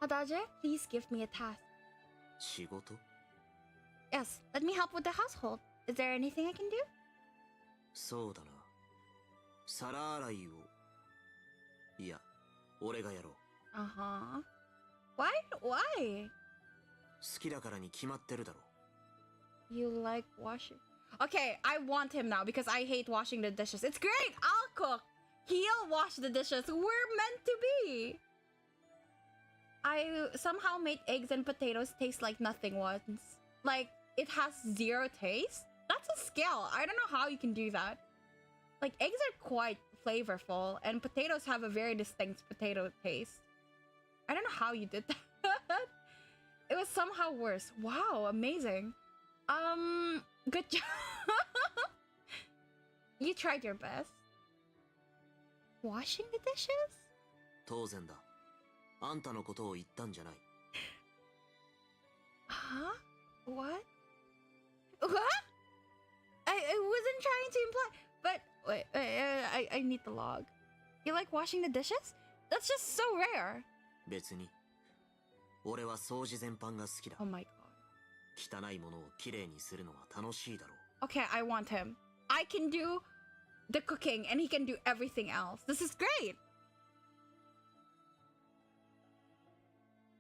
Adage, please give me a task. 仕事 Yes, let me help with the household. Is there anything I can do? そうだな。皿洗いを。いや、俺がやろう。Uh-huh. Why? 好きだからに決まってるだろ。You like washing? Okay, I want him now because I hate washing the dishes. It's great! I'll cook! He'll wash the dishes. We're meant to be! I somehow made eggs and potatoes taste like nothing once. Like, it has zero taste? That's a skill. I don't know how you can do that. Like, eggs are quite flavorful, and potatoes have a very distinct potato taste. I don't know how you did that. It was somehow worse. Wow, amazing. Good job. You tried your best. Washing the dishes? 当然だ。あんたのことを言ったんじゃない。Huh? What? What? I wasn't trying to imply, but wait, I need the log. You like washing the dishes? That's just so rare. 別に。俺は掃除全般が好きだ。 Oh my god. 汚いものをきれいにするのは楽しいだろう。 Okay, I want him. I can do the cooking and he can do everything else. This is great.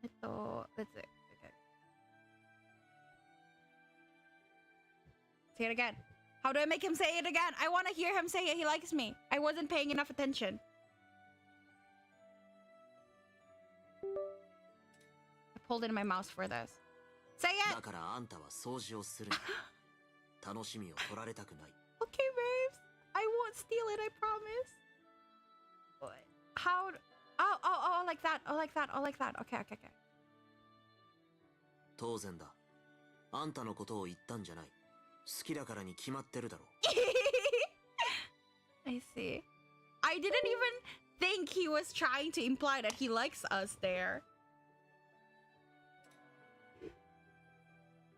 That's it. Okay. Say it again. How do I make him say it again? I want to hear him say it. He likes me. I wasn't paying enough attention. I pulled in my mouse for this. Say it! だからあんたは掃除をするんだ。楽しみを取られたくない。Okay, babes. I won't steal it, I promise. What? How? Oh, like that. Oh, like that. Oh, like that. Okay. 当然だ。あんたのことを言ったんじゃない。好きだからに決まってるだろう。I see. I didn't even think he was trying to imply that he likes us there.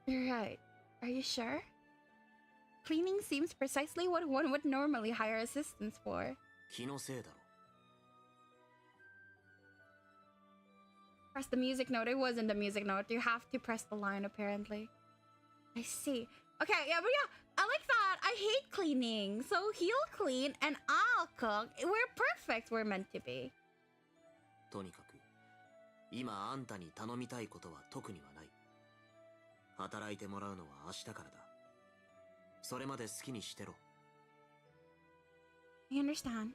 Right. Are you sure? Cleaning seems precisely what one would normally hire assistants for. 気のせいだろ。Press the music note. It wasn't the music note. You have to press the line, apparently. I see. Okay, yeah, but yeah, I like that. I hate cleaning. So he'll clean and I'll cook. We're perfect. We're meant to be. とにかく、今あんたに頼みたいことは特にはない。働いてもらうのは明日からだ。それまで好きにしてろ。I understand.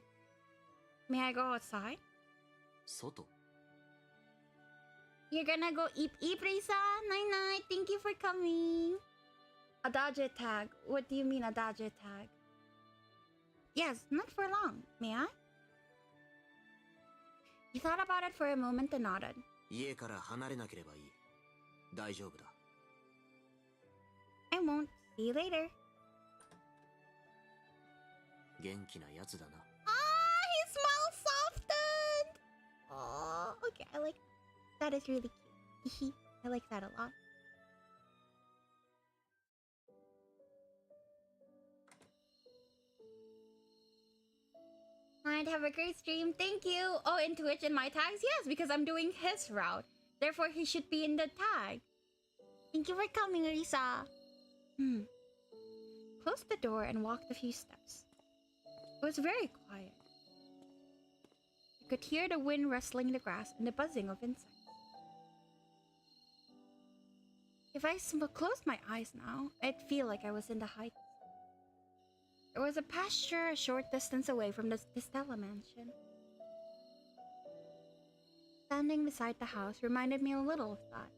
May I go outside? 外 You're gonna go eep Risa. Night night. Thank you for coming. Adage tag. What do you mean adage tag? Yes, not for long. May I? He thought about it for a moment and nodded. 家から離れなければいい。大丈夫だ。I won't. See you later. 元気なやつだな。Ah, his mouth softened. Oh, okay. I like that. That is really cute. I like that a lot. Alright, have a great stream. Thank you. Oh, in Twitch and my tags? Yes, because I'm doing his route. Therefore, he should be in the tag. Thank you for coming, Risa. Closed the door and walked a few steps. It was very quiet. I could hear the wind rustling the grass and the buzzing of insects. If I closed my eyes now, I'd feel like I was in the heights. There was a pasture a short distance away from the Stella mansion. Standing beside the house reminded me a little of that.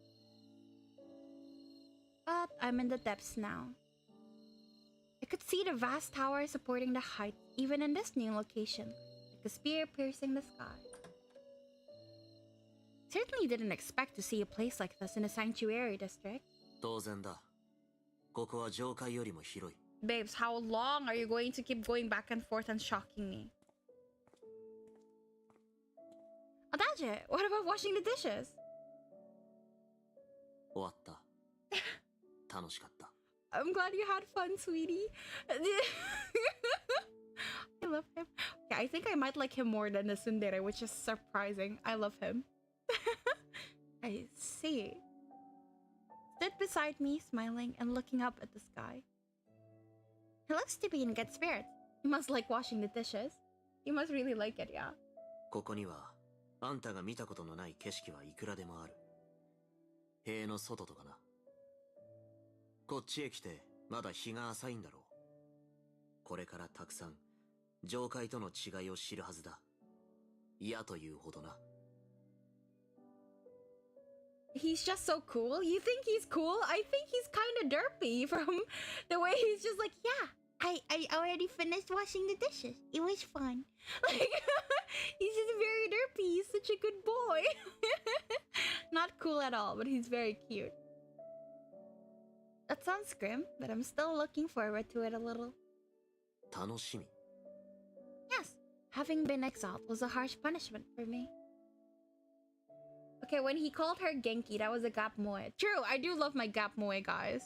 But I'm in the depths now. I could see the vast tower supporting the heights even in this new location, like a spear piercing the sky. Certainly didn't expect to see a place like this in a sanctuary district. 当然だ。ここは上階よりも広い。Babes, how long are you going to keep going back and forth and shocking me? Adage, what about washing the dishes? 終わった。楽しかった。I'm glad you had fun, sweetie. I love him. Yeah, I think I might like him more than the tsundere, which is surprising. I love him. I see. Stood beside me, smiling and looking up at the sky. He looks to be in good spirits. He must like washing the dishes. He must really like it, yeah. ここにはあんたが見たことのない景色はいくらでもある。塀の外とかな。こっちへ来てまだ日が浅いんだろう。これからたくさん上界との違いを知るはずだ。嫌というほどな。He's just so cool. You think he's cool? I think he's kind of derpy from the way he's just like, yeah, I already finished washing the dishes. It was fun. Like, he's just very derpy. He's such a good boy. Not cool at all, but he's very cute. That sounds grim, but I'm still looking forward to it a little. 楽しみ。Yes, having been exiled was a harsh punishment for me. Okay, when he called her Genki, that was a gap moe. True, I do love my gap moe, guys.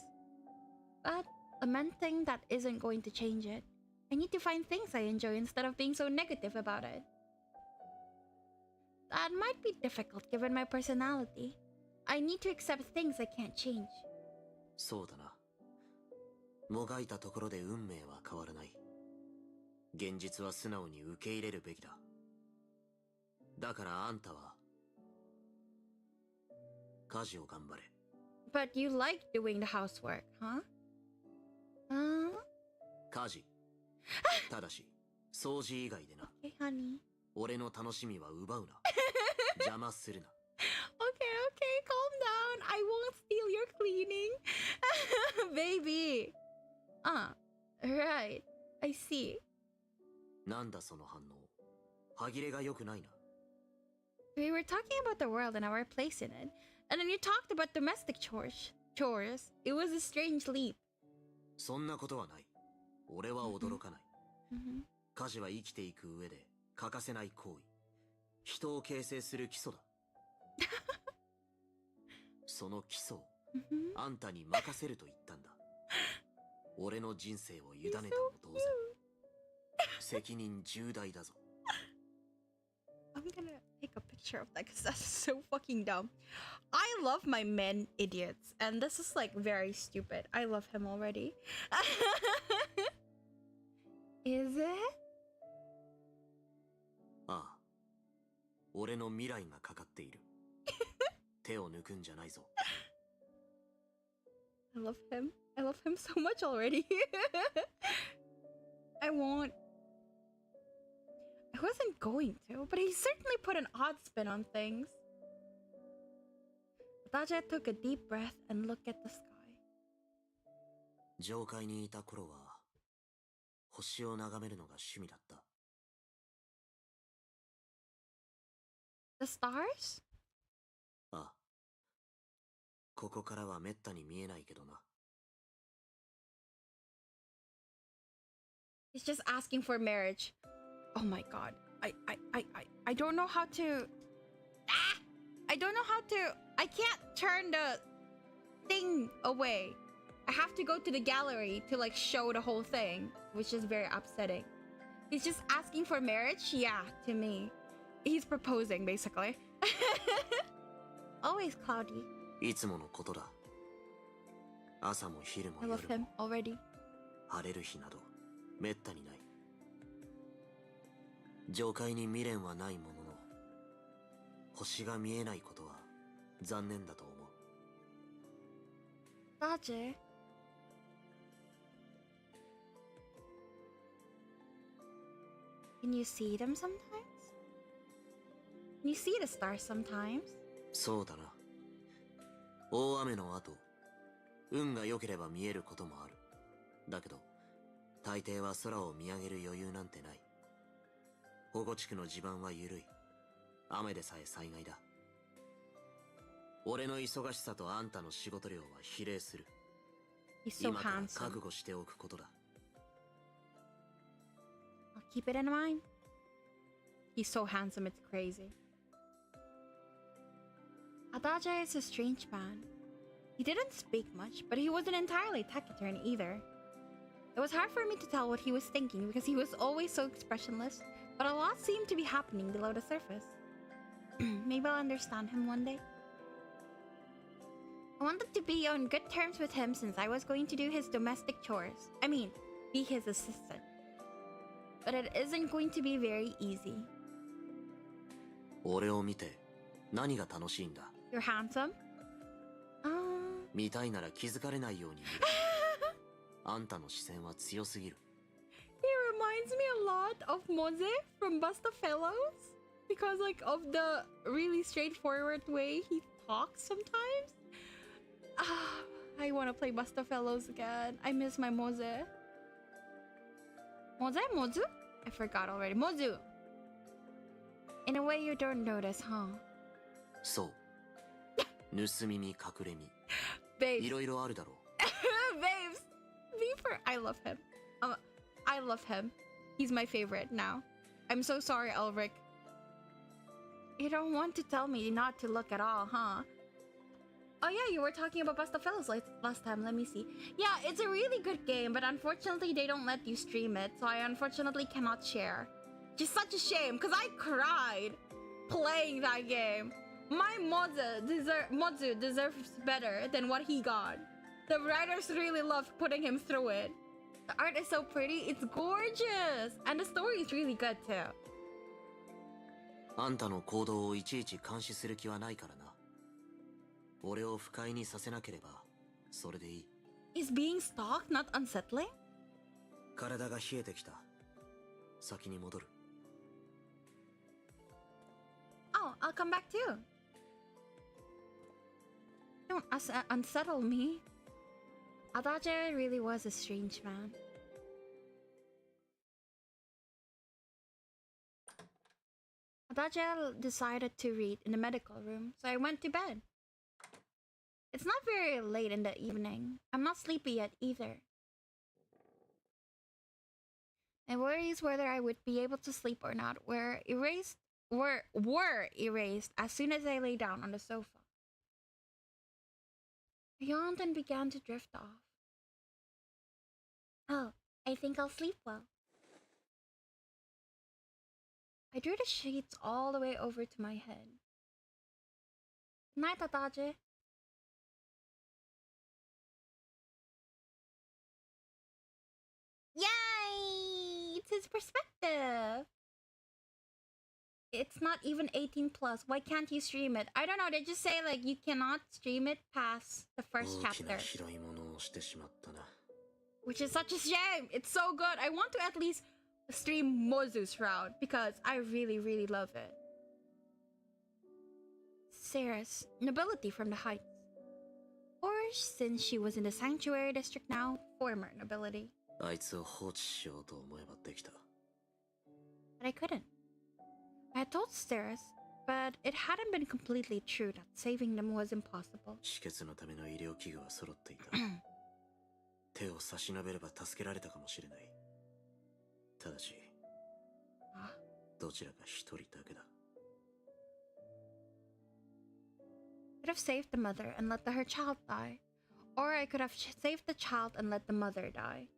But lamenting that isn't going to change it. I need to find things I enjoy instead of being so negative about it. That might be difficult given my personality. I need to accept things I can't change. そうだな。もがいたところで運命は変わらない。現実は素直に受け入れるべきだ。だからあんたは家事を頑張れ。But you like doing the housework, huh? 家事。ただし、掃除以外でな。Okay, honey. 俺の楽しみは奪うな。邪魔するな。Okay, calm down. I won't steal your cleaning. Baby. Right. I see. なんだその反応。歯切れが良くないな。We were talking about the world and our place in it. And then you talked about domestic chores. It was a strange leap. そんなことはない。俺は驚かない。Mm-hmm. 家事は生きていく上で欠かせない行為。人を形成する基礎だ。その基礎をあんたに任せると言ったんだ。俺の人生を委ねたも同然。責任重大だぞ。I'm gonna take a picture of that because that's so fucking dumb. I love my men idiots, and this is like very stupid. I love him already. Is it? ああ。俺の未来がかかっている。手を抜くんじゃないぞ。I love him. I love him so much already. I won't. I wasn't going to, but he certainly put an odd spin on things. Adage took a deep breath and looked at the sky. 上界にいた頃は、星を眺めるのが趣味だった。The stars? ああ。ここからはめったに見えないけどな。He's just asking for marriage. Oh my god. I don't know how to... I don't know how to... I can't turn the thing away. I have to go to the gallery to like show the whole thing, which is very upsetting. He's just asking for marriage? Yeah, to me. He's proposing, basically. Always cloudy. いつものことだ。朝も昼も I 夜 love him も already. 晴れる日などめったにない。上界に未練はないものの、星が見えないことは残念だと思う。Adage. Can you see them sometimes? Can you see the stars sometimes? そうだな。大雨の後、運が良ければ見えることもある。だけど、大抵は空を見上げる余裕なんてない。保護地区の地盤は緩い。雨でさえ災害だ。俺の忙しさとあんたの仕事量は比例する。He's so 今から handsome. 覚悟しておくことだ。Keep it in mind. He's so handsome, it's crazy. Adage is a strange man. He didn't speak much, but he wasn't entirely taciturn either. It was hard for me to tell what he was thinking because he was always so expressionless, but a lot seemed to be happening below the surface. Maybe I'll understand him one day. I wanted to be on good terms with him since I was going to do his domestic chores. I mean, be his assistant. But it isn't going to be very easy. 俺を見て何が楽しいんだ? You're handsome? 見たいなら気づかれないように見る。あんたの視線は強すぎる。He reminds me a lot of Moze from Bustafellows because like of the really straightforward way he talks sometimes. I want to play Bustafellows again. I miss my Moze. Mozu? I forgot already. Mozu. In a way you don't notice, huh? そう。盗み見隠れ見。Babes. いろいろあるだろう。Babes. Beaver. I love him. I love him. He's my favorite now. I'm so sorry, Ulrik. You don't want to tell me not to look at all, huh? Oh yeah, you were talking about Bustafellows last time. Let me see. Yeah, it's a really good game, but unfortunately they don't let you stream it, so I unfortunately cannot share. Just such a shame, because I cried playing that game. My Mozu deserves better than what he got. The writers really loved putting him through it. The art is so pretty, it's gorgeous! And the story is really good too. あんたの行動をいちいち監視する気はないからな。俺を不快にさせなければ、それでいい。Is being stalked not unsettling? 体が冷えてきた。先に戻る。Oh, I'll come back too. Don't unsettle me. Adage really was a strange man. Adage decided to read in the medical room, so I went to bed. It's not very late in the evening. I'm not sleepy yet either. My worries whether I would be able to sleep or not were erased as soon as I lay down on the sofa. I yawned and began to drift off. Oh, I think I'll sleep well. I drew the sheets all the way over to my head. Good night, Adage. Yay! It's his perspective. It's not even 18 plus. Why can't you stream it? I don't know. They just say like you cannot stream it past the first chapter. Which is such a shame. It's so good. I want to at least stream Mozu's route because I really, really love it. Sarah's nobility from the heights. Or since she was in the sanctuary district now, former nobility. But I couldn't. I had told Steris, but it hadn't been completely true that saving them was impossible. 手を差し伸べれば助けられたかもしれない。ただし、どちらか一人だけだ。I could have saved the mother and let her child die. Or I could have saved the child and let the mother die.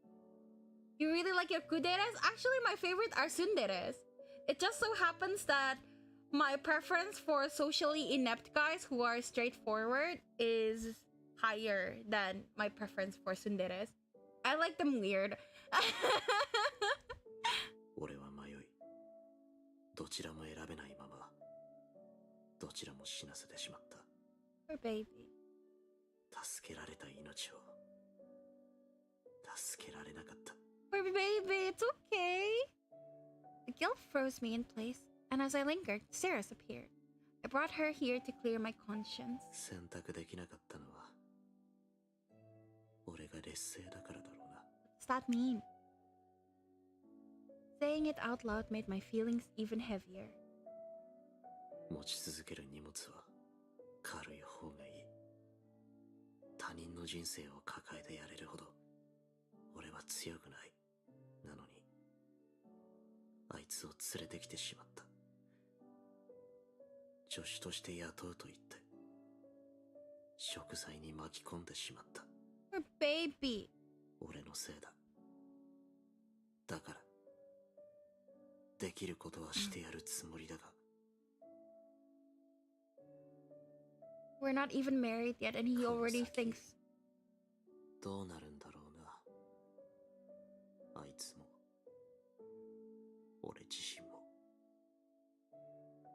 You really like your kuderes? Actually, my favorite are tsunderes. It just so happens that my preference for socially inept guys who are straightforward is higher than my preference for tsunderes. I like them weird. 俺は迷い、どちらも選べないまま、どちらも死なせてしまった。Poor baby. 助けられた命を、助けられなかった。Poor baby, it's okay. The guilt froze me in place, and as I lingered, Ceres appeared. I brought her here to clear my conscience. 選択できなかったのは、俺が劣勢だからだろうな。What's that mean? Saying it out loud made my feelings even heavier. 持ち続ける荷物は軽い方がいい。他人の人生を抱えてやれるほど俺は強くない。なのにつを連れてきてしまった。助手として雇うと言って食材に巻き込んでしまった。 Her baby. 俺のせいだ。だからできることはしてやるつもりだが。 We're not even married yet and he already thinks. どうなるんだろうな。あいつも俺自身も。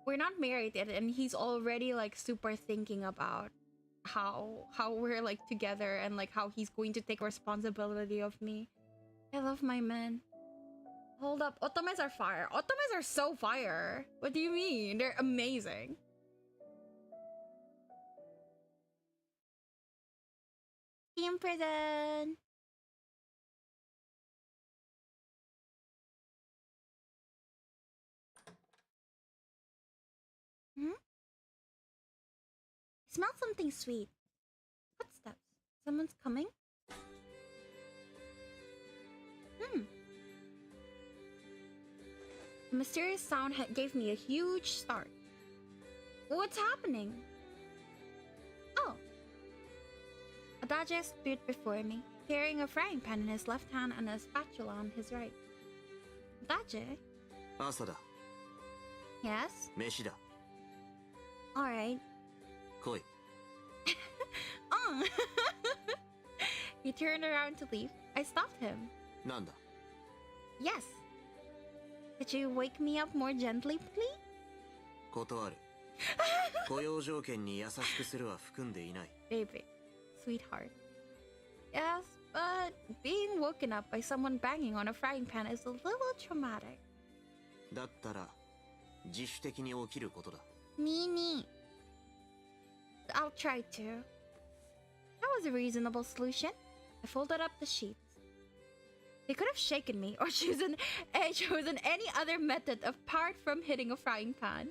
We're not married yet and he's already like super thinking about how we're like together and like how he's going to take responsibility of me. I love my men. Hold up, otomes are fire. Otomes are so fire. What do you mean? They're amazing. Team prison. Hmm? I smell something sweet. Footsteps. Someone's coming? The mysterious sound gave me a huge start. What's happening? Oh. Adage stood before me, carrying a frying pan in his left hand and a spatula on his right. Adage? 朝だ。 Yes? 飯だ。 Alright. 来い。Oh. He turned around to leave. I stopped him. なんだ。 Yes. Could you wake me up more gently, please? 断る。雇用条件に優しくするは含んでいない。 Baby. Sweetheart. Yes, but being woken up by someone banging on a frying pan is a little traumatic. だったら自主的に起きることだ。 Nini. I'll try to. That was a reasonable solution. I folded up the sheets. They could have shaken me or chosen any other method apart from hitting a frying pan.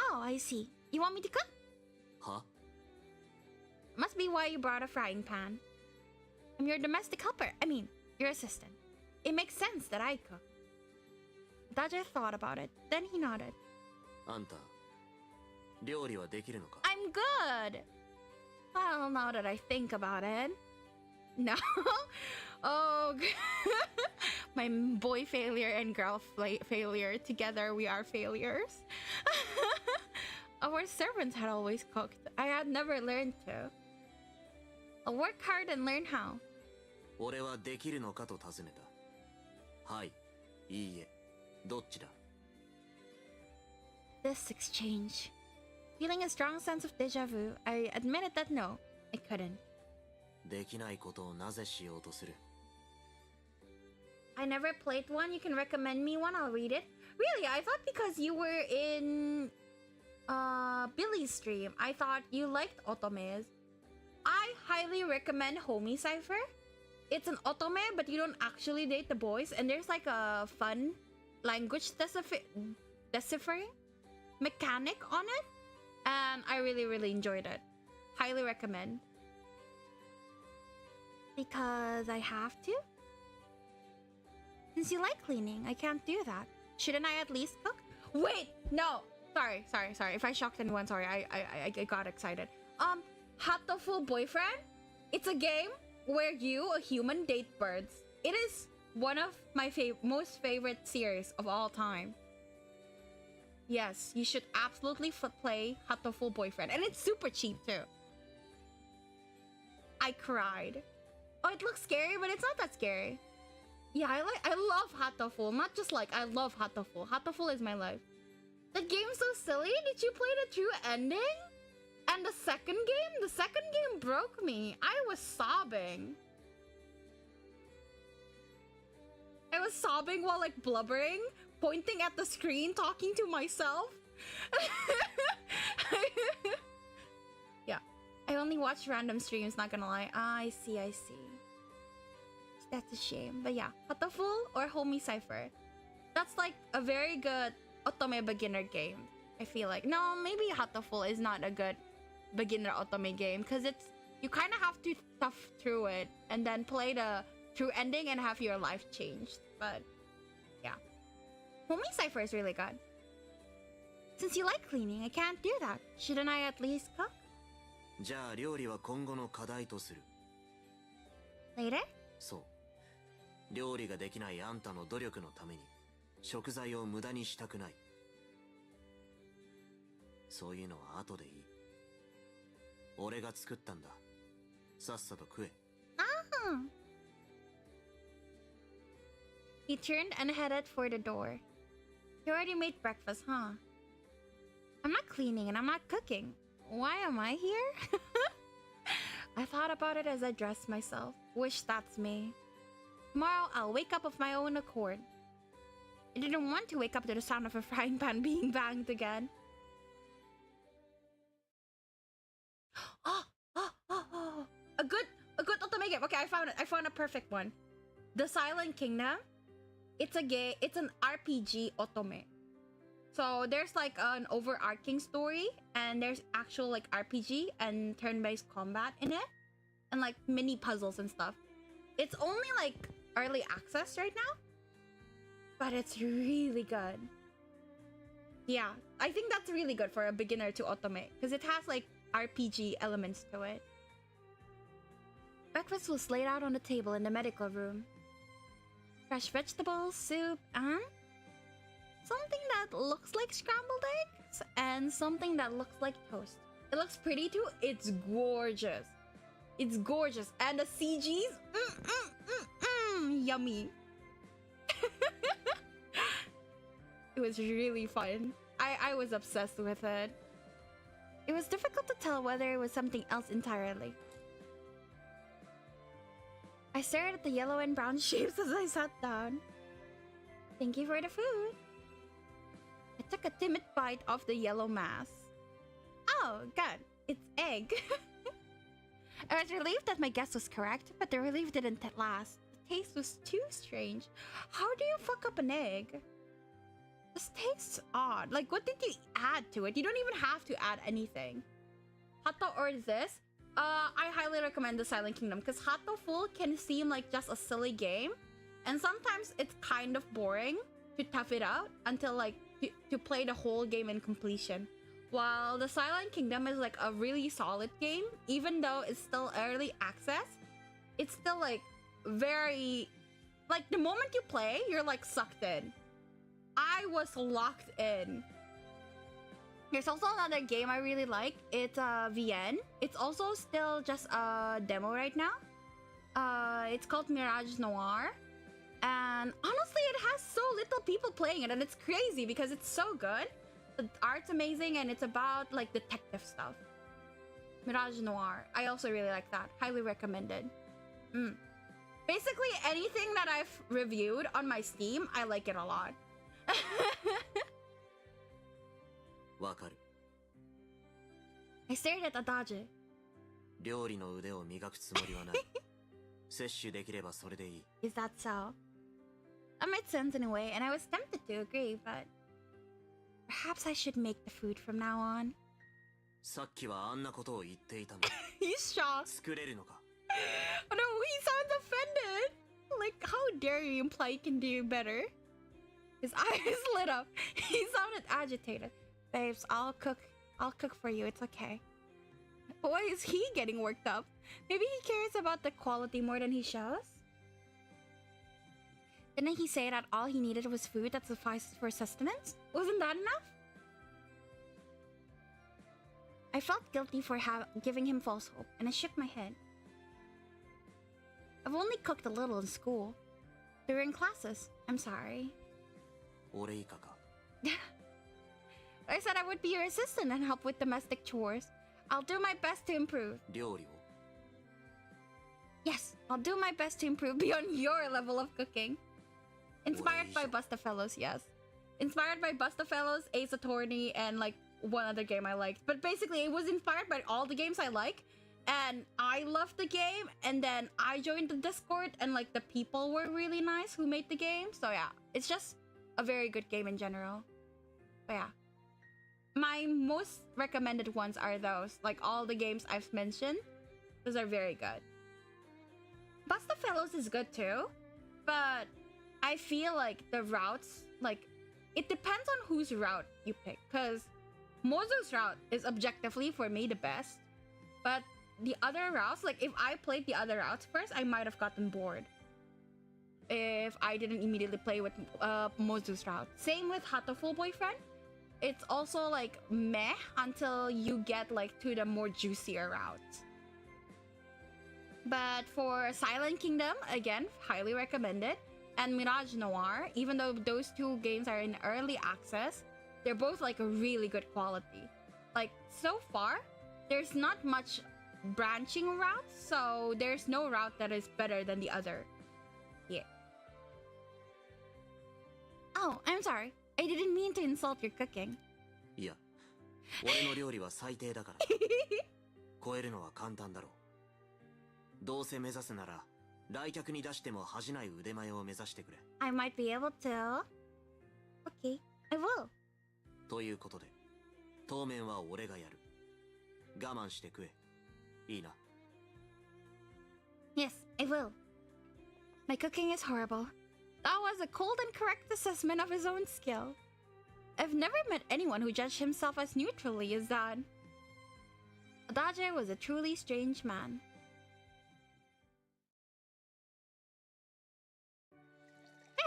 Oh, I see. You want me to cook? は？ Must be why you brought a frying pan. I'm your domestic helper. I mean, your assistant. It makes sense that I cook. Daja thought about it. Then he nodded. あんた、料理はできるのか？ I'm good. Well, now that I think about it. No. Oh, my boy failure and girl failure. Together we are failures. Our servants had always cooked. I had never learned to. I'll work hard and learn how. 俺はできるのかと尋ねた。はい、いいえ、どっちだ？ This exchange. Feeling a strong sense of deja vu, I admitted that no, I couldn't. できないことをなぜしようとする？ I never played one. You can recommend me one. I'll read it. Really? I thought because you were in Billy's stream, I thought you liked otomes. I highly recommend Homie Cipher. It's an otome, but you don't actually date the boys, and there's like a fun language deciphering mechanic on it, and I really enjoyed it. Highly recommend. Because I have to? Since you like cleaning, I can't do that. Shouldn't I at least cook? Wait, no. Sorry. If I shocked anyone, sorry. I got excited. Hatoful Boyfriend? It's a game where you, a human, date birds. It is one of my most favorite series of all time. Yes, you should absolutely play Hatoful Boyfriend. And it's super cheap too. I cried. Oh, it looks scary, but it's not that scary. Yeah, I love Hatoful. Not just like, I love Hatoful. Hatoful is my life. The game's so silly. Did you play the true ending? And the second game? The second game broke me. I was sobbing. I was sobbing while like blubbering, pointing at the screen, talking to myself. Yeah. I only watch random streams, not gonna lie. I see. That's a shame. But yeah, Hatoful or Homie Cipher. That's like a very good otome beginner game. I feel like. No, maybe Hatoful is not a good beginner otome game because you kind of have to tough through it and then play the true ending and have your life changed. But yeah. Homie Cypher is really good. Since you like cleaning, I can't do that. Shouldn't I at least cook? じゃあ料理は今後の課題とする。 Later? そう。料理ができないあんたの努力のために食材を無駄にしたくない。そういうのは後でいい。俺が作ったんだ。さっさと食え。Ah. He turned and headed for the door. You already made breakfast, huh? I'm not cleaning and I'm not cooking. Why am I here? I thought about it as I dressed myself. Wish that's me. Tomorrow I'll wake up of my own accord. I didn't want to wake up to the sound of a frying pan being banged again. Oh. A good otome game. Okay, I found it. I found a perfect one. The Silent Kingdom. It's an RPG otome. So there's like an overarching story and there's actual like RPG and turn-based combat in it and like mini puzzles and stuff. It's only like early access right now, but it's really good. Yeah, I think that's really good for a beginner to otome because it has like RPG elements to it. Breakfast was laid out on the table in the medical room. Fresh vegetables, soup, and something that looks like scrambled eggs and something that looks like toast. It looks pretty too. It's gorgeous. It's gorgeous. And the CGs, yummy. It was really fun. I was obsessed with it. It was difficult to tell whether it was something else entirely. I stared at the yellow and brown shapes as I sat down. Thank you for the food. I took a timid bite of the yellow mass. Oh, good. It's egg. I was relieved that my guess was correct, but the relief didn't last. The taste was too strange. How do you fuck up an egg? This tastes odd. Like, what did you add to it? You don't even have to add anything. Hato or this? I highly recommend the Silent Kingdom because Hato Full can seem like just a silly game, and sometimes it's kind of boring to tough it out until like to play the whole game in completion. While the Silent Kingdom is like a really solid game, even though it's still early access, it's still like very like the moment you play, you're like sucked in. I was locked in. There's also another game I really like. It's VN. It's also still just a demo right now. It's called Mirage Noir. And honestly, it has so little people playing it, and it's crazy because it's so good. The art's amazing, and it's about like detective stuff. Mirage Noir. I also really like that. Highly recommended. Basically, anything that I've reviewed on my Steam, I like it a lot. わかる。 I stared at Adage. 料理の腕を磨くつもりはない。摂取できればそれでいい。Is that so? That made sense in a way, and I was tempted to agree, but perhaps I should make the food from now on. さっきはあんなことを言っていたの。 He's shocked. 作れるのか。 Oh no, he sounds offended. Like, how dare you imply you can do better? His eyes lit up. He sounded agitated. Babes, I'll cook for you. It's okay. But why is he getting worked up? Maybe he cares about the quality more than he shows? Didn't he say that all he needed was food that sufficed for sustenance? Wasn't that enough? I felt guilty for giving him false hope, and I shook my head. I've only cooked a little in school. During classes. I'm sorry. 俺以下か。 I said I would be your assistant and help with domestic chores. I'll do my best to improve. 料理を Yes, I'll do my best to improve beyond your level of cooking. Inspired by Bustafellows, yes. Inspired by Bustafellows, Ace Attorney, and like one other game I liked. But basically, it was inspired by all the games I like. And I loved the game, and then I joined the Discord, and like the people were really nice who made the game. So yeah, it's just a very good game in general. But yeah. My most recommended ones are those. Like all the games I've mentioned, those are very good. Bustafellows is good too, but I feel like the routes, like it depends on whose route you pick, because Mozu's route is objectively for me the best, but the other routes, like if I played the other routes first, I might have gotten bored if I didn't immediately play with Mozu's route. Same with Hatoful Boyfriend. It's also like meh until you get like to the more juicier routes. But for Silent Kingdom, again, highly recommended. And Mirage Noir, even though those two games are in early access, they're both like a really good quality. Like so far, there's not much branching routes, so there's no route that is better than the other. Yeah. Oh, I'm sorry. I didn't mean to insult your cooking. いや、俺の料理は最低だから。超えるのは簡単だろう。どうせ目指すなら、来客に出しても恥じない腕前を目指してくれ。I might be able to. Okay, I will. ということで、当面は俺がやる。我慢して食え。いいな。Yes, I will. My cooking is horrible. That was a cold and correct assessment of his own skill. I've never met anyone who judged himself as neutrally as that. Adage was a truly strange man.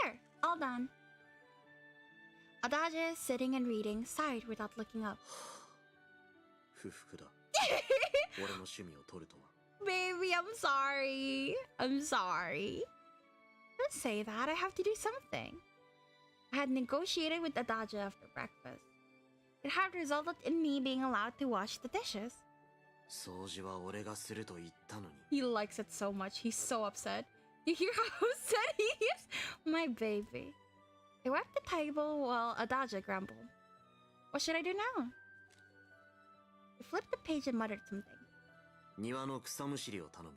There, all done. Adage, sitting and reading, sighed without looking up. 不服だ。俺の趣味を取るとは。Baby, I'm sorry. I'm sorry. Don't say that. I have to do something. I had negotiated with Adage after breakfast. It had resulted in me being allowed to wash the dishes. 掃除は俺がすると言ったのに。 He likes it so much. He's so upset. You hear how upset he is? My baby. I wiped the table while Adage grumbled. What should I do now? I flipped the page and muttered something. 庭の草むしりを頼む。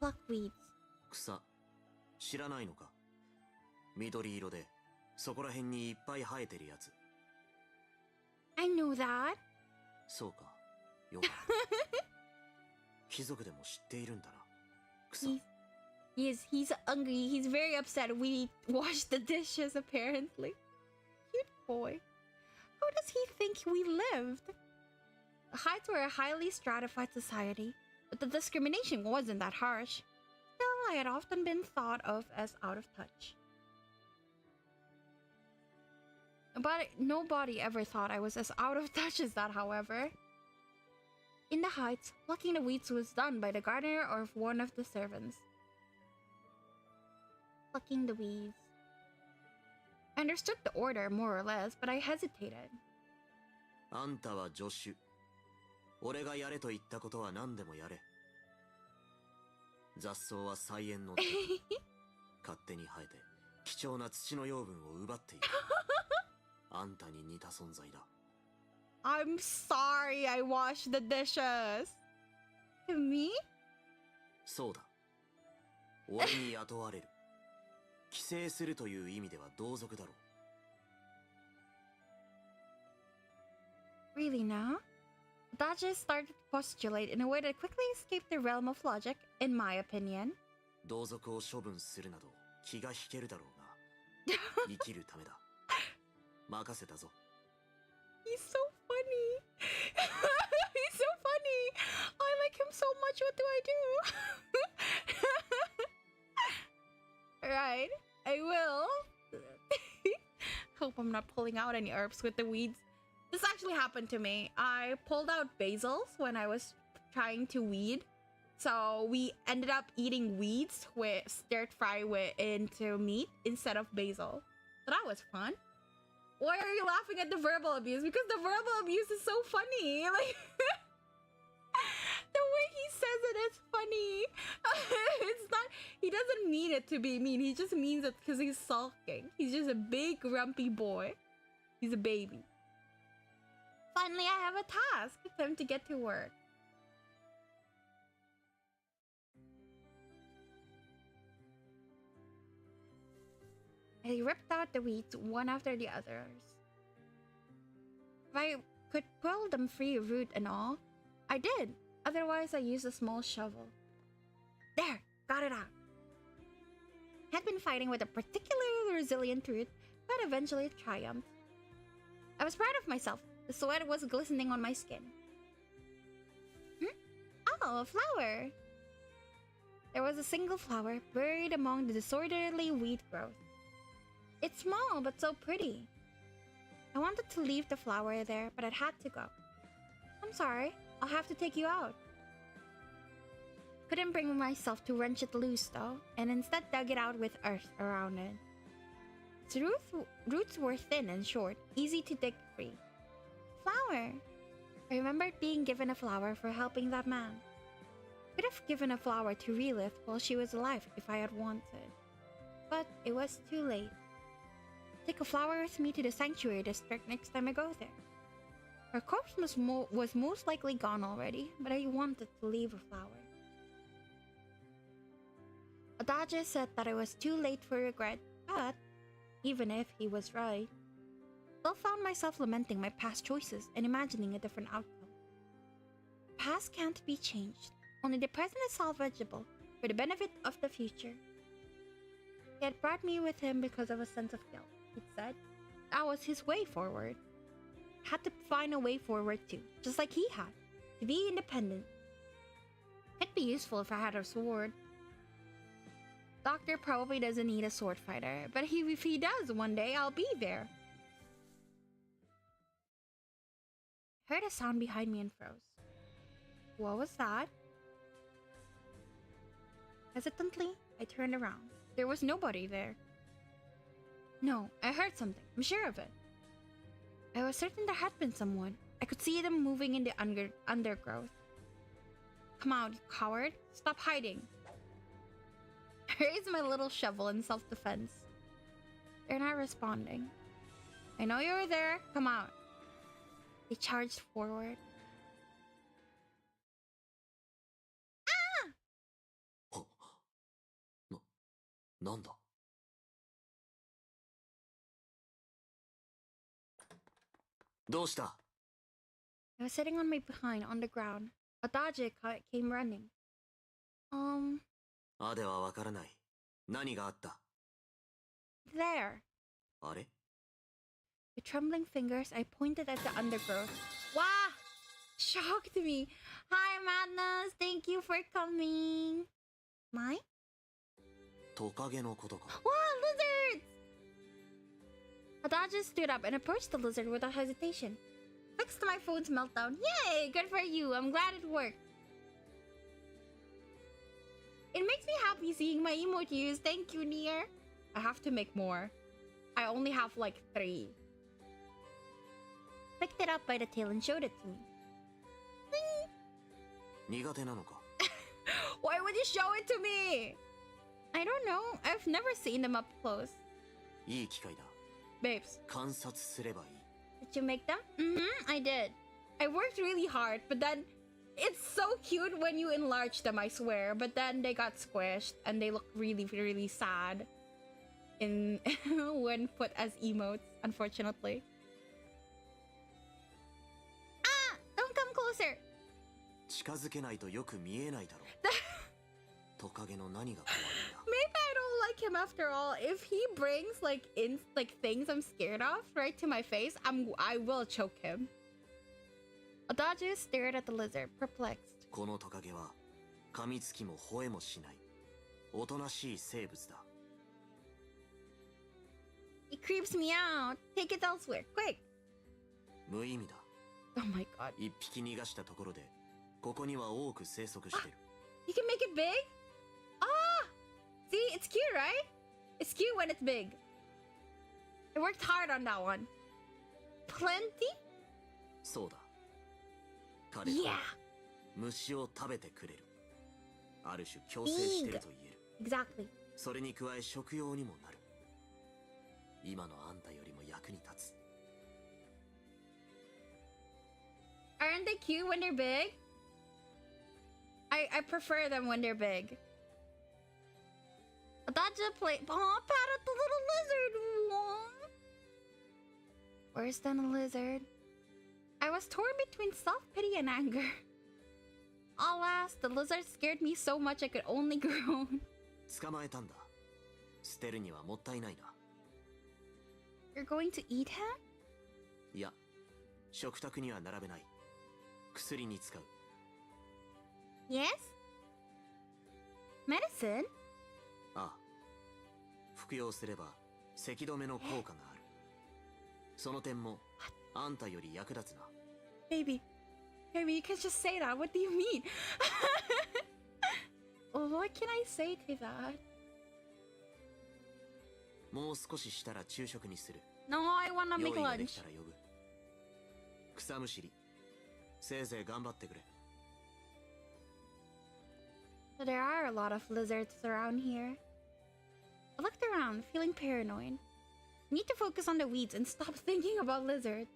Pluck weeds. 草、知らないのか。緑色で、そこら辺にいっぱい生えてるやつ。I know that. そうか。よかった。貴族でも知っているんだな。草。He's hungry. He's very upset. We washed the dishes, apparently. Cute boy. How does he think we lived? The Heights were a highly stratified society, but the discrimination wasn't that harsh. Still, I had often been thought of as out of touch. But nobody ever thought I was as out of touch as that, however. In the Heights, plucking the weeds was done by the gardener or one of the servants. Plucking the weeds. I understood the order, more or less, but I hesitated. あんたは助手。俺がやれと言ったことは何でもやれ。雑草は菜園の手。勝手に生えて貴重な土の養分を奪っている。あんたに似た存在だ。I'm sorry I washed the dishes. To me? そうだ。俺に雇われる。寄生するという意味では同族だろう。Really now? Adage started to postulate in a way that quickly escaped the realm of logic, in my opinion. 同族を処分するなど気が引けるだろうが。生きるためだ。任せたぞ。He's so funny. He's so funny. I like him so much. What do I do? Right. I will. Hope I'm not pulling out any herbs with the weeds. This actually happened to me. I pulled out basils when I was trying to weed. So we ended up eating weeds with stir fry into meat instead of basil. So that was fun. Why are you laughing at the verbal abuse? Because the verbal abuse is so funny. Like the way he says it is funny. It's not. He doesn't mean it to be mean. He just means it because he's sulking. He's just a big grumpy boy. He's a baby. Finally, I have a task. Time to get to work. I ripped out the weeds one after the others. If I could pull them free of root and all, I did. Otherwise, I used a small shovel. There! Got it out. I had been fighting with a particularly resilient root but eventually it triumphed. I was proud of myself. The sweat was glistening on my skin. Oh, a flower! There was a single flower buried among the disorderly weed growth. It's small, but so pretty. I wanted to leave the flower there, but I had to go. I'm sorry, I'll have to take you out. Couldn't bring myself to wrench it loose though, and instead dug it out with earth around it. Its roots were thin and short, easy to dig free. Flower! I remembered being given a flower for helping that man. Could have given a flower to Relith while she was alive if I had wanted. But it was too late. Take a flower with me to the sanctuary district next time I go there. Her corpse was most likely gone already, but I wanted to leave a flower. Adage said that it was too late for regret, but even if he was right, still found myself lamenting my past choices and imagining a different outcome. The past can't be changed. Only the present is salvageable for the benefit of the future. He had brought me with him because of a sense of guilt, he'd said. That was his way forward. I had to find a way forward too, just like he had, to be independent. It'd be useful if I had a sword. Doctor probably doesn't need a sword fighter, but if he does one day, I'll be there. I heard a sound behind me and froze. What was that? Hesitantly, I turned around. There was nobody there. No, I heard something. I'm sure of it. I was certain there had been someone. I could see them moving in the undergrowth. Come out, you coward. Stop hiding. I raised my little shovel in self-defense. They're not responding. I know you're there. Come out. They charged forward. Ah! なんだどうした I was sitting on my behind on the ground. Adage came running. あではわからない。何があった There. あれ With trembling fingers, I pointed at the undergrowth. Wow! Shocked me. Hi, Madness. Thank you for coming. My? トカゲのことか Wow, lizards! Adage stood up and approached the lizard without hesitation. Fixed my phone's meltdown. Yay! Good for you. I'm glad it worked. It makes me happy seeing my emote used. Thank you, Nier. I have to make more. I only have like 3. Picked it up by the tail and showed it to me. 苦手なのか Why would you show it to me? I don't know. I've never seen them up close. いい機会だ Babes, 観察すればいい did you make them? I did. I worked really hard, but then it's so cute when you enlarge them, I swear. But then they got squished and they look really, really sad in when put as emotes, unfortunately. Ah! Don't come closer! 近づけないとよく見えないだろうトカゲの何が怖いんだ Maybe I don't like him after all. If he brings like things I'm scared of right to my face, I will choke him. Adage stared at the lizard, perplexed. このトカゲは噛みつきも吠えもしないおとなしい生物だ He creeps me out. Take it elsewhere, quick. 無意味だ Oh my god. 一匹逃がしたところでここには多く生息してる You can make it big? Ah! See, it's cute, right? It's cute when it's big. I worked hard on that one. Plenty? そうだ彼 Yeah. は虫を食べてくれるある種共生してると言える Exactly. それに加え食用にもなる今のあんたよりも役に立つ Aren't they cute when they're big? I prefer them when they're big. Adage play. Aw, pat at the little lizard. Aww. Worse than a lizard. I was torn between self-pity and anger. Alas, the lizard scared me so much I could only groan. 捕まえたんだ捨てるにはもったいないな You're going to eat him? いや、食卓には並べない。薬に使う。Yes? Medicine? ああ。服用すれば咳止めの効果がある。その点もあんたより役立つな。Baby, you can just say that. What do you mean? What can I say to that? もう少ししたら昼食にする。No, I wanna 用 make 意ができ lunch. たら呼ぶ。草むしり、せいぜい頑張ってくれ。So there are a lot of lizards around here. I looked around, feeling paranoid. I need to focus on the weeds and stop thinking about lizards.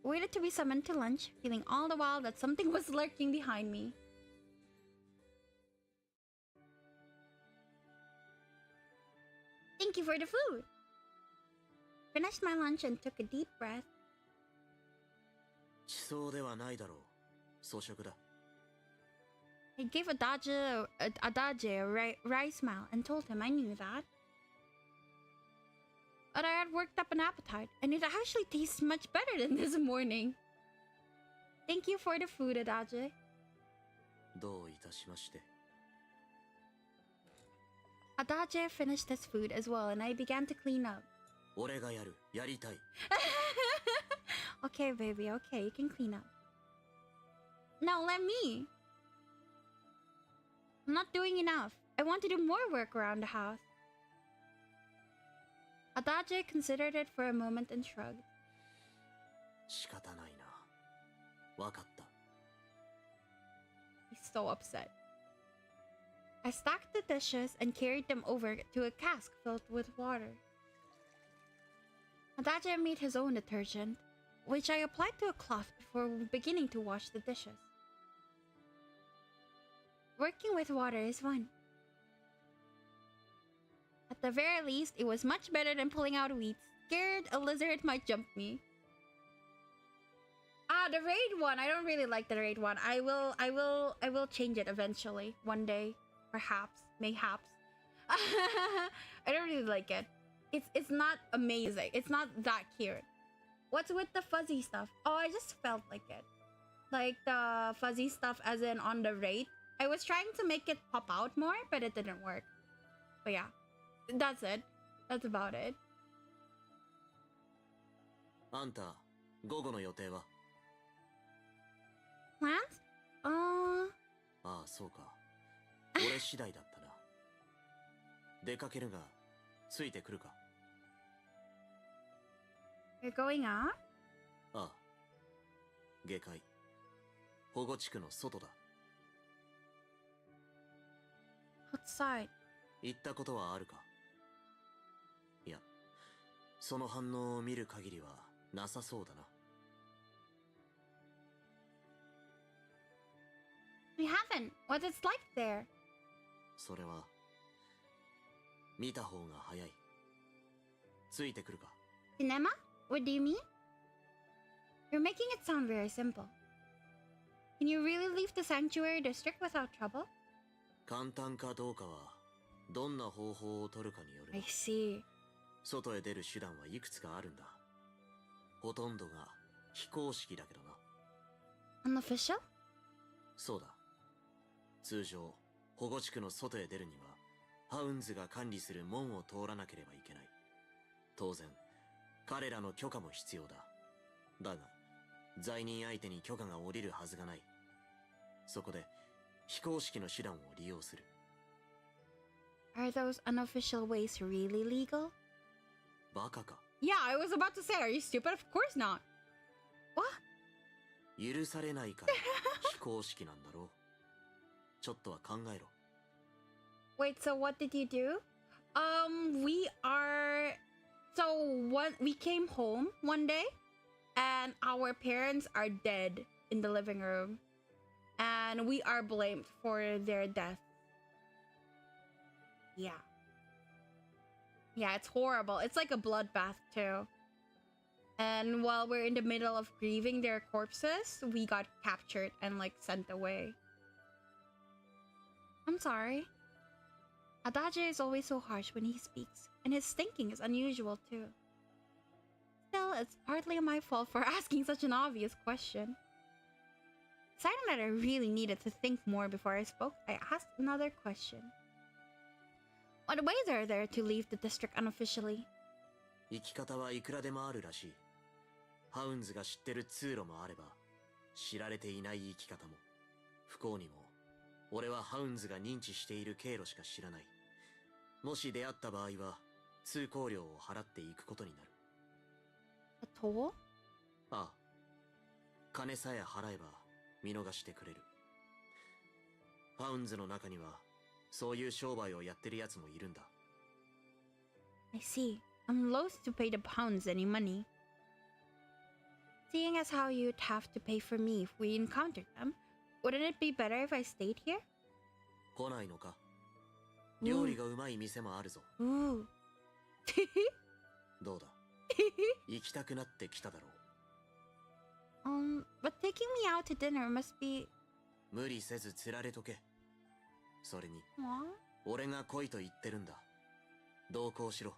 I waited to be summoned to lunch, feeling all the while that something was lurking behind me. Thank you for the food. Finished my lunch and took a deep breath. 地層ではないだろう。草食だ。I gave Adage a wry smile and told him I knew that. But I had worked up an appetite, and it actually tastes much better than this morning. Thank you for the food, Adage. どういたしまして。Adage finished his food as well, and I began to clean up. 俺がやる。やりたい。Okay, baby, okay, you can clean up. Now let me. I'm not doing enough. I want to do more work around the house. Adage considered it for a moment and shrugged. 仕方ないな。わかった。He's so upset. I stacked the dishes and carried them over to a cask filled with water. Adage made his own detergent, which I applied to a cloth before beginning to wash the dishes. Working with water is fun. At the very least, it was much better than pulling out weeds. Scared a lizard might jump me. The raid one. I don't really like the raid one. I will change it eventually. One day. Perhaps. Mayhaps. I don't really like it. It's not amazing. It's not that cute. What's with the fuzzy stuff? Oh, I just felt like it. Like the fuzzy stuff as in on the raid. I was trying to make it pop out more, but it didn't work. But yeah. That's it. That's about it. あんた、午後の予定は？ Plans? ああ、そうか。俺次第だったな。出かけるが、ついてくるか？ You're going out? ああ。下界。保護地区の外だ。Outside. 行ったことはあるか？いや、その反応を見る限りはなさそうだな。We haven't. What's it like there? それは、見た方が早い。ついてくるか？ Cinema? What do you mean? You're making it sound very simple. Can you really leave the sanctuary district without trouble? 簡単かどうかは、どんな方法を取るかによる。I see. 外へ出る手段はいくつかあるんだ。ほとんどが非公式だけどな。Unofficial? そうだ。通常、保護地区の外へ出るには、ハウンズが管理する門を通らなければいけない。当然、彼らの許可も必要だ。だが、罪人相手に許可が下りるはずがない。そこで、非公式の手段を利用する。Are those unofficial ways really legal? バカか。Yeah, I was about to say, are you stupid? Of course not. What? 許されないから非公式なんだろう。ちょっとは考えろ。Wait, so what did you do? We came home one day and our parents are dead in the living room and we are blamed for their death. Yeah. Yeah, it's horrible. It's like a bloodbath too. And while we're in the middle of grieving their corpses, we got captured and like sent away. I'm sorry. Adage is always so harsh when he speaks, and his thinking is unusual too. it's partly my fault for asking such an obvious question. Deciding that I really needed to think more before I spoke, I asked another question. What ways are there to leave the district unofficially? 生き方はいくらでもあるらしい。ハウンズが知ってる通路もあれば、知られていない生き方も。不幸にも、俺はハウンズが認知している経路しか知らない。もし出会った場合は、通行料を払っていくことになる。A toll? ああ。金さえ払えば、見逃してくれる。ハウンズの中には、そういう商売をやってる奴もいるんだ。I see. I'm loath to pay the pounds any money. Seeing as how you'd have to pay for me if we encountered them, wouldn't it be better if I stayed here? 来ないのか？料理がうまい店もあるぞ。Ooh. どうだ？行きたくなってきただろう。But taking me out to dinner must be... 無理せず釣られとけ。それに、Aww. 俺が来いと言ってるんだ。同行しろ。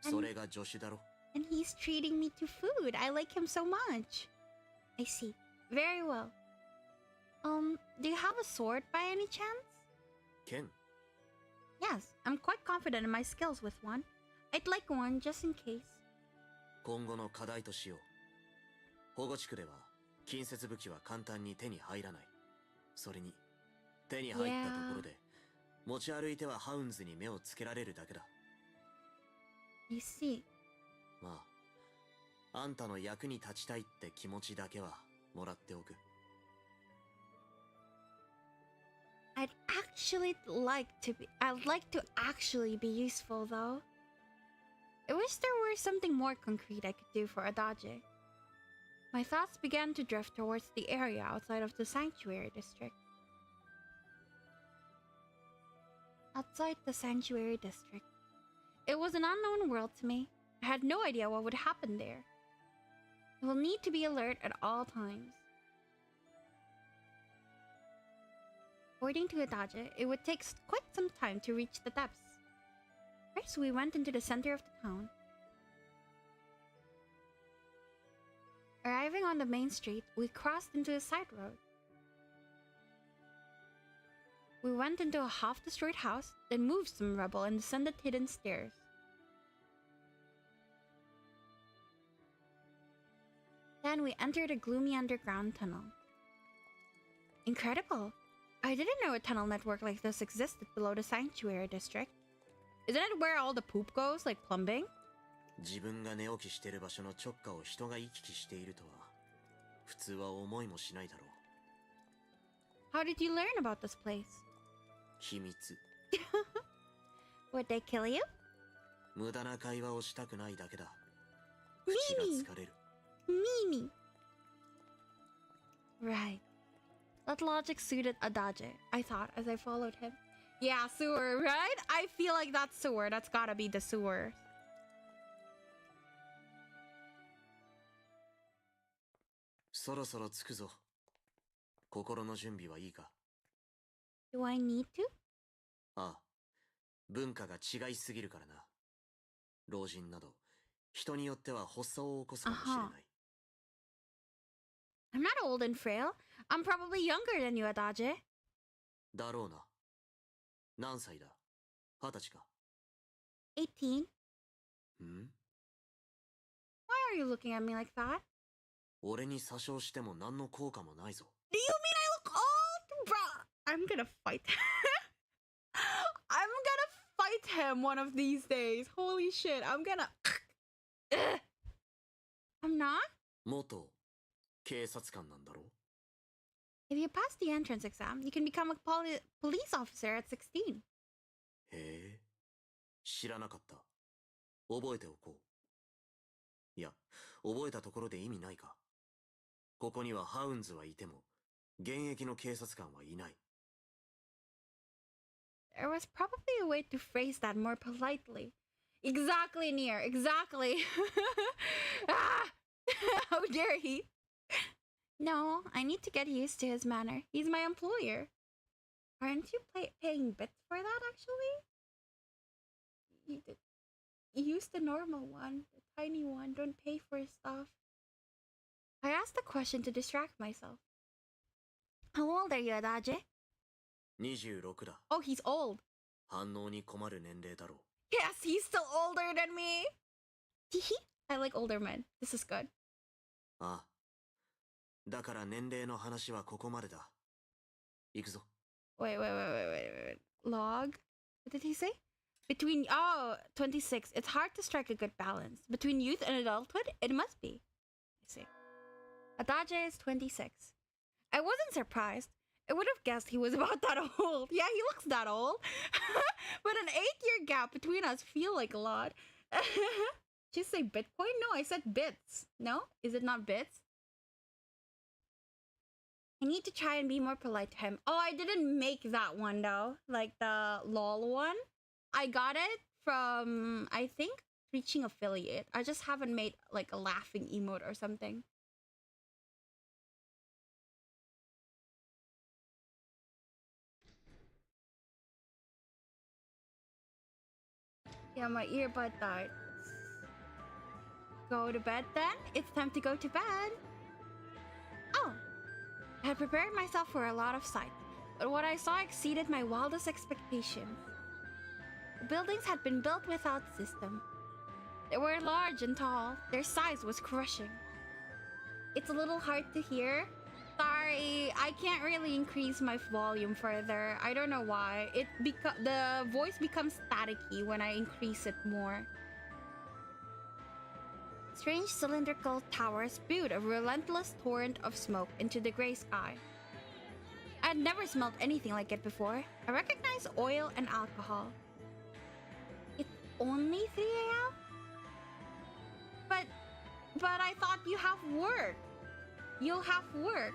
それが助手だろ。And he's treating me to food. I like him so much. I see. Very well. Do you have a sword by any chance? 剣？ Yes, I'm quite confident in my skills with one. I'd like one just in case. 今後の課題としよう。保護地区では、近接武器は簡単に手に入らない。それに、手に入ったところで、持ち歩いてはハウンズに目をつけられるだけだ。I see. まあ、あんたの役に立ちたいって気持ちだけはもらっておく。I'd like to actually be useful though. I wish there were something more concrete I could do for Adage. My thoughts began to drift towards the area outside of the sanctuary district. Outside the sanctuary district. It was an unknown world to me. I had no idea what would happen there. I will need to be alert at all times. According to Adage, it would take quite some time to reach the depths. First, we went into the center of the town. Arriving on the main street, we crossed into a side road. We went into a half-destroyed house, then moved some rubble and descended hidden stairs. Then we entered a gloomy underground tunnel. Incredible! I didn't know a tunnel network like this existed below the sanctuary district. Isn't it where all the poop goes, like plumbing? 自分が寝起きしてる場所の直下を人が行き来しているとは、普通は思いもしないだろう。How did you learn about this place? 秘密。Would they kill you? 無駄な会話をしたくないだけだ。口が疲れる。Mimi. Right. That logic suited Adage, I thought as I followed him. Yeah, sewer, right? I feel like that's sewer. That's gotta be the sewer. そろそろ着くぞ。心の準備はいいか？ Do I need to? ああ。文化が違いすぎるからな。老人など、人によっては発作を起こすかもしれない。I'm not old and frail. I'm probably younger than you, Adage. だろうな。何歳だ？20歳か。18. ん？ Why are you looking at me like that? 俺に詐称しても何の効果もないぞ。Do you mean I look old? Bruh, I'm gonna fight. I'm gonna fight him one of these days. Holy shit, I'm gonna... I'm not? 元警察官なんだろ？ If you pass the entrance exam, you can become a police officer at 16. へえ、知らなかった。覚えておこう。いや、覚えたところで意味ないか。ここにはハウンズはいても、現役の警察官はいない。There was probably a way to phrase that more politely. Exactly, Nier, exactly. Ah! How dare he? No, I need to get used to his manner. He's my employer. Aren't you paying bits for that, actually? use the normal one, the tiny one. Don't pay for stuff. I asked the question to distract myself. How old are you, Adage? 26だ。 Oh, he's old. 反応に困る年齢だろう。 Yes, he's still older than me. Hehe. I like older men. This is good. ああ。だから年齢の話はここまでだ。行くぞ。Wait. Log? What did he say? Between 26. It's hard to strike a good balance. Between youth and adulthood, it must be. I see. Adage is 26. I wasn't surprised. I would have guessed he was about that old. Yeah, he looks that old. But an 8-year gap between us feel like a lot. Did you say Bitcoin? No, I said bits. No? Is it not bits? I need to try and be more polite to him. Oh, I didn't make that one though. Like the lol one. I got it from, I think, Reaching Affiliate. I just haven't made like a laughing emote or something. Yeah, my earbud died. Go to bed then? It's time to go to bed. Oh. I had prepared myself for a lot of sights, but what I saw exceeded my wildest expectations. The buildings had been built without system. They were large and tall. Their size was crushing. It's a little hard to hear. Sorry, I can't really increase my volume further. I don't know why. The voice becomes staticky when I increase it more. Strange cylindrical towers spewed a relentless torrent of smoke into the gray sky. I had never smelled anything like it before. I recognized oil and alcohol. It's only 3 a.m.? But I thought you have work. You'll have work.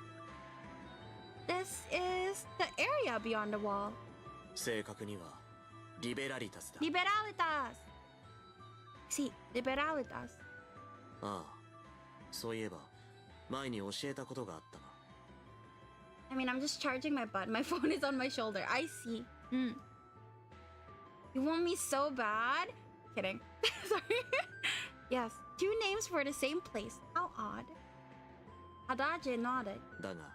This is the area beyond the wall. 正確にはリベラリタスだ。 Liberalitas! Sí, liberalitas. ああ、そういえば前に教えたことがあったが。 I mean, I'm just charging my butt. My phone is on my shoulder. I see. You want me so bad? Kidding. Sorry. Yes, 2 names for the same place. How odd. Adage nodded. だが、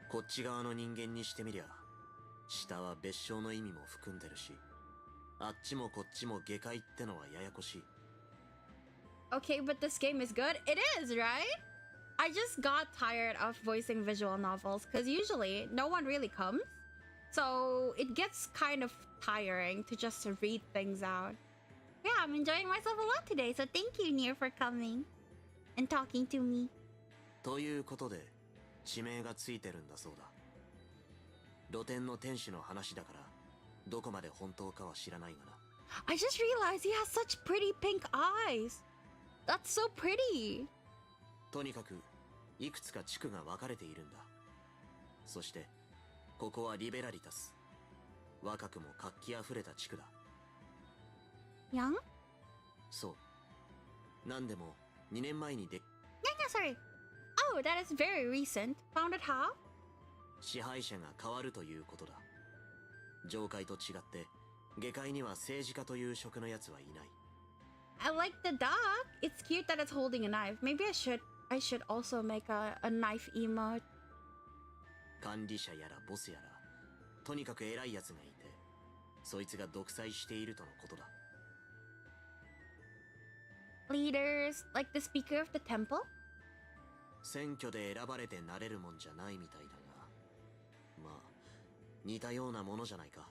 こっち側の人間にしてみりゃ、下は別称の意味も含んでるし、あっちもこっちも下界ってのはややこしい。 Okay, but this game is good. It is, right? I just got tired of voicing visual novels because usually no one really comes. So it gets kind of tiring to just read things out. Yeah, I'm enjoying myself a lot today, so thank you, Nier, for coming and talking to me. ということで、地名がついてるんだそうだ。露店の店主の話だから、どこまで本当かは知らないがな。I just realized he has such pretty pink eyes. That's so pretty. とにかく、いくつか地区が分かれているんだ。そして、ここはリベラリタス。若くも活気あふれた地区だ。Young? そう。なんでも、2年前にYeah, sorry. Oh, that is very recent. Founded how? 支配者が変わるということだ。上界と違って、下界には政治家という職のやつはいない。I like the dog. It's cute that it's holding a knife. Maybe I should also make a knife emote. 管理者やらボスやら、とにかく偉いやつがいて、そいつが独裁しているとのことだ。Leaders, like the speaker of the temple? 選挙で選ばれてなれるもんじゃないみたいだが、まあ、似たようなものじゃないか。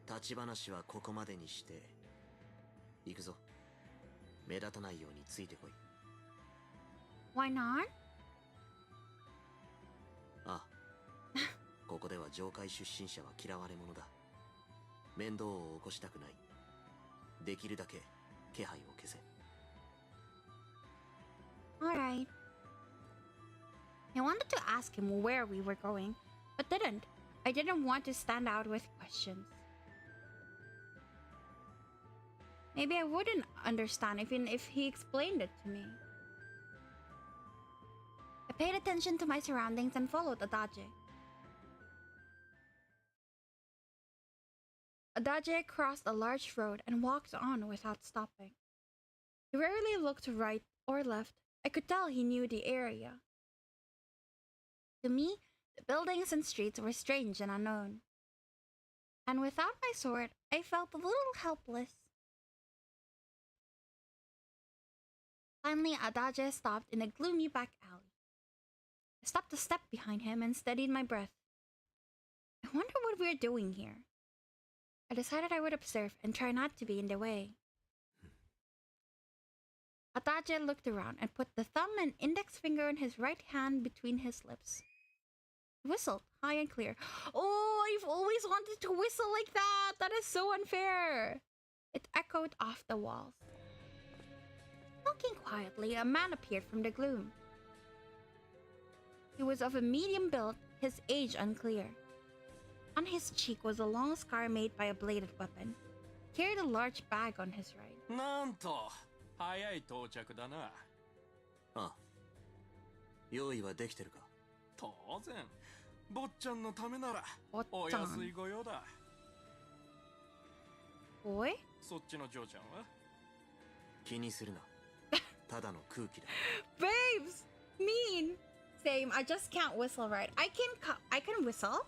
立ち話はここまでにして、行くぞ。目立たないようについてこい。Why not? ああ、ここでは上界出身者は嫌われ者だ。面倒を起こしたくない。できるだけ気配を消せ。Alright. I wanted to ask him where we were going, but didn't. I didn't want to stand out with questions. Maybe I wouldn't understand even if he explained it to me. I paid attention to my surroundings and followed Adage. Adage crossed a large road and walked on without stopping. He rarely looked right or left. I could tell he knew the area. To me, the buildings and streets were strange and unknown. And without my sword, I felt a little helpless. Finally, Adage stopped in a gloomy back alley. I stopped a step behind him and steadied my breath. I wonder what we're doing here. I decided I would observe and try not to be in the way. Adage looked around and put the thumb and index finger in his right hand between his lips. He whistled, high and clear. Oh, I've always wanted to whistle like that! That is so unfair! It echoed off the walls. Walking quietly, a man appeared from the gloom. He was of a medium build, his age unclear. On his cheek was a long scar made by a bladed weapon. He carried a large bag on his right. なんと早い到着だな。ああ。用意はできてるか？当然。坊ちゃんのためならお坊ちゃん。安いご用だ。Boy? そっちの嬢ちゃんは？気にするな。ただの空気だ。Babes! Mean! Same, I just can't whistle right. I can whistle.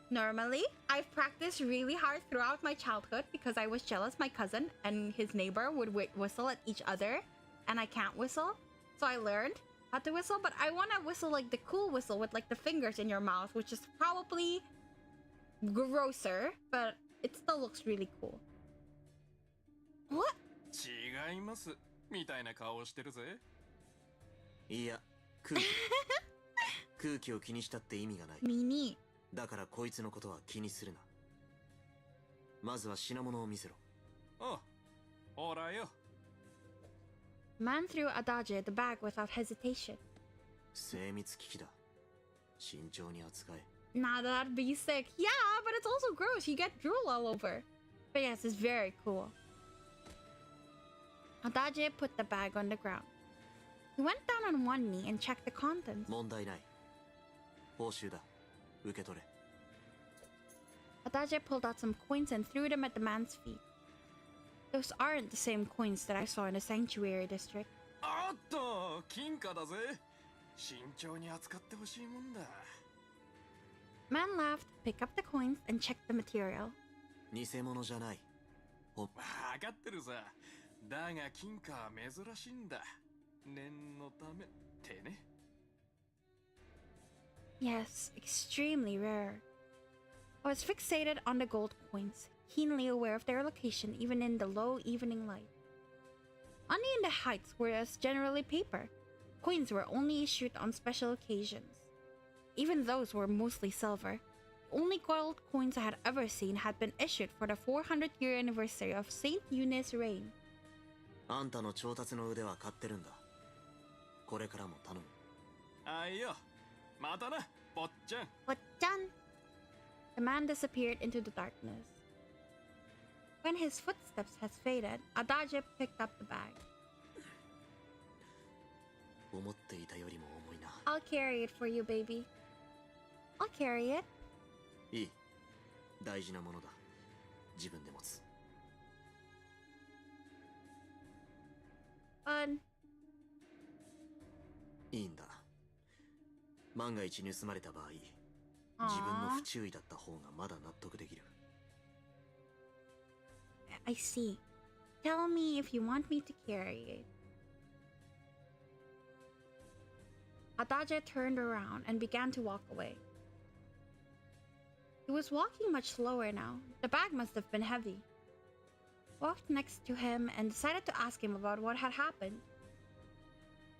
Normally, I've practiced really hard throughout my childhood because I was jealous my cousin and his neighbor would whistle at each other and I can't whistle. So I learned how to whistle, but I want to whistle like the cool whistle with like the fingers in your mouth, which is probably grosser, but it still looks really cool. What? 違います。みたいな顔をしてるぜ。いや、空気。空気を気にしたって意味がない。Mini. だからこいつのことは気にするな。まずは品物を見せろ。あ、ほらよ。Man threw Adage the bag without hesitation. 精密機器だ。慎重に扱え。Nah, that'd be sick. Yeah, but it's also gross. You get drool all over. But yes, it's very cool. Adage put the bag on the ground. He went down on one knee and checked the contents. 問題ない。報酬だ。受け取れ。Adage pulled out some coins and threw them at the man's feet. Those aren't the same coins that I saw in the sanctuary district. あっと、金貨だぜ。慎重に扱ってほしいもんだ。Man laughed, picked up the coins, and checked the material. 偽物じゃない。わかってるさ。だが金貨は珍しいんだ。念のためってね。Yes, extremely rare. I was fixated on the gold coins, keenly aware of their location even in the low evening light. Only in the heights was generally paper. Coins were only issued on special occasions. Even those were mostly silver. The only gold coins I had ever seen had been issued for the 400-year anniversary of Saint Eunice's reign. あんたの調達の腕は買ってるんだ。これからも頼む。あいよ。またな、坊ちゃん。What-chan? The man disappeared into the darkness. When his footsteps had faded, Adage picked up the bag. 思っていたよりも重いな。I'll carry it for you, baby. I'll carry it. いい。大事なものだ。自分で持つ。Fun. いいんだ。万が一盗まれた場合、自分の不注意だった方がまだ納得できる。I see. Tell me if you want me to carry it. Adage turned around and began to walk away. He was walking much slower now. The bag must have been heavy. Walked next to him and decided to ask him about what had happened.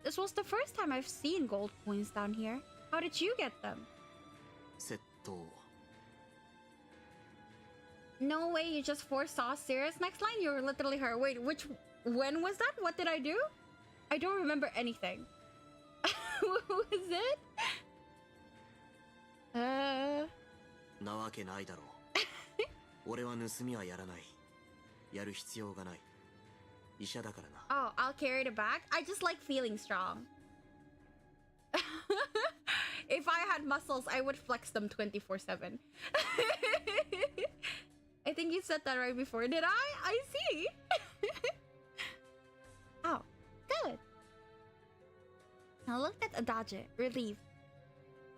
This was the first time I've seen gold coins down here. How did you get them? 窃盗。No way, you just foresaw Sarah's next line? You were literally her. Wait, when was that? What did I do? I don't remember anything. What was it? なわけないだろう。俺は盗みはやらない。やる必要がない。医者だからな。Oh, I'll carry the bag? I just like feeling strong. If I had muscles, I would flex them 24/7. I think you said that right before. Did I see. Oh, good. I looked at Adage, relieved.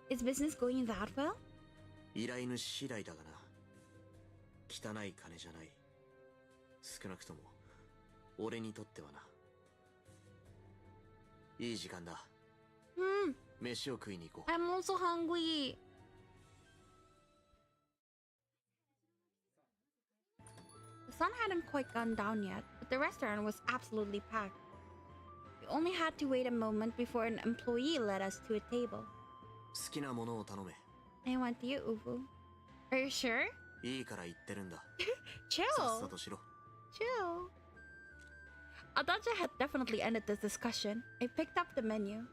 Is business going that well? 依頼主次第だがな。汚い金じゃない。少なくとも俺にとってはな。いい時間だ。飯を食いに行こう。I'm also hungry. The sun hadn't quite gone down yet, but the restaurant was absolutely packed. We only had to wait a moment before an employee led us to a table. 好きなものを頼め。 I want you, Ubu. Are you sure? いいから言ってるんだ。 Chill. さっさとしろ。 Chill. Adage had definitely ended this discussion. I picked up the menu.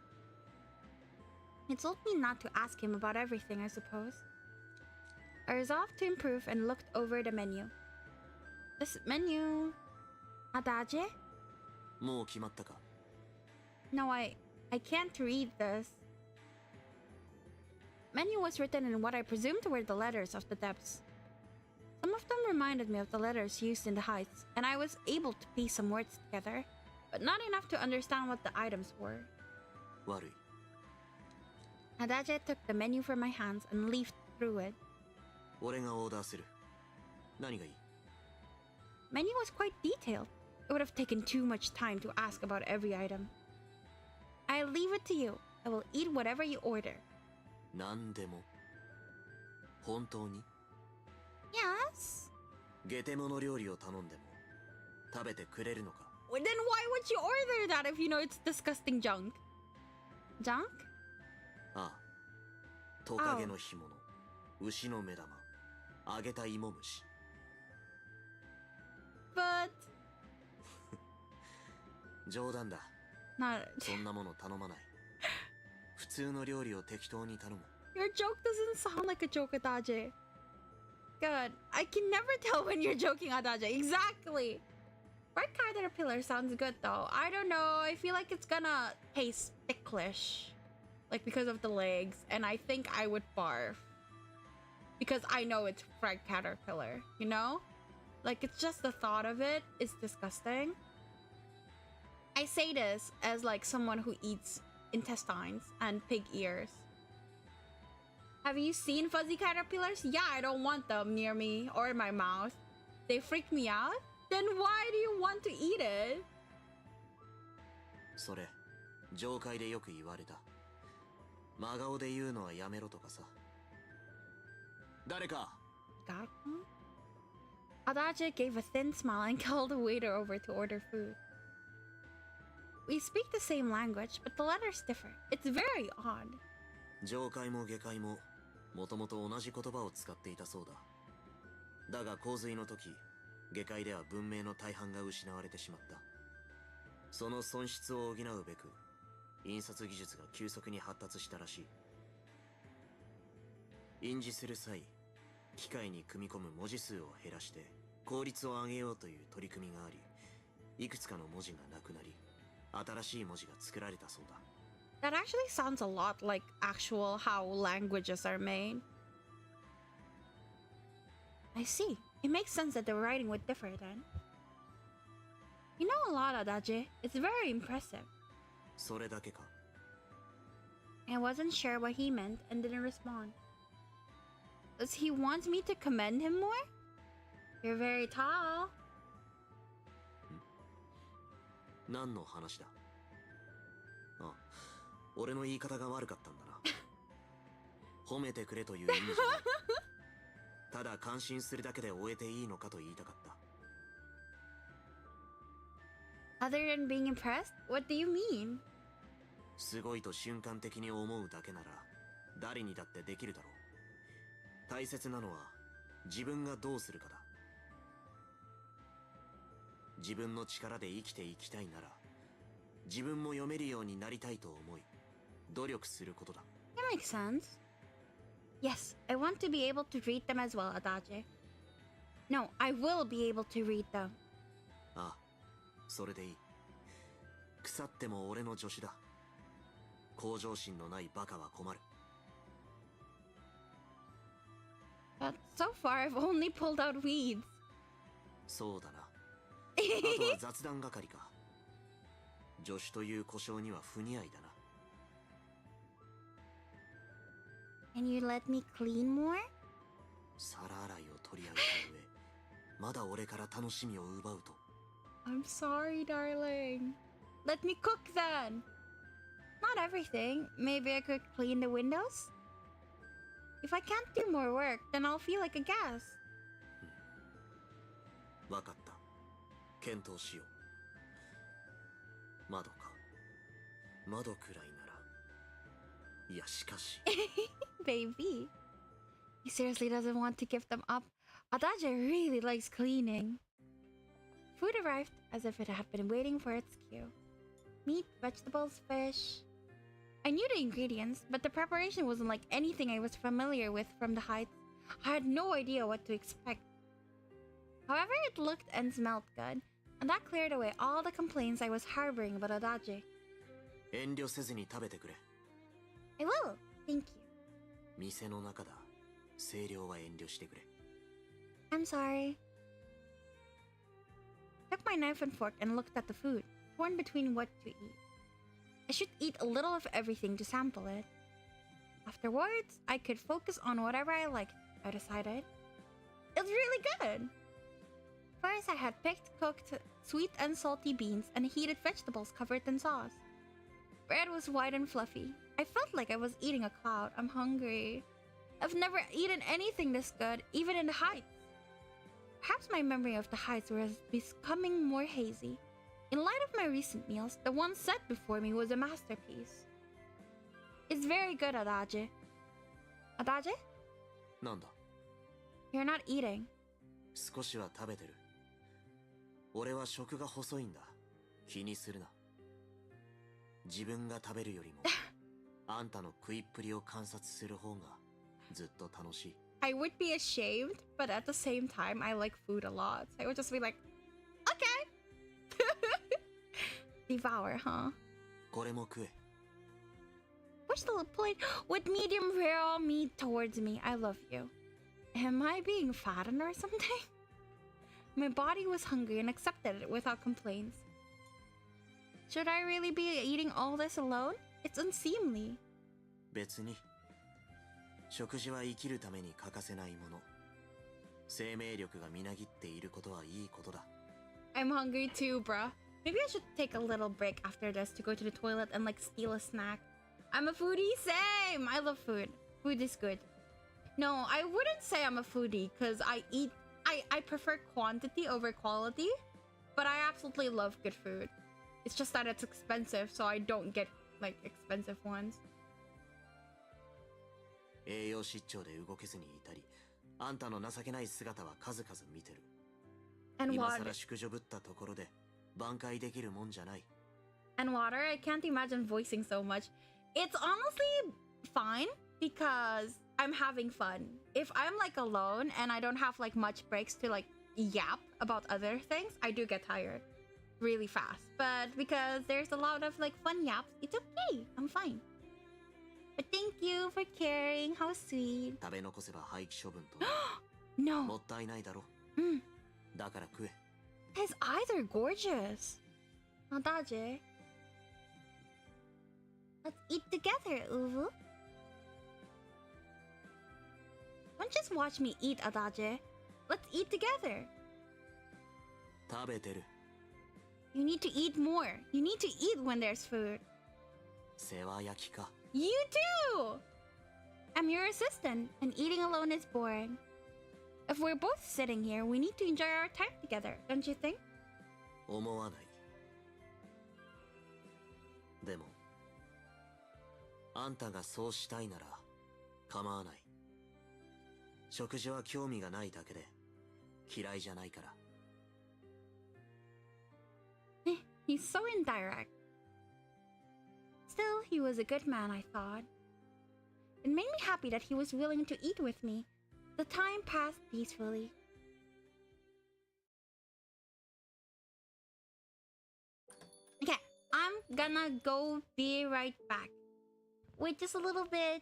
He told me not to ask him about everything, I suppose. I resolved to improve and looked over the menu. This menu... Adage? もう決まったか。 No, I can't read this. Menu was written in what I presumed were the letters of the depths. Some of them reminded me of the letters used in the heights, and I was able to piece some words together, but not enough to understand what the items were. 悪い。 Adage took the menu from my hands and leafed through it. 俺がオーダーする。何がいい？ Menu was quite detailed. It would have taken too much time to ask about every item. I leave it to you. I will eat whatever you order. 何でも。本当に？ Yes? ゲテモノ料理を頼んでも食べてくれるのか？ Well, then why would you order that if you know it's disgusting junk? Junk? ああ。トカゲの干物、牛の目玉、揚げた芋虫。 But... 冗談だ。 Not... そんなもの頼まない。普通の料理を適当に頼む。 Your joke doesn't sound like a joke, Adage. God, I can never tell when you're joking, Adage. Exactly. Red caterpillar sounds good though. I don't know. I feel like it's gonna taste ticklish. Like because of the legs. And I think I would barf. Because I know it's fried caterpillar, you know? Like it's just the thought of it is disgusting. I say this as like someone who eats intestines and pig ears. Have you seen fuzzy caterpillars? Yeah, I don't want them near me or in my mouth. They freak me out. Then why do you want to eat it? それ、上階でよく言われた。真顔で言うのはやめろとかさ。誰か。 Got one? Adage gave a thin smile and called the waiter over to order food. We speak the same language, but the letters differ. It's very odd. 上階も下階ももともと同じ言葉を使っていたそうだ。だが洪水の時、下階では文明の大半が失われてしまった。その損失を補うべく、印刷技術が急速に発達したらしい。印字する際、機械に組み込む文字数を減らして効率を上げようという取り組みがあり、いくつかの文字がなくなり、新しい文字が作られたそうだ。That actually sounds a lot like actual how languages are made. I see. It makes sense that the writing would differ then. You know a lot, Adage. It's very impressive. それだけか。 I wasn't sure what he meant and didn't respond. Does he want me to commend him more? You're very tall. 何の話だ？あ、俺の言い方が悪かったんだな。褒めてくれという意味じゃない。ただ感心するだけで終えていいのかと言いたかった。 Other than being impressed? What do you mean? すごいと瞬間的に思うだけなら誰にだってできるだろう。大切なのは自分がどうするかだ。自分の力で生きていきたいなら自分も読めるようになりたいと思い努力することだ。 That makes sense. Yes, I want to be able to read them as well, Adage. No, I will be able to read them. ああ、それでいい。腐っても俺の助手だ。向上心のないバカは困る。 That's So far, I've only pulled out weeds. そうだな。あとは雑談係か。助手という故障には不似合いだな。Can you let me clean more? 皿洗いを取り上げた上、まだ俺から楽しみを奪うと。I'm sorry, darling. Let me cook then. Not everything. Maybe I could clean the windows? If I can't do more work, then I'll feel like a gas. わかった。検討しよう。窓か。窓くらいなら。いや、しかし。Baby. He seriously doesn't want to give them up. Adage really likes cleaning. Food arrived as if it had been waiting for its cue. Meat, vegetables, fish. I knew the ingredients, but the preparation wasn't like anything I was familiar with from the heights. I had no idea what to expect. However, it looked and smelled good, and that cleared away all the complaints I was harboring about Adage. 遠慮せずに食べてくれ。I will. Thank you. 店の中だ。声量は遠慮してくれ。I'm sorry. Took my knife and fork and looked at the food, torn between what to eat. I should eat a little of everything to sample it. Afterwards, I could focus on whatever I liked, I decided. It was really good! First, I had picked, cooked, sweet and salty beans and heated vegetables covered in sauce. Bread was white and fluffy. I felt like I was eating a cloud. I'm hungry. I've never eaten anything this good, even in the heights. Perhaps my memory of the heights was becoming more hazy. In light of my recent meals, the one set before me was a masterpiece. It's very good, Adage. Adage? なんだ? You're not eating. 少しは食べてる。俺は食が細いんだ。気にするな。自分が食べるよりも、あんたの食いっぷりを観察する方がずっと楽しい。I would be ashamed, but at the same time, I like food a lot. So I would just be like, okay. Devour, huh? これも食え。Push the plate with medium rare meat towards me. I love you. Am I being fattened or something? My body was hungry and accepted it without complaints. Should I really be eating all this alone? It's unseemly. 別に。食事は生きるために欠かせないもの。生命力がみなぎっていることはいいことだ。I'm hungry too, bruh. Maybe I should take a little break after this to go to the toilet and like steal a snack. I'm a foodie, same! I love food. Food is good. No, I wouldn't say I'm a foodie because I prefer quantity over quality, but I absolutely love good food. It's just that it's expensive, so I don't get like expensive ones. 栄養失調で動けずにいたり、あんたの情けない姿は数々見てる。And 今 water. 更淑女ぶったところで挽回できるもんじゃない。And water, I can't imagine voicing so much. It's honestly fine because I'm having fun. If I'm like alone and I don't have like much breaks to like yap about other things, I do get tired really fast. But because there's a lot of like fun yaps, it's okay. I'm fine. But thank you for caring. How sweet. 食べ残せば廃棄処分と。も No. ったいないだろ。Mm. だから食え。His eyes are gorgeous. Adage. Let's eat together, Uwu. Don't just watch me eat, Adage. Let's eat together. 食べてる。You need to eat more. You need to eat when there's food. 世話焼きか。You too! I'm your assistant, and eating alone is boring. If we're both sitting here, we need to enjoy our time together, don't you think? 思わない。でも、あんたがそうしたいなら構わない。食事は興味がないだけで嫌いじゃないから。He's so indirect. Still, he was a good man, I thought. It made me happy that he was willing to eat with me. The time passed peacefully. Okay, I'm gonna go be right back. Wait just a little bit.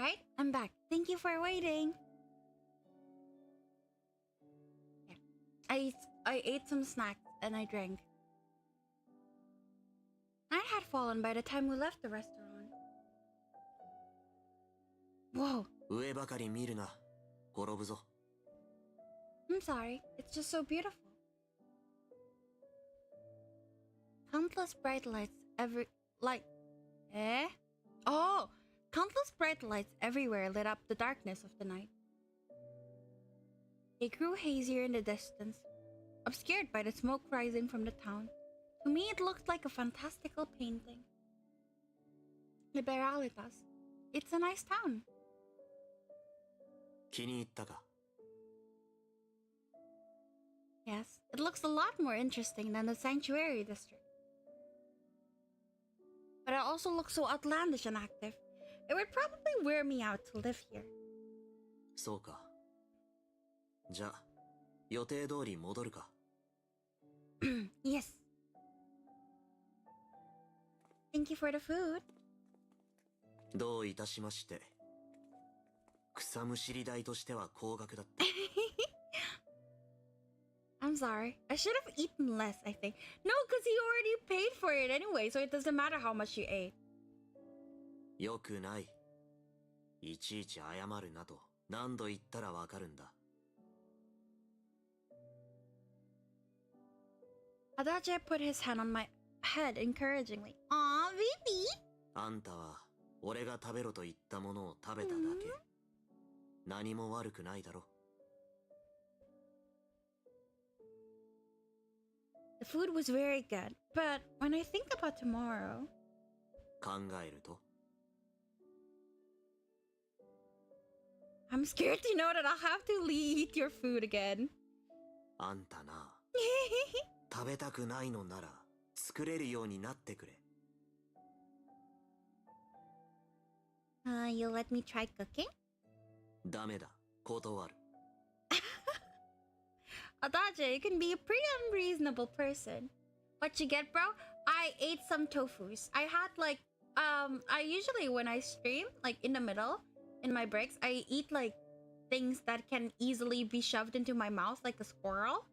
Alright, I'm back. Thank you for waiting. Yeah. I ate some snacks and I drank. Night had fallen by the time we left the restaurant. Whoa. 上ばかり見るな。転ぶぞ。I'm sorry. It's just so beautiful. Countless bright lights Countless bright lights everywhere lit up the darkness of the night. They grew hazier in the distance, obscured by the smoke rising from the town. To me, it looked like a fantastical painting. Liberalitas. It's a nice town. 気に入ったか？ Yes, it looks a lot more interesting than the sanctuary district. But it also looks so outlandish and active. It would probably wear me out to live here. そうか。じゃあ、予定通り戻るか。Yes. Thank you for the food. どういたしまして。草むしり代としては高額だった。I'm sorry. I should have eaten less, I think. No, because he already paid for it anyway, so it doesn't matter how much you ate. よくない。いちいち謝るなと何度言ったらわかるんだ。Adage put his hand on my head encouragingly. Aw, baby! あんたは俺が食べろと言ったものを食べただけ。何も悪くないだろ。The food was very good, but when I think about tomorrow... 考えると I'm scared to know that I'll have to eat your food again. あんたな。食べたくないのなら作れるようになってくれ。You'll let me try cooking? ダメだ。断る。Adage, you can be a pretty unreasonable person. What you get, bro? I ate some tofus. I had I usually when I stream, like in the middle, in my breaks, I eat like things that can easily be shoved into my mouth like a squirrel.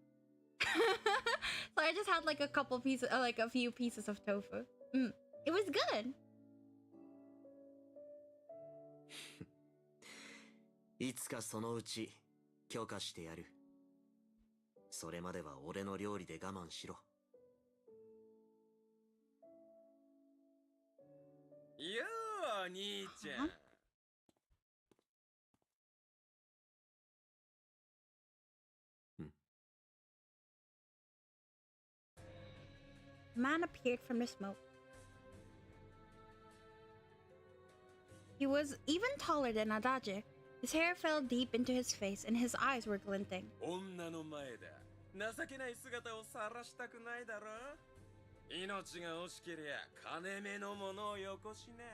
So I just had like a few pieces of tofu. It was good. いつかそのうち許可してやる。それまでは俺の料理で我慢しろ。よー、兄ちゃん。A man appeared from the smoke. He was even taller than Adage. His hair fell deep into his face and his eyes were glinting. 女の前だ。情けない姿を晒したくないだろ。命が惜しけりゃ金目のものをよこしな。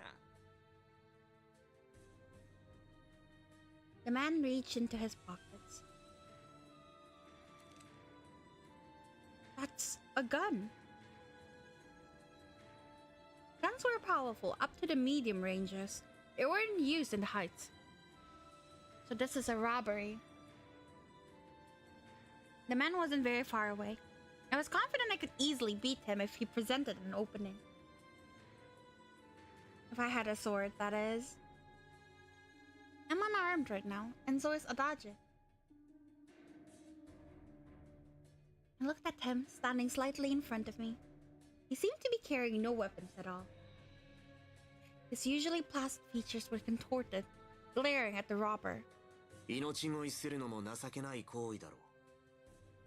The man reached into his pockets. That's a gun. Guns were powerful up to the medium ranges. They weren't used in the heights. So this is a robbery. The man wasn't very far away. I was confident I could easily beat him if he presented an opening. If I had a sword, that is. I'm unarmed right now, and so is Adage. I looked at him, standing slightly in front of me. He seemed to be carrying no weapons at all. His usually placid features were contorted, glaring at the robber. 命乞いするのも情けない行為だろう。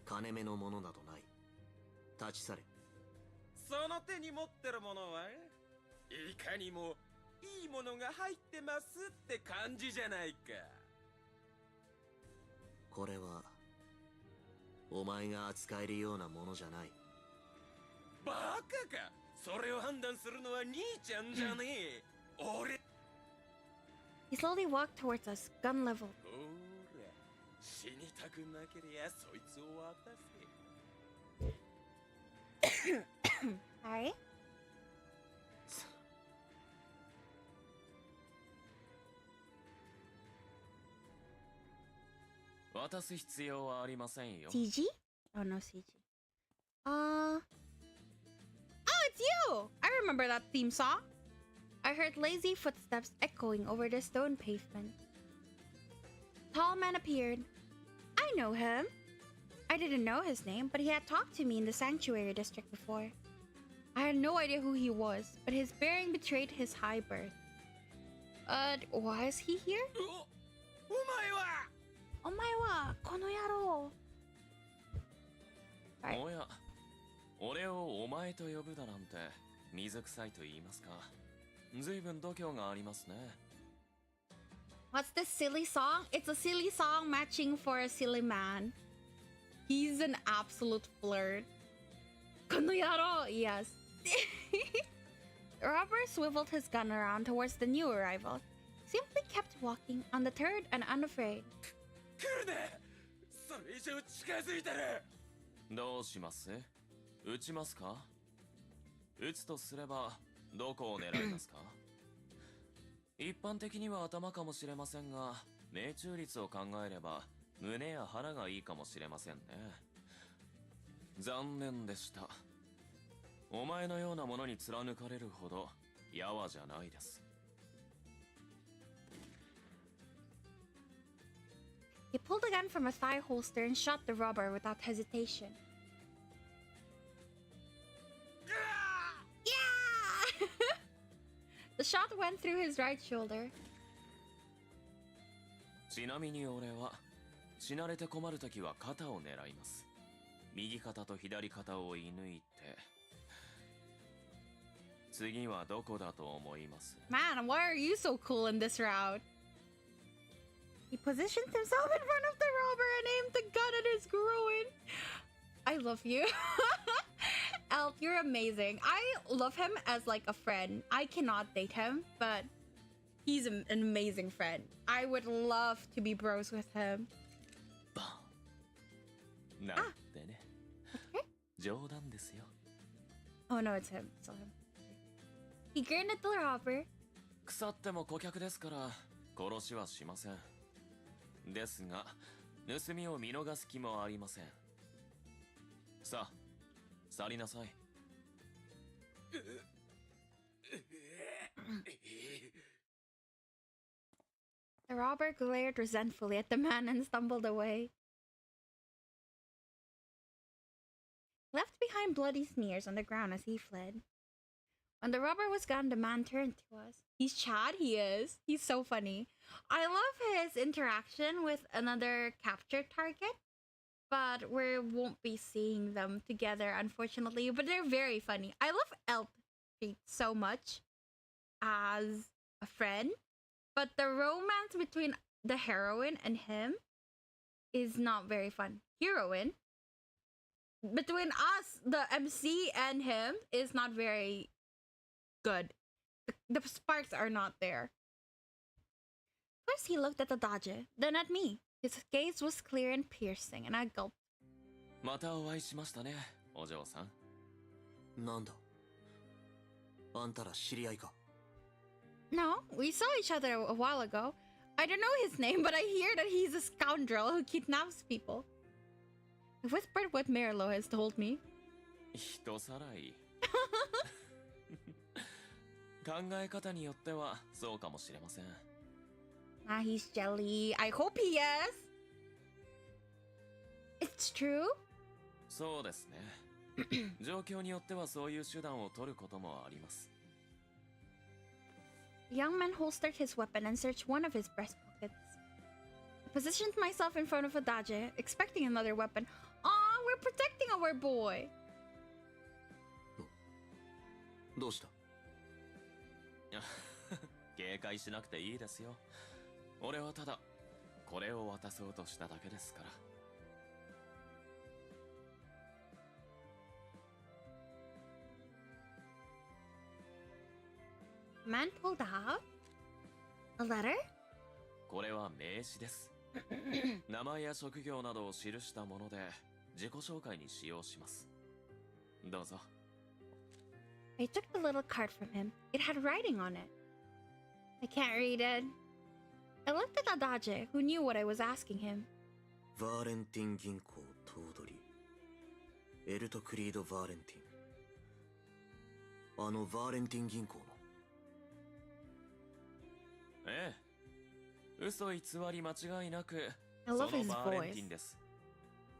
金目のものなどない。立ち去れ。その手に持ってるものはいかにもいいものが入ってますって感じじゃないか。これはお前が扱えるようなものじゃない。バカか。それを判断するのは兄ちゃんじゃねえ。俺。He slowly walked towards us, gun leveled. ほら、死にたくなけりゃそいつを渡せ。Sorry? 渡す必要はありませんよ。 CG? Oh no, CG. Oh, it's you! I remember that theme song. I heard lazy footsteps echoing over the stone pavement. Tall man appeared. I know him. I didn't know his name, but he had talked to me in the sanctuary district before. I had no idea who he was, but his bearing betrayed his high birth. Why is he here? お前は。お前はこの野郎。Right. おや、俺をお前と呼ぶだなんて水臭いと言いますか。随分度胸がありますね。What's this silly song? It's a silly song matching for a silly man. He's an absolute flirt. この野郎, yes. The robber swiveled his gun around towards the new arrival. Simply kept walking, undeterred and unafraid. 来るね。それ以上近づいたら。どうします？撃ちますか？撃つとすればどこを狙いますか？一般的には頭かもしれませんが、命中率を考えれば胸や腹がいいかもしれませんね。残念でした。お前のようなものに貫かれるほどやわじゃないです。He pulled a gun from a thigh holster and shot the robber without hesitation. Yeah! The shot went through his right shoulder. ちなみに俺は死なれて困るときは肩を狙います。右肩と左肩を射抜いて。次はどこだと思います？ Man, why are you so cool in this route? He positioned himself in front of the robber and aimed the gun at his groin. I love you. Elf, you're amazing. I love him as like a friend. I cannot date him, but he's an amazing friend. I would love to be bros with him. なんてね。冗談ですよ。Oh no, it's him. It's him. He grinned at the robber. 腐っても顧客ですから殺しはしません。ですが、盗みを見逃す気もありません。さあ、去りなさい。The robber glared resentfully at the man and stumbled away. Left behind bloody smears on the ground as he fled. When the robber was gone, the man turned to us. He's Chad, he is. He's so funny. I love his interaction with another captured target, but we won't be seeing them together, unfortunately. But they're very funny. I love Eltcreed so much as a friend, but the romance between the heroine and him is not very fun. Heroine? Between us, the MC and him is not very good. The sparks are not there. First he looked at Adage, then at me. His gaze was clear and piercing, and I gulped. またお会いしましたね、お嬢さん。なんだあんたら知り合いか？ No, we saw each other a while ago. I don't know his name, but I hear that he's a scoundrel who kidnaps people. I whispered what Merlo has told me. 人さらい。考え方によってはそうかもしれません。Ah, he's jelly. I hope he is. It's true? そうですね。状況によってはそういう手段を取ることもあります。The young man holstered his weapon and searched one of his breast pockets. I positioned myself in front of Adage, expecting another weapon. Aw, we're protecting our boy. どうした？警戒しなくていいですよ。俺はただこれを渡そうとしただけですから。Man pulled out a letter? これは名刺です。名前や職業などを記したもので自己紹介に使用します。どうぞ。I took the little card from him. It had writing on it. I can't read it. I looked at Adage, who knew what I was asking him. バーレンティン銀行頭取エルトクリード・バーレンティン。あのバーレンティン銀行の。ええ、嘘偽り間違いなく I そ love の his バーレンティン voice. です。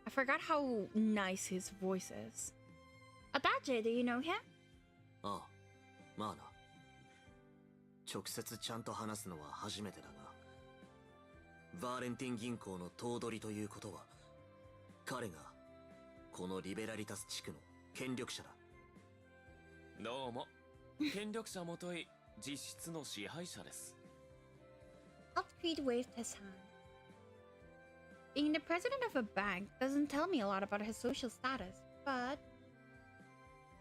I forgot how nice his voice is. Adage, do you know him? ああ、まあな。直接ちゃんと話すのは初めてだが、バーレンティン銀行の頭取ということは、彼がこのリベラリタス地区の権力者だ。どうも。権力者もとい実質の支配者です。Eltcreed waved his hand. Being the president of a bank doesn't tell me a lot about his social status, but...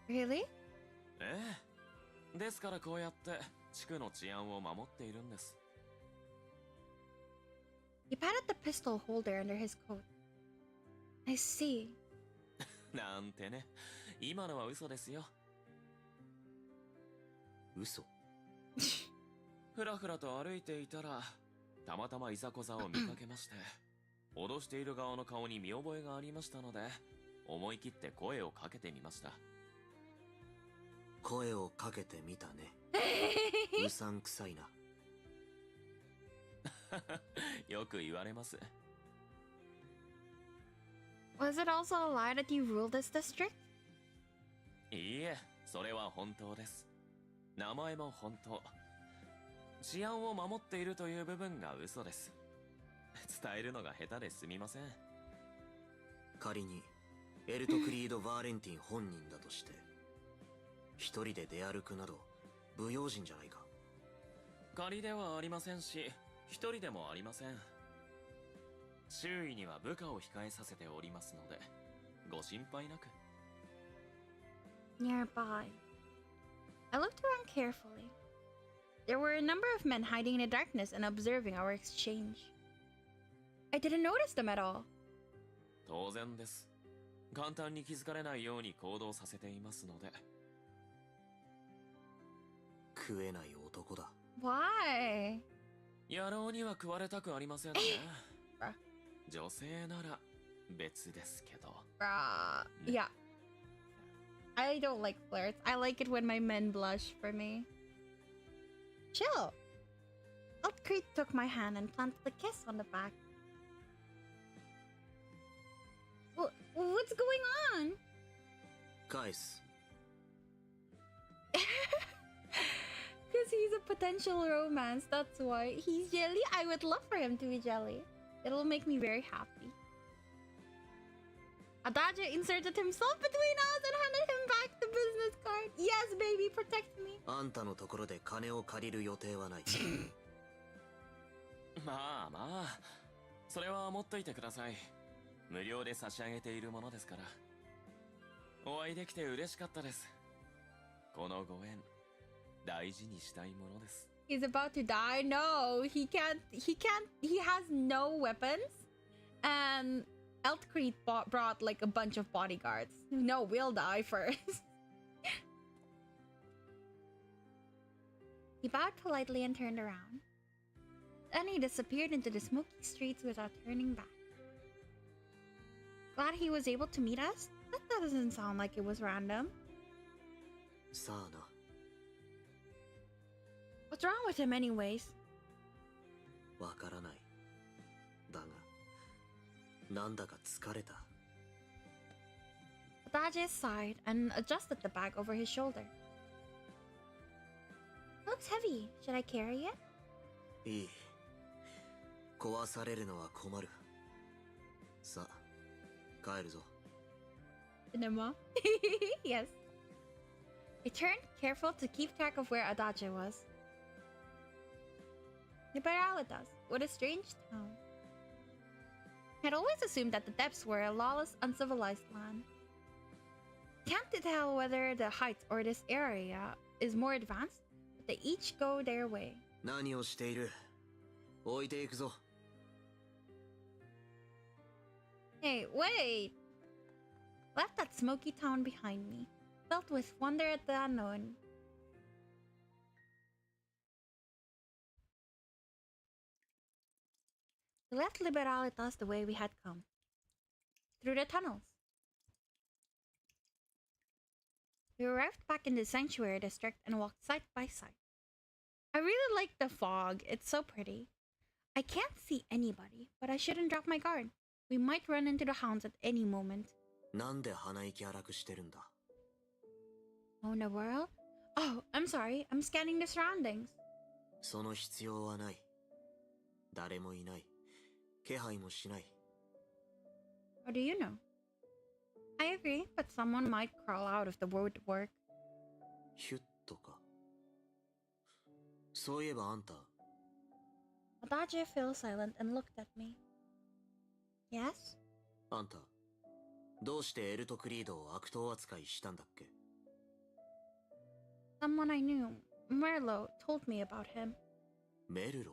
Really? ええ。ですからこうやって地区の治安を守っているんです。He patted the pistol holder under his coat. I see. なんてね。今のは嘘ですよ。嘘？ふらふらと歩いていたら、たまたまいざこざを見かけまして、脅している側の顔に見覚えがありましたので、思い切って声をかけてみました。声をかけてみたね。うさんくさいな。よく言われます。Was it also a lie that you ruled this district? いいえ、それは本当です。名前も本当。治安を守っているという部分が嘘です。伝えるのが下手ですみません。仮にエルトクリード・バーレンティン本人だとして、一人で出歩くなど不用心じゃないか。仮ではありませんし、一人でもありません。周囲には部下を控えさせておりますので、ご心配なく。Nearby. I looked around carefully. There were a number of men hiding in the darkness and observing our exchange. I didn't notice them at all. 当然です。簡単に気づかれないように行動させていますので。食えない男だ。Why? 野郎には食われたくありませんね。 Bruh. 女性なら別ですけど。Yeah. I don't like flirts. I like it when my men blush for me. Chill. Eltcreed took my hand and planted a kiss on the back. What's going on? 返す。Because he's a potential romance, that's why. He's jelly? I would love for him to be jelly. It'll make me very happy. Adage inserted himself between us and handed him back the business card. Yes, baby, protect me. あんたのところで金を借りる予定はない。まあまあ、それは持っといてください。無料で差し上げているものですから。お会いできて嬉しかったです。このご縁、大事にしたいものです。He's about to die. No, he can't. He has no weapons. And Eltcreed brought like a bunch of bodyguards. No, we'll die first. He bowed politely and turned around. Then he disappeared into the smoky streets without turning back. Glad he was able to meet us? That doesn't sound like it was random. さあな。 What's wrong with him anyways? わからない。だが、なんだか疲れた。Adage sighed and adjusted the bag over his shoulder. It looks heavy. Should I carry it? いい。壊されるのは困る。さあ、帰るぞ。Cinema? Yes. I turned, careful to keep track of where Adage was. Liberalitas, what a strange town. I'd always assumed that the depths were a lawless, uncivilized land. Can't tell whether the heights or this area is more advanced, but they each go their way. 何をしている？置いていくぞ。 Hey, wait! Left that smoky town behind me, filled with wonder at the unknown. We left Liberalitas the way we had come, through the tunnels. We arrived back in the sanctuary district and walked side by side. I really like the fog. It's so pretty. I can't see anybody, but I shouldn't drop my guard. We might run into the hounds at any moment. なんで鼻息荒くしてるんだ Oh, in the world? Oh, I'm sorry. I'm scanning the surroundings. その必要はない。誰もいない。気配もしない。How do you know? I agree, but someone might crawl out of the woodwork. ヒュッとか。そういえばあんた、 Adage fell silent and looked at me. Yes? あんた、どうしてエルトクリードを悪党扱いしたんだっけ Someone I knew, Merlo, told me about him. メルロ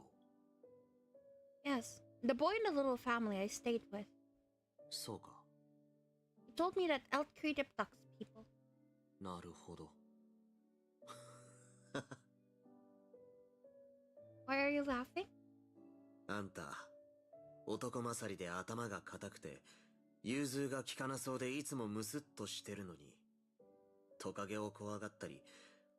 Yes, the boy in the little family I stayed with. そうか。 He told me that Eltcreed abducts people. なるほど。 Why are you laughing? あんた、男勝りで頭が固くて、融通が利かなそうでいつもムスッとしてるのに、トカゲを怖がったり、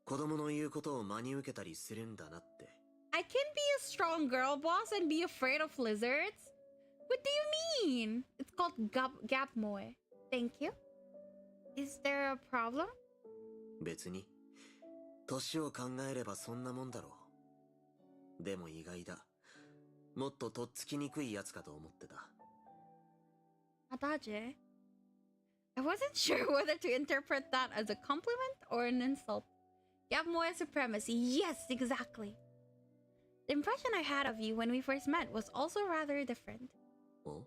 子供の言うことを真に受けたりするんだなって。I can be a strong girl boss and be afraid of lizards? What do you mean? It's called Gapmoe. Thank you. Is there a problem? 別に、年を考えればそんなもんだろう。でも意外だ。もっととっつきにくいやつかと思ってた。Adage? I wasn't sure whether to interpret that as a compliment or an insult. Gapmoe supremacy, yes, exactly. The impression I had of you when we first met was also rather different. お？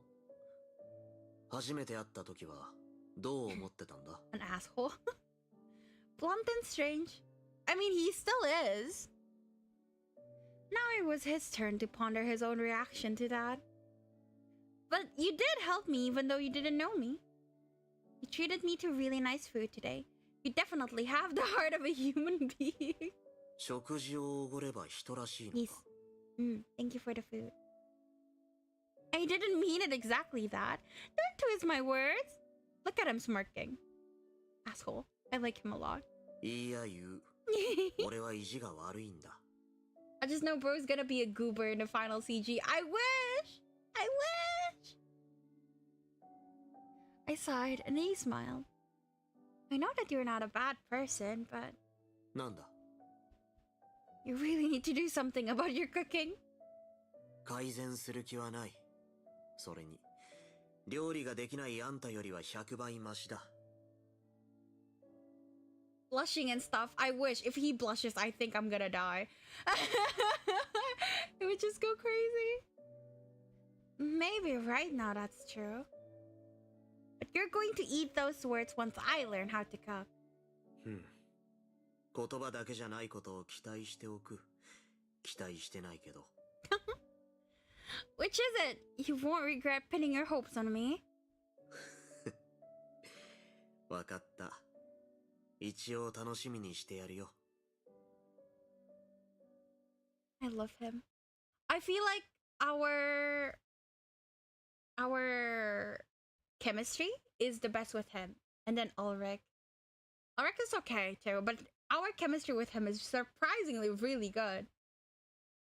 初めて会った時はどう思ってたんだ？ An asshole. Blunt and strange. I mean, he still is. Now it was his turn to ponder his own reaction to that. But you did help me even though you didn't know me. You treated me to really nice food today. You definitely have the heart of a human being. 食事をおごれば人らしいの Yes. か。Thank you for the food. I didn't mean it exactly that. Don't twist my words. Look at him smirking. Asshole. I like him a lot. いいや言う。俺は意地が悪いんだ。I just know bro's gonna be a goober in the final CG. I wish! I wish! I sighed and he smiled. I know that you're not a bad person, but なんだ you really need to do something about your cooking. 改善する気はない。それに、料理ができないあんたよりは100倍マシだ。Blushing and stuff. I wish. If he blushes, I think I'm gonna die. It would just go crazy. Maybe right now that's true. But you're going to eat those words once I learn how to cook. 言葉だけじゃないことを期待しておく。期待してないけど。Which is it? You won't regret pinning your hopes on me. わかった。一応楽しみにしてやるよ。I love him. I feel like our chemistry is the best with him. And then Ulrik. Ulrik is okay too, but our chemistry with him is surprisingly really good.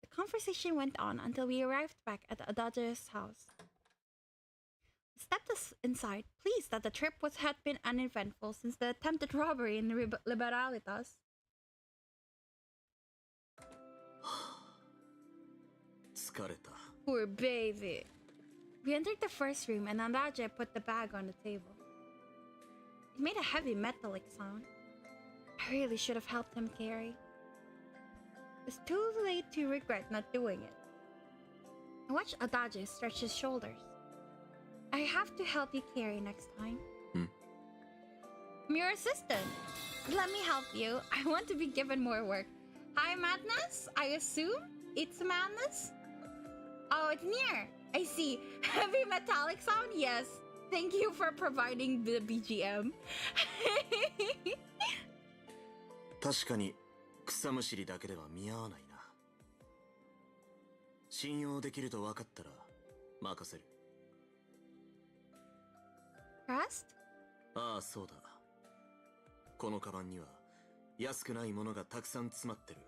The conversation went on until we arrived back at Adage's house. We stepped inside, pleased that the trip had been uneventful since the attempted robbery in Liberalitas. 疲れた。 Poor baby. We entered the first room and Adage put the bag on the table. It made a heavy metallic sound. I really should have helped him carry. It's too late to regret not doing it. I watched Adage stretch his shoulders. I have to help you carry next time. I'm your assistant. Let me help you. I want to be given more work. Hi, Madness? I assume it's Madness? Oh, it's near. I see. Heavy metallic sound? Yes. Thank you for providing the BGM. 確かに草むしりだけでは見合わないな。信用できると分かったら任せる。 Trust? ああ、そうだ。このカバンには安くないものがたくさん詰まってる。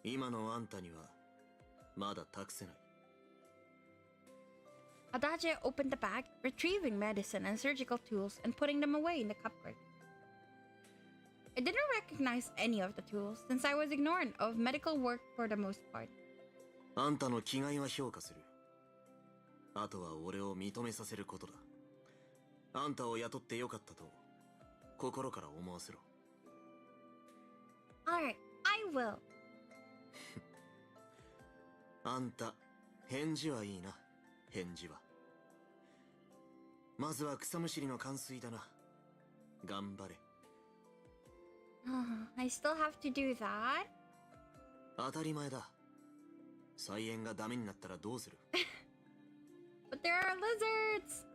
今のあんたにはまだ託せない。 Adage opened the bag, retrieving medicine and surgical tools and putting them away in the cupboard. I didn't recognize any of the tools since I was ignorant of medical work for the most part. あんたの気概は評価する。あとは俺を認めさせることだ。あんたを雇ってよかったと心から思わせろ。 Alright, I will. あんた、返事はいいな。返事は。まずは草むしりの完遂だな。頑張れ。I still have to do that? 当たり前だ。菜園がダメになったらどうする？ But there are lizards!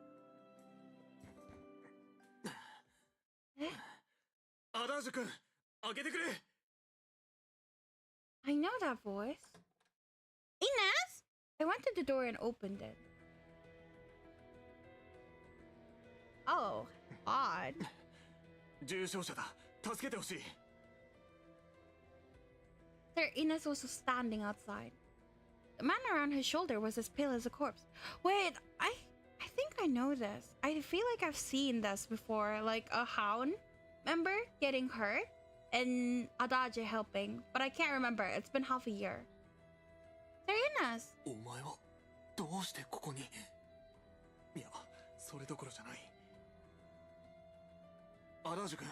アダージュ君、開けてくれ。 I know that voice. Ines? I went to the door and opened it. Oh, odd. 重傷者だ。助けてほしい。 Sir Ines was standing outside. The man around his shoulder was as pale as a corpse. Wait, I think I know this. I feel like I've seen this before, like a hound member getting hurt and Adage helping, but I can't remember. It's been half a year. Sir Ines! お前はどうしてここに？いや、それどころじゃない。アダージュ君、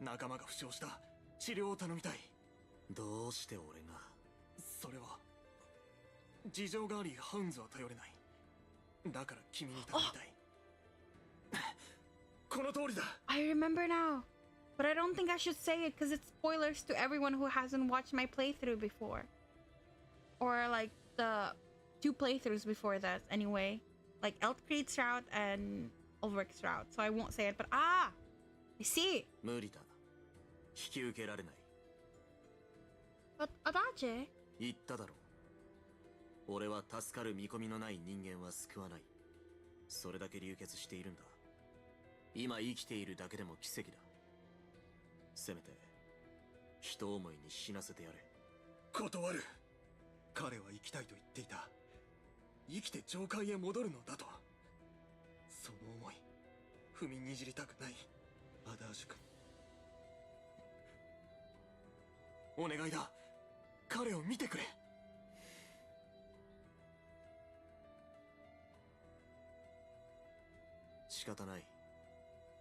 仲間が負傷した。治療を頼みたい。どうして俺が？それは事情がありハウンズは頼れない。だから君に頼みたい。この通りだ。 I remember now, but I don't think I should say it because it's spoilers to everyone who hasn't watched my playthrough before. Or like the 2 playthroughs before that anyway. Like Eltcreed's route and Ulrik's route. So I won't say it, but I see. 無理だ。引き受けられない。 But Adage? 言っただろう。俺は助かる見込みのない人間は救わない。それだけ流血しているんだ。今生きているだけでも奇跡だ。せめて人思いに死なせてやれ。断る。彼は生きたいと言っていた。生きて上界へ戻るのだと。その思い踏みにじりたくない。アダージュ君、お願いだ。彼を見てくれ。仕方ない。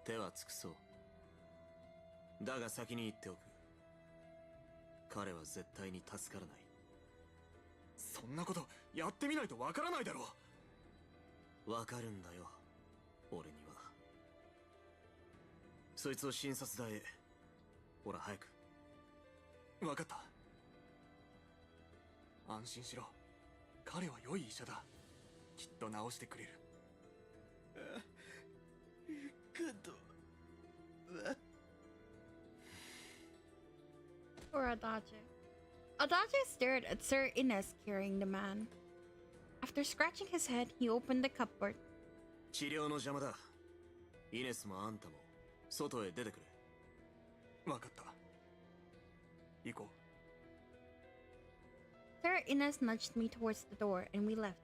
手は尽くそう。だが先に言っておく。彼は絶対に助からない。そんなことやってみないとわからないだろう。わかるんだよ、俺には。そいつを診察台へ。ほら早く。わかった。安心しろ。彼は良い医者だ。きっと治してくれる。Or Adage. Adage stared at Sir Ines carrying the man. After scratching his head, he opened the cupboard. 治療の邪魔だ。イネスもあんたも外へ出てくれ。わかった。行こう。 Sir Ines nudged me towards the door and we left.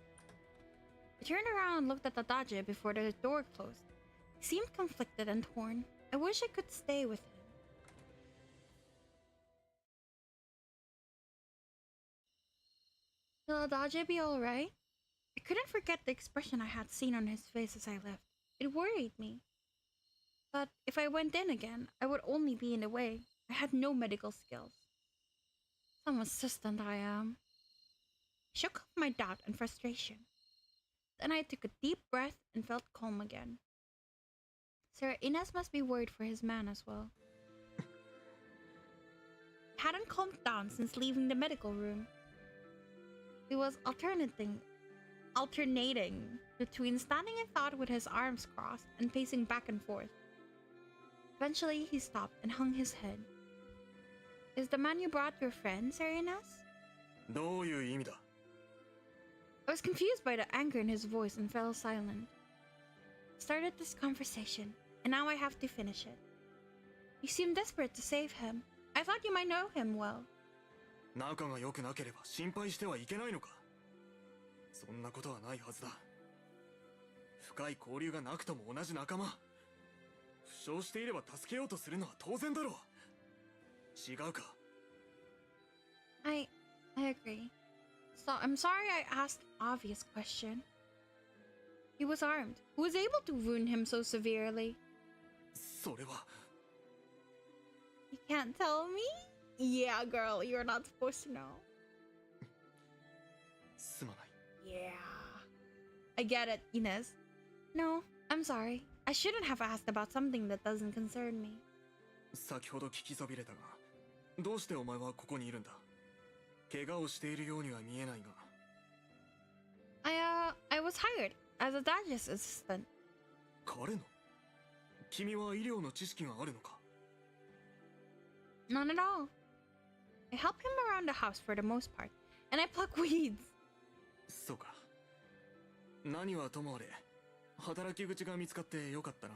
I turned around and looked at Adage before the door closed. He seemed conflicted and torn. I wish I could stay with him. Will Adage be alright? I couldn't forget the expression I had seen on his face as I left. It worried me. But if I went in again, I would only be in the way. I had no medical skills. How insistent I am. I shook off my doubt and frustration. Then I took a deep breath and felt calm again. Sir Ines must be worried for his man as well. He hadn't calmed down since leaving the medical room. He was alternating between standing in thought with his arms crossed and pacing back and forth. Eventually, he stopped and hung his head. Is the man you brought your friend, Sir Ines? どういう意味だ? I was was confused by the anger in his voice and fell silent. Started this conversation, and now I have to finish it. You seem desperate to save him. I thought you might know him well. 仲が良くなければ心配してはいけないのか。そんなことはないはずだ。深い交流がなくとも同じ仲間。負傷していれば助けようとするのは当然だろう。違うか。I agree. So I'm sorry I asked an obvious question. He was armed. Who was able to wound him so severely? それは。You can't tell me? Yeah, girl, you're not supposed to know. すまない。Yeah. I get it, Inez. No, I'm sorry. I shouldn't have asked about something that doesn't concern me. 先ほど聞きそびれたが、どうしてお前はここにいるんだ。怪我をしているようには見えないが。I was hired as a Dage's assistant. 彼の？君は医療の知識があるのか？ None at all. I help him around the house for the most part, and I pluck weeds. そうか。何はともあれ、働き口が見つかってよかったな。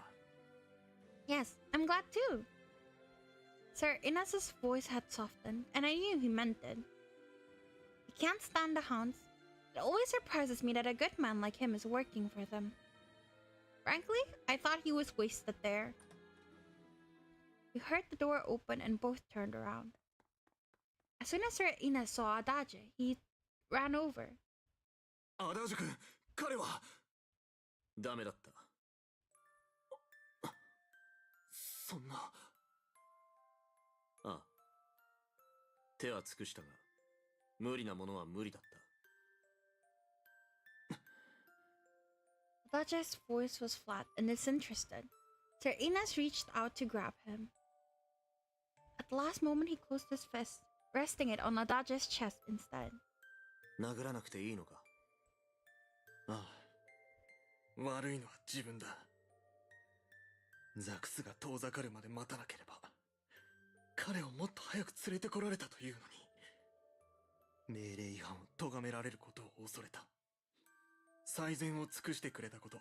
Yes, I'm glad too. Sir Inez's voice had softened, and I knew he meant it. He can't stand the hounds. It always surprises me that a good man like him is working for them. Frankly, I thought he was wasted there. We heard the door open and both turned around. As soon as Sir Inez saw Adage, he ran over. アダージュ君、彼はダメだった。そんな。ああ。手は尽くしたが、無理なものは無理だった。Adage's voice was flat and disinterested. Sir Inez reached out to grab him. At the last moment, he closed his fist, resting it on Adage's chest instead. 殴らなくていいのか。ああ。悪いのは自分だ。ザクスが遠ざかるまで待たなければ、彼をもっと早く連れてこられたというのに、命令違反を咎められることを恐れた。最善を尽くしてくれたこと、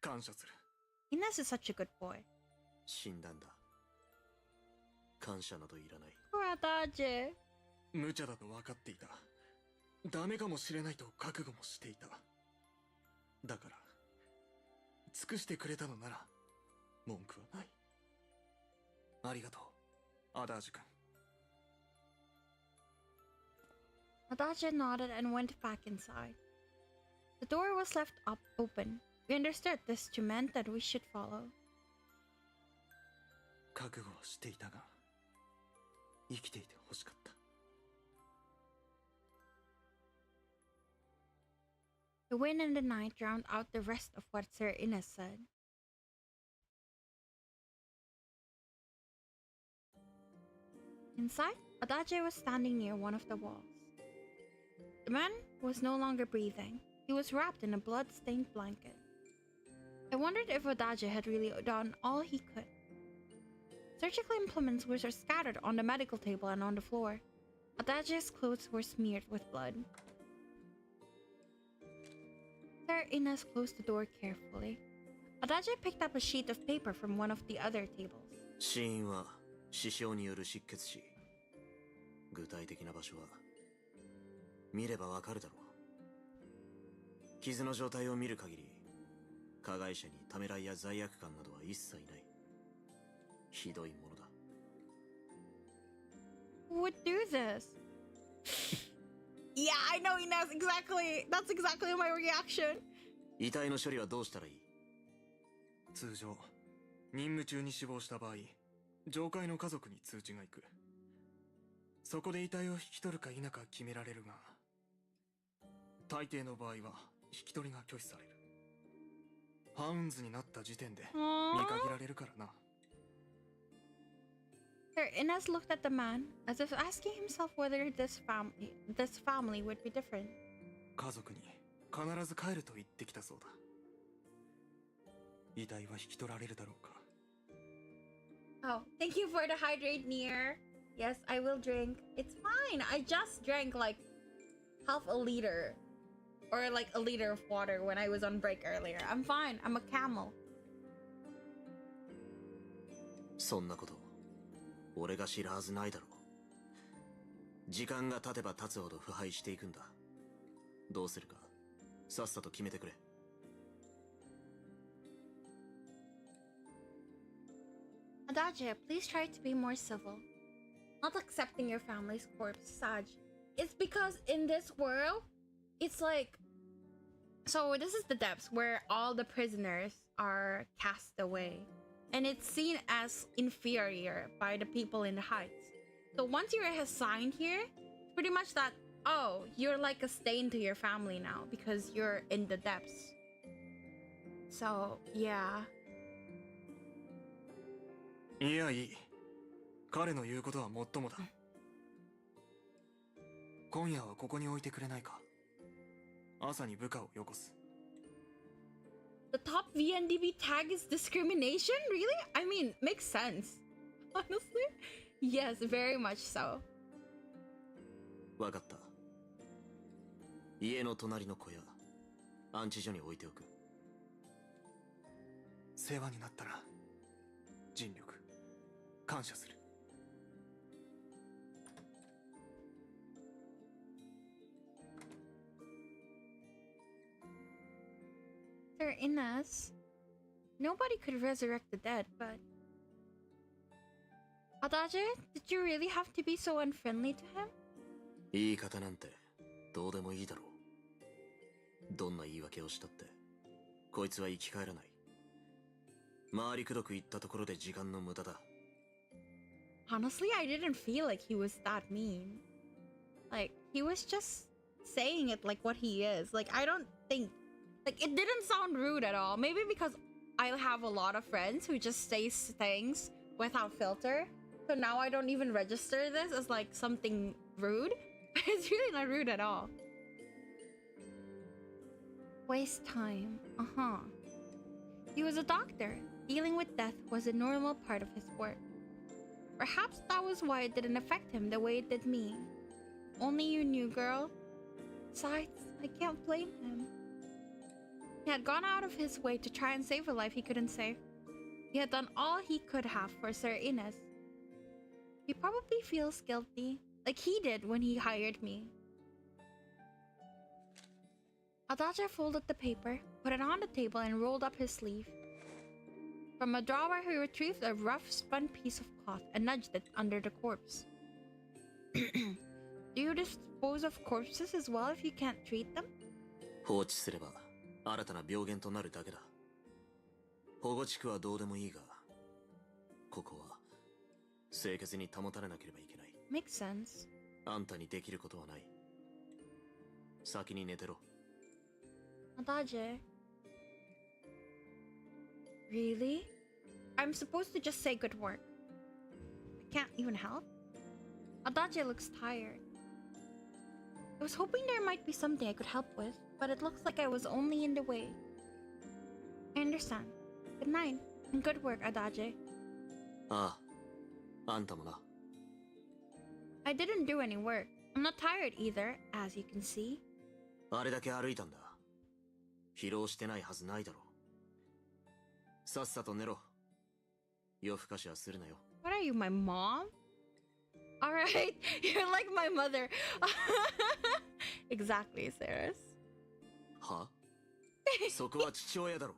感謝する。Inez is such a good boy. 死んだんだ。感謝などいらない。Poor Adage. 無茶だと分かっていた。ダメかもしれないと覚悟もしていた。だから、尽くしてくれたのなら、文句はない。ありがとう、アダージュ君。Adage nodded and went back inside. The door was left open. We understood this to meant that we should follow. 覚悟はしていたが、生きていて欲しかった。The wind and the night drowned out the rest of what Sir Inez said. Inside, Adage was standing near one of the walls. The man was no longer breathing. He was wrapped in a blood-stained blanket. I wondered if Adage had really done all he could. Surgical implements were scattered on the medical table and on the floor. Adage's clothes were smeared with blood. Sir Inez closed the door carefully. Adage picked up a sheet of paper from one of the other tables. 死因は死傷による失血死。具体的な場所は見ればわかるだろう。傷の状態を見る限り、加害者にためらいや罪悪感などは一切ない。ひどいものだ。Who would do this? Yeah, I know, Inez. Exactly. That's exactly my reaction. 遺体の処理はどうしたらいい？通常、任務中に死亡した場合、上階の家族に通知が行く。そこで遺体を引き取るか否か決められるが、大抵の場合は引き取りが拒否される。ハウンズになった時点で見限られるからな。Sir Inez looked at the man as if asking himself whether this family would be different. 家族に必ず帰ると言ってきたそうだ。遺体は引き取られるだろうか。Oh, thank you for the hydrate, Nier. Yes, I will drink. It's fine. I just drank like half a liter. or like a liter of water when I was on break earlier. I'm fine. I'm a camel. そんなこと俺が知るはずないだろう。時間が経てば経つほど腐敗していくんだ。どうするかさっさと決めてくれ。Adage, please try to be more civil. Not accepting your family's corpse, Saj. It's because in this world, it's like... So this is the depths where all the prisoners are cast away. And it's seen as inferior by the people in the heights. So once you're assigned here, pretty much that, oh, you're like a stain to your family now because you're in the depths. So, yeah. いやいい。彼の言うことはもっともだ。今夜はここに置いてくれないか。朝に部下をよこす。The top VNDB tag is discrimination? Really? I mean, makes sense. Honestly? Yes, very much so. わかった。家の隣の小屋、安置所に置いておく。世話になったら、尽力、感謝する。They're in us. Nobody could resurrect the dead, but... Adage, did you really have to be so unfriendly to him? 言い方なんてどうでもいいだろう。どんな言い訳をしたってこいつは生き返らない。回りくどく言ったところで時間の無駄だ。 Honestly, I didn't feel like he was that mean. Like, he was just saying it like what he is. Like, I don't think... Like, it didn't sound rude at all. Maybe because I have a lot of friends who just say things without filter. So now I don't even register this as like something rude. It's really not rude at all. Waste time. Uh-huh. He was a doctor. Dealing with death was a normal part of his work. Perhaps that was why it didn't affect him the way it did me. Only you knew, girl. Besides, I can't blame him. He had gone out of his way to try and save a life he couldn't save. He had done all he could have for Sir Ines. He probably feels guilty, like he did when he hired me. Adage folded the paper, put it on the table, and rolled up his sleeve. From a drawer, he retrieved a rough spun piece of cloth and nudged it under the corpse. Do you dispose of corpses as well if you can't treat them? 放置すれば新たな病原となるだけだ。保護地区はどうでもいいが、ここは清潔に保たれなければいけない。Makes sense. あんたにできることはない。先に寝てろ。Adage. Really? I'm supposed to just say good work. I can't even help? Adage looks tired. I was hoping there might be something I could help with, but it looks like I was only in the way. I understand. Good night, and good work, Adage. ああ、あんたもな。I didn't do any work. I'm not tired either, as you can see. あれだけ歩いたんだ。疲労してないはずないだろう。さっさと寝ろ。夜更かしはするなよ。What are you, my mom? Alright, you're like my mother. Exactly, Saris. は？そこは父親だろ。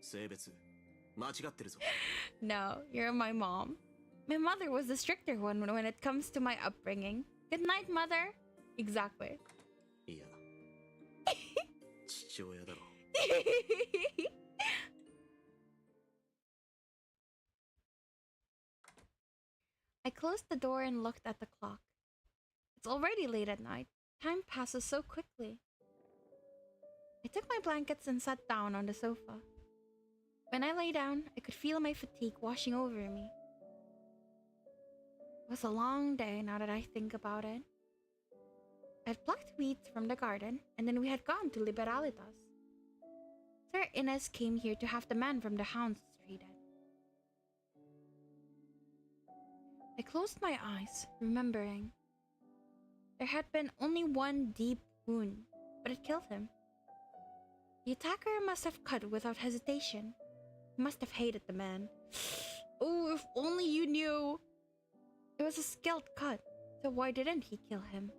性別、間違ってるぞ。No, you're my mom. My mother was the stricter one when it comes to my upbringing. Good night, mother. Exactly. いや、父親だろ。I closed the door and looked at the clock. It's already late at night. Time passes so quickly. I took my blankets and sat down on the sofa. When I lay down, I could feel my fatigue washing over me. It was a long day now that I think about it. I had plucked weeds from the garden, and then we had gone to Liberalitas. Sir Ines came here to have the man from the hounds treated. I closed my eyes, remembering. There had been only one deep wound, but it killed him. The attacker must have cut without hesitation. He must have hated the man. Oh, if only you knew. It was a skilled cut, so why didn't he kill him?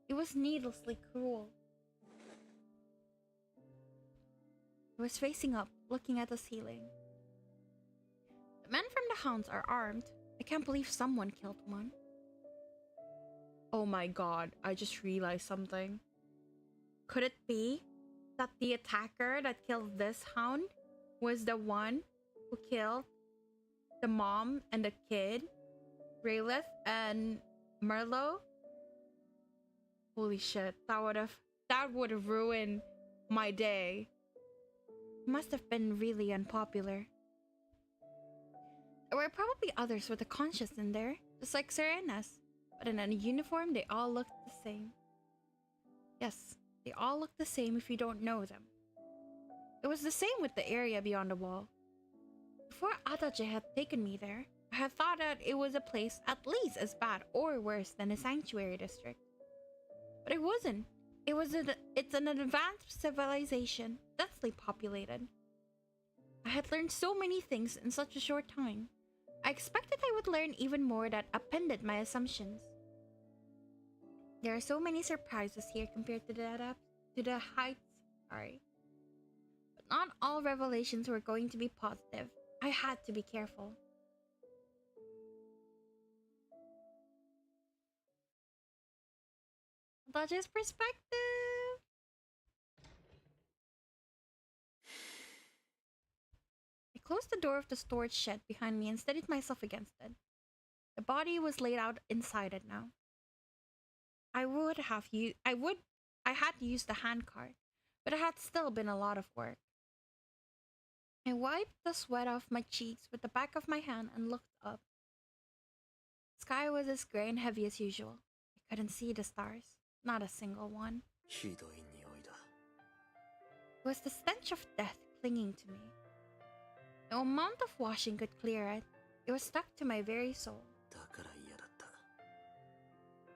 It was needlessly cruel. He was facing up, looking at the ceiling. The men from the hounds are armed. I can't believe someone killed one. Oh my god, I just realized something. Could it be that the attacker that killed this hound was the one who killed the mom and the kid, Raylith and Merlot? Holy shit, that would have ruined my day. He must have been really unpopular. There were probably others with a conscience in there, just like Serena's, but in a uniform they all looked the same. Yes, they all look the same if you don't know them. It was the same with the area beyond the wall. Before Adage had taken me there, I had thought that it was a place at least as bad or worse than a sanctuary district. But it wasn't. It's an advanced civilization, densely populated. I had learned so many things in such a short time. I expected I would learn even more that upended my assumptions. There are so many surprises here compared to the heights. Sorry. But not all revelations were going to be positive. I had to be careful. Adage's perspective. I closed the door of the storage shed behind me and steadied myself against it. The body was laid out inside it now. I had to use the handcart, but it had still been a lot of work. I wiped the sweat off my cheeks with the back of my hand and looked up. The sky was as gray and heavy as usual. I couldn't see the stars, not a single one. ひどい匂いだ。 It was the stench of death clinging to me. No amount of washing could clear it. It was stuck to my very soul. だから嫌だった。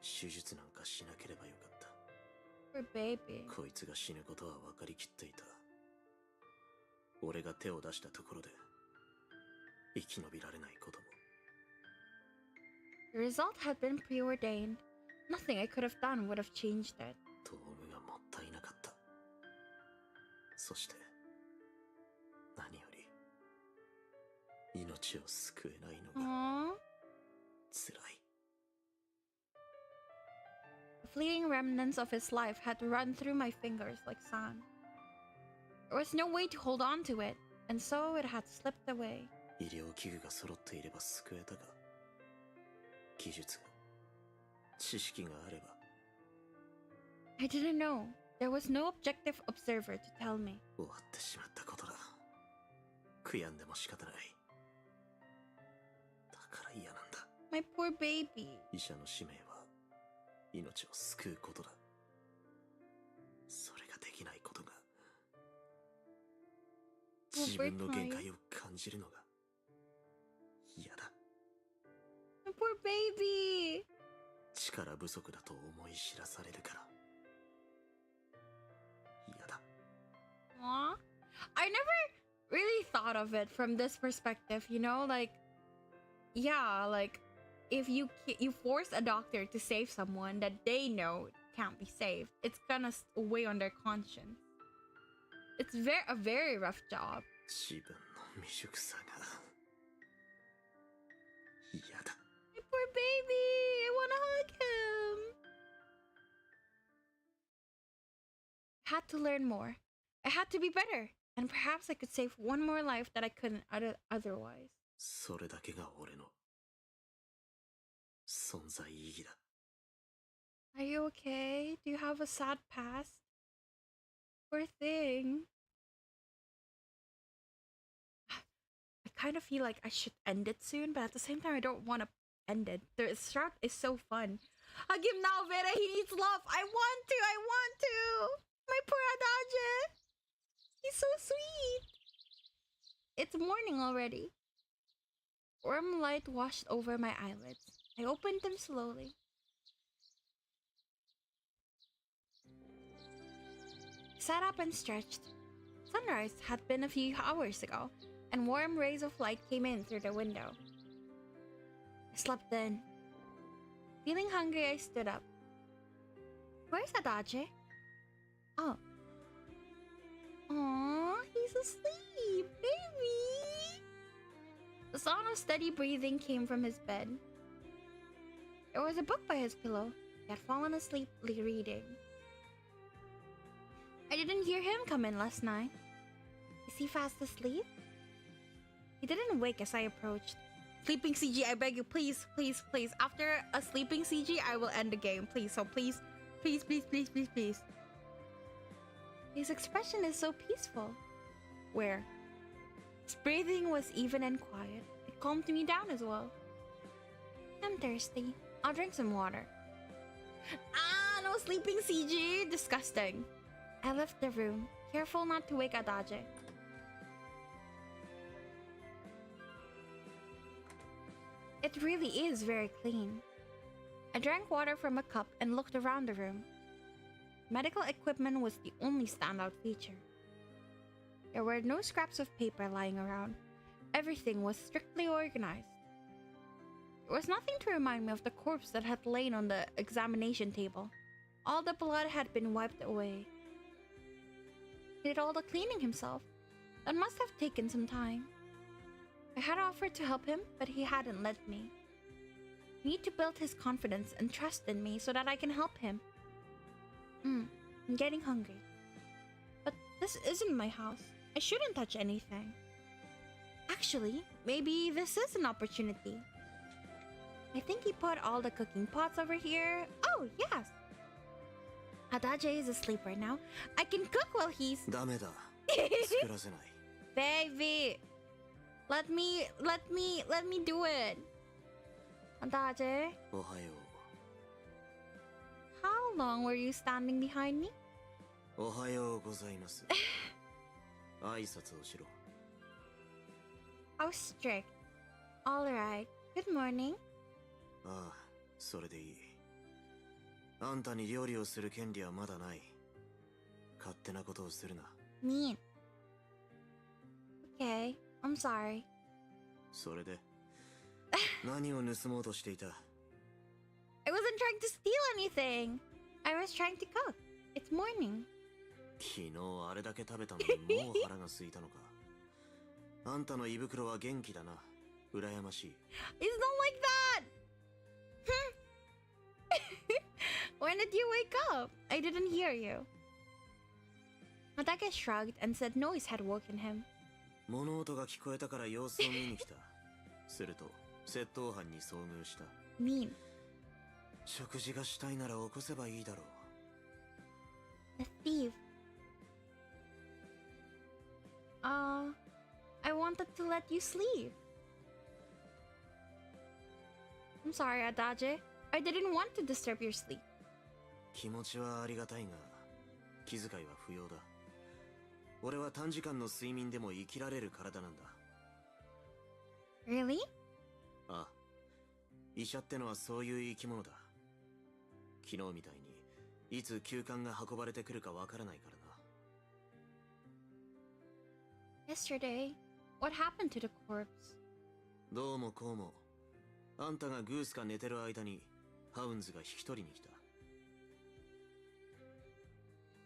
手術なんかしなければよかった。 Poor baby. こいつが死ぬことは分かりきっていた。俺が手を出したところで生き延びられないことも。 The result had been preordained. Nothing I could have done would have changed it. 道具がもったいなかった。そして何より命を救えないのが Aww. 辛い。 The fleeting remnants of his life had run through my fingers like sand. There was no way to hold on to it, and so it had slipped away. 医療器具が揃っていれば救えたが、技術が、知識があれば。 I didn't know. There was no objective observer to tell me. 終わってしまったことだ。悔やんでも仕方ない。だから嫌なんだ。 My poor baby. 医者の使命は命を救うことだ。それができないことが自分の限界を感じるのが嫌だ。 My poor baby. 力不足だと思い知らされるから嫌だ。 Aww. I never really thought of it from this perspective, you know? Like, yeah, like, if you force a doctor to save someone that they know can't be saved, it's gonna weigh on their conscience. It's a very rough job. 自分の未熟さが嫌だ。 My poor baby! I wanna hug him! I had to learn more. I had to be better. And perhaps I could save one more life that I couldn't otherwise. それだけが俺の存在意義だ。 Are you okay? Do you have a sad past? Poor thing. I kind of feel like I should end it soon, but at the same time, I don't want to end it. The start is so fun. Hug him now, Vera. He needs love. I want to. My poor Adage. He's so sweet. It's morning already. Warm light washed over my eyelids. I opened them slowly. sat up and stretched. Sunrise had been a few hours ago, and warm rays of light came in through the window. I slept in. Feeling hungry, I stood up. Where's Adage? Oh. Aww, he's asleep, baby! The sound of steady breathing came from his bed. There was a book by his pillow. He had fallen asleep reading. I didn't hear him come in last night. Is he fast asleep? He didn't wake as I approached. Sleeping CG, I beg you, please, please, please. After a sleeping CG, I will end the game, please. So please, please, please, please, please, please. His expression is so peaceful. Where? His breathing was even and quiet. It calmed me down as well. I'm thirsty. I'll drink some water. Ah, no sleeping CG. Disgusting. I left the room, careful not to wake Adage. It really is very clean. I drank water from a cup and looked around the room. Medical equipment was the only standout feature. There were no scraps of paper lying around. Everything was strictly organized. There was nothing to remind me of the corpse that had lain on the examination table. All the blood had been wiped away. He did all the cleaning himself. That must have taken some time. I had offered to help him, but he hadn't let me. I need to build his confidence and trust in me so that I can help him. I'm getting hungry. But this isn't my house. I shouldn't touch anything. Actually, maybe this is an opportunity. I think he put all the cooking pots over here. Oh, yes! Adage is asleep right now. I can cook while he's... ダメだ。作らせない。Baby! Let me do it. Adage, おはよ how long were you standing behind me? う。おはようございます。挨拶をしろ。How strict. Alright. Good morning. ああ、それでいい。あんたに料理をする権利はまだない。勝手なことをするな。Mean. Okay, I'm sorry. それで何を盗もうとしていた？ I wasn't trying to steal anything. I was trying to cook. It's morning. 昨日あれだけ食べたのにもう腹が空いたのか。あんたの胃袋は元気だな。羨ましい。It's not like that! When did you wake up? I didn't hear you. Adage shrugged and said noise had woken him. 物音が聞こえたから様子を見に来た。すると窃盗犯に遭遇した。Mean. 食事がしたいなら起こせばいいだろう。 A thief. I wanted to let you sleep. I'm sorry, Adage. I didn't want to disturb your sleep. 気持ちはありがたいが、気遣いは不要だ。俺は短時間の睡眠でも生きられる体なんだ。Really? ああ、医者ってのはそういう生き物だ。昨日みたいにいつ急患が運ばれてくるかわからないからな。 Yesterday, what happened to the corpse? どうもこうも、あんたがグースが寝てる間にハウンズが引き取りに来た。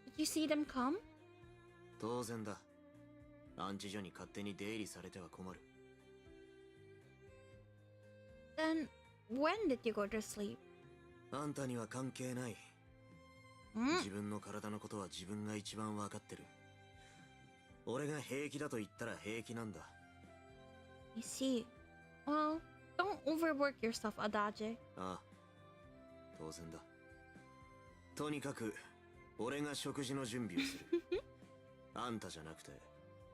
Did you see them come? 当然だ。安置所に勝手に出入りされては困る。Then, when did you go to sleep? あんたには関係ない。 自分の体のことは自分が一番わかってる。俺が平気だと言ったら平気なんだ。I see. Well, don't overwork yourself, Adage. ああ、当然だ。とにかく、俺が食事の準備をする。あんたじゃなくて、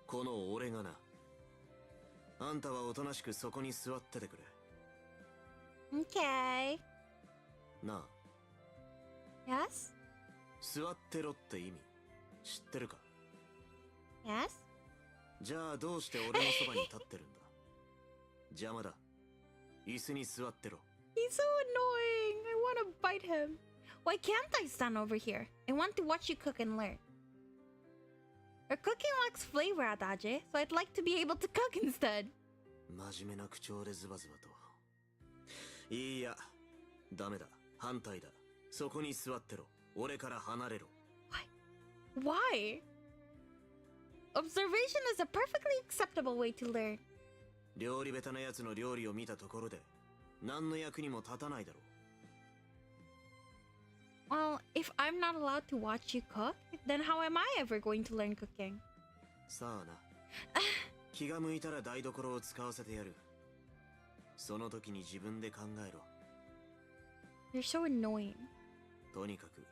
この俺がな。あんたはおとなしくそこに座っててくれ。Okay. なあ。 Yes? 座ってろって意味、知ってるか？ Yes? じゃあどうして俺のそばに立ってるんだ？邪魔だ。椅子に座ってろ。 He's so annoying. I want to bite him. Why can't I stand over here? I want to watch you cook and learn. Or cooking lacks flavor, Adage, so I'd like to be able to cook instead. 真面目な口調でズバズバと。いいや、ダメだ。反対だ。そこに座ってろ。俺から離れろ。Why? Observation is a perfectly acceptable way to learn. 料理下手な奴の料理を見たところで何の役にも立たないだろう。 Well, if I'm not allowed to watch you cook, then how am I ever going to learn cooking? さあな。気が向いたら台所を使わせてやる。その時に自分で考えろ。 You're so annoying. とにかく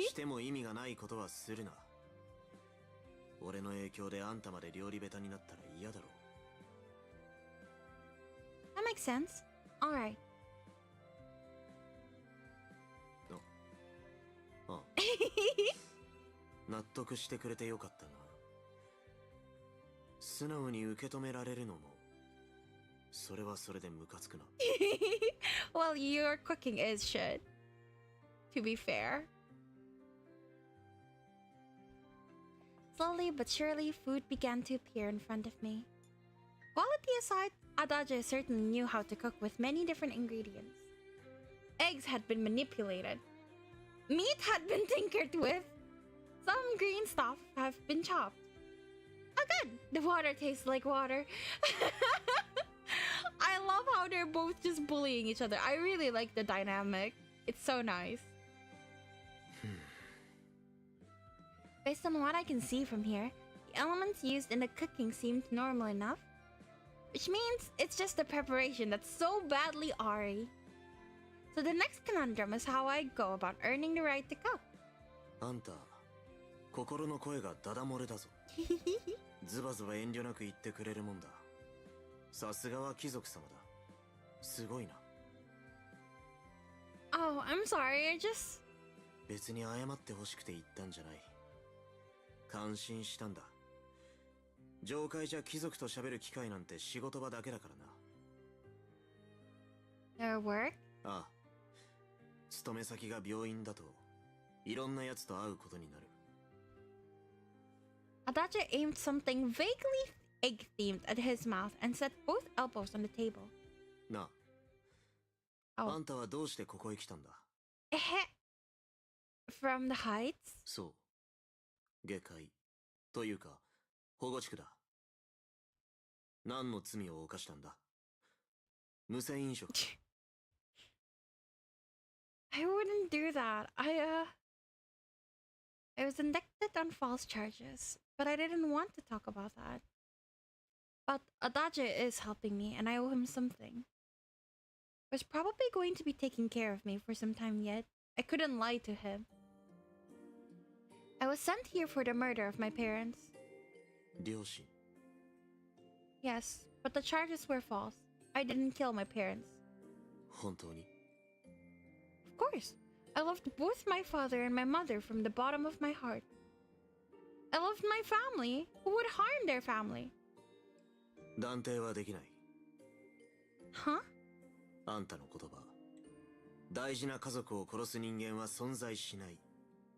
しても意味がないことはするな。俺の影響であんたまで料理下手になったら嫌だろう。 That makes sense. Alright. ああ納得してくれてよかったな。素直に受け止められるのもそれはそれでムカつくな。Well, your cooking is shit. To be fair. Slowly but surely, food began to appear in front of me. Quality aside, Adage certainly knew how to cook with many different ingredients. Eggs had been manipulated. Meat had been tinkered with. Some green stuff have been chopped. Oh good! The water tastes like water. I love how they're both just bullying each other. I really like the dynamic. It's so nice. Based on what I can see from here, the elements used in the cooking seemed normal enough. Which means it's just the preparation that's so badly awry. So the next conundrum is how I go about earning the right to cook. あんた、心の声がダダ漏れだぞ。ズバズバ遠慮なく言ってくれるもんだ。さすがは貴族様だ。すごいな。Oh, I'm sorry, I just... 別に謝ってほしくて言ったんじゃない。感心したんだ。上階じゃ貴族と喋る機会なんて仕事場だけだからな。 Their work? ああ。勤め先が病院だと、いろんな奴と会うことになる。Adage aimed something vaguely egg-themed at his mouth and set both elbows on the table. なあ。あんたはどうしてここへ来たんだ？ From the heights? そう。下界。というか、保護地区だ。何の罪を犯したんだ？無銭飲食。I wouldn't do that. I was indicted on false charges, but I didn't want to talk about that. But Adage is helping me, and I owe him something. Was probably going to be taking care of me for some time yet. I couldn't lie to him. I was sent here for the murder of my parents. 両親。 Yes, but the charges were false. I didn't kill my parents. 本当に？ Of course. I loved both my father and my mother from the bottom of my heart. I loved my family. Who would harm their family? 断定はできない。Huh? あんたの言葉。大事な家族を殺す人間は存在しない。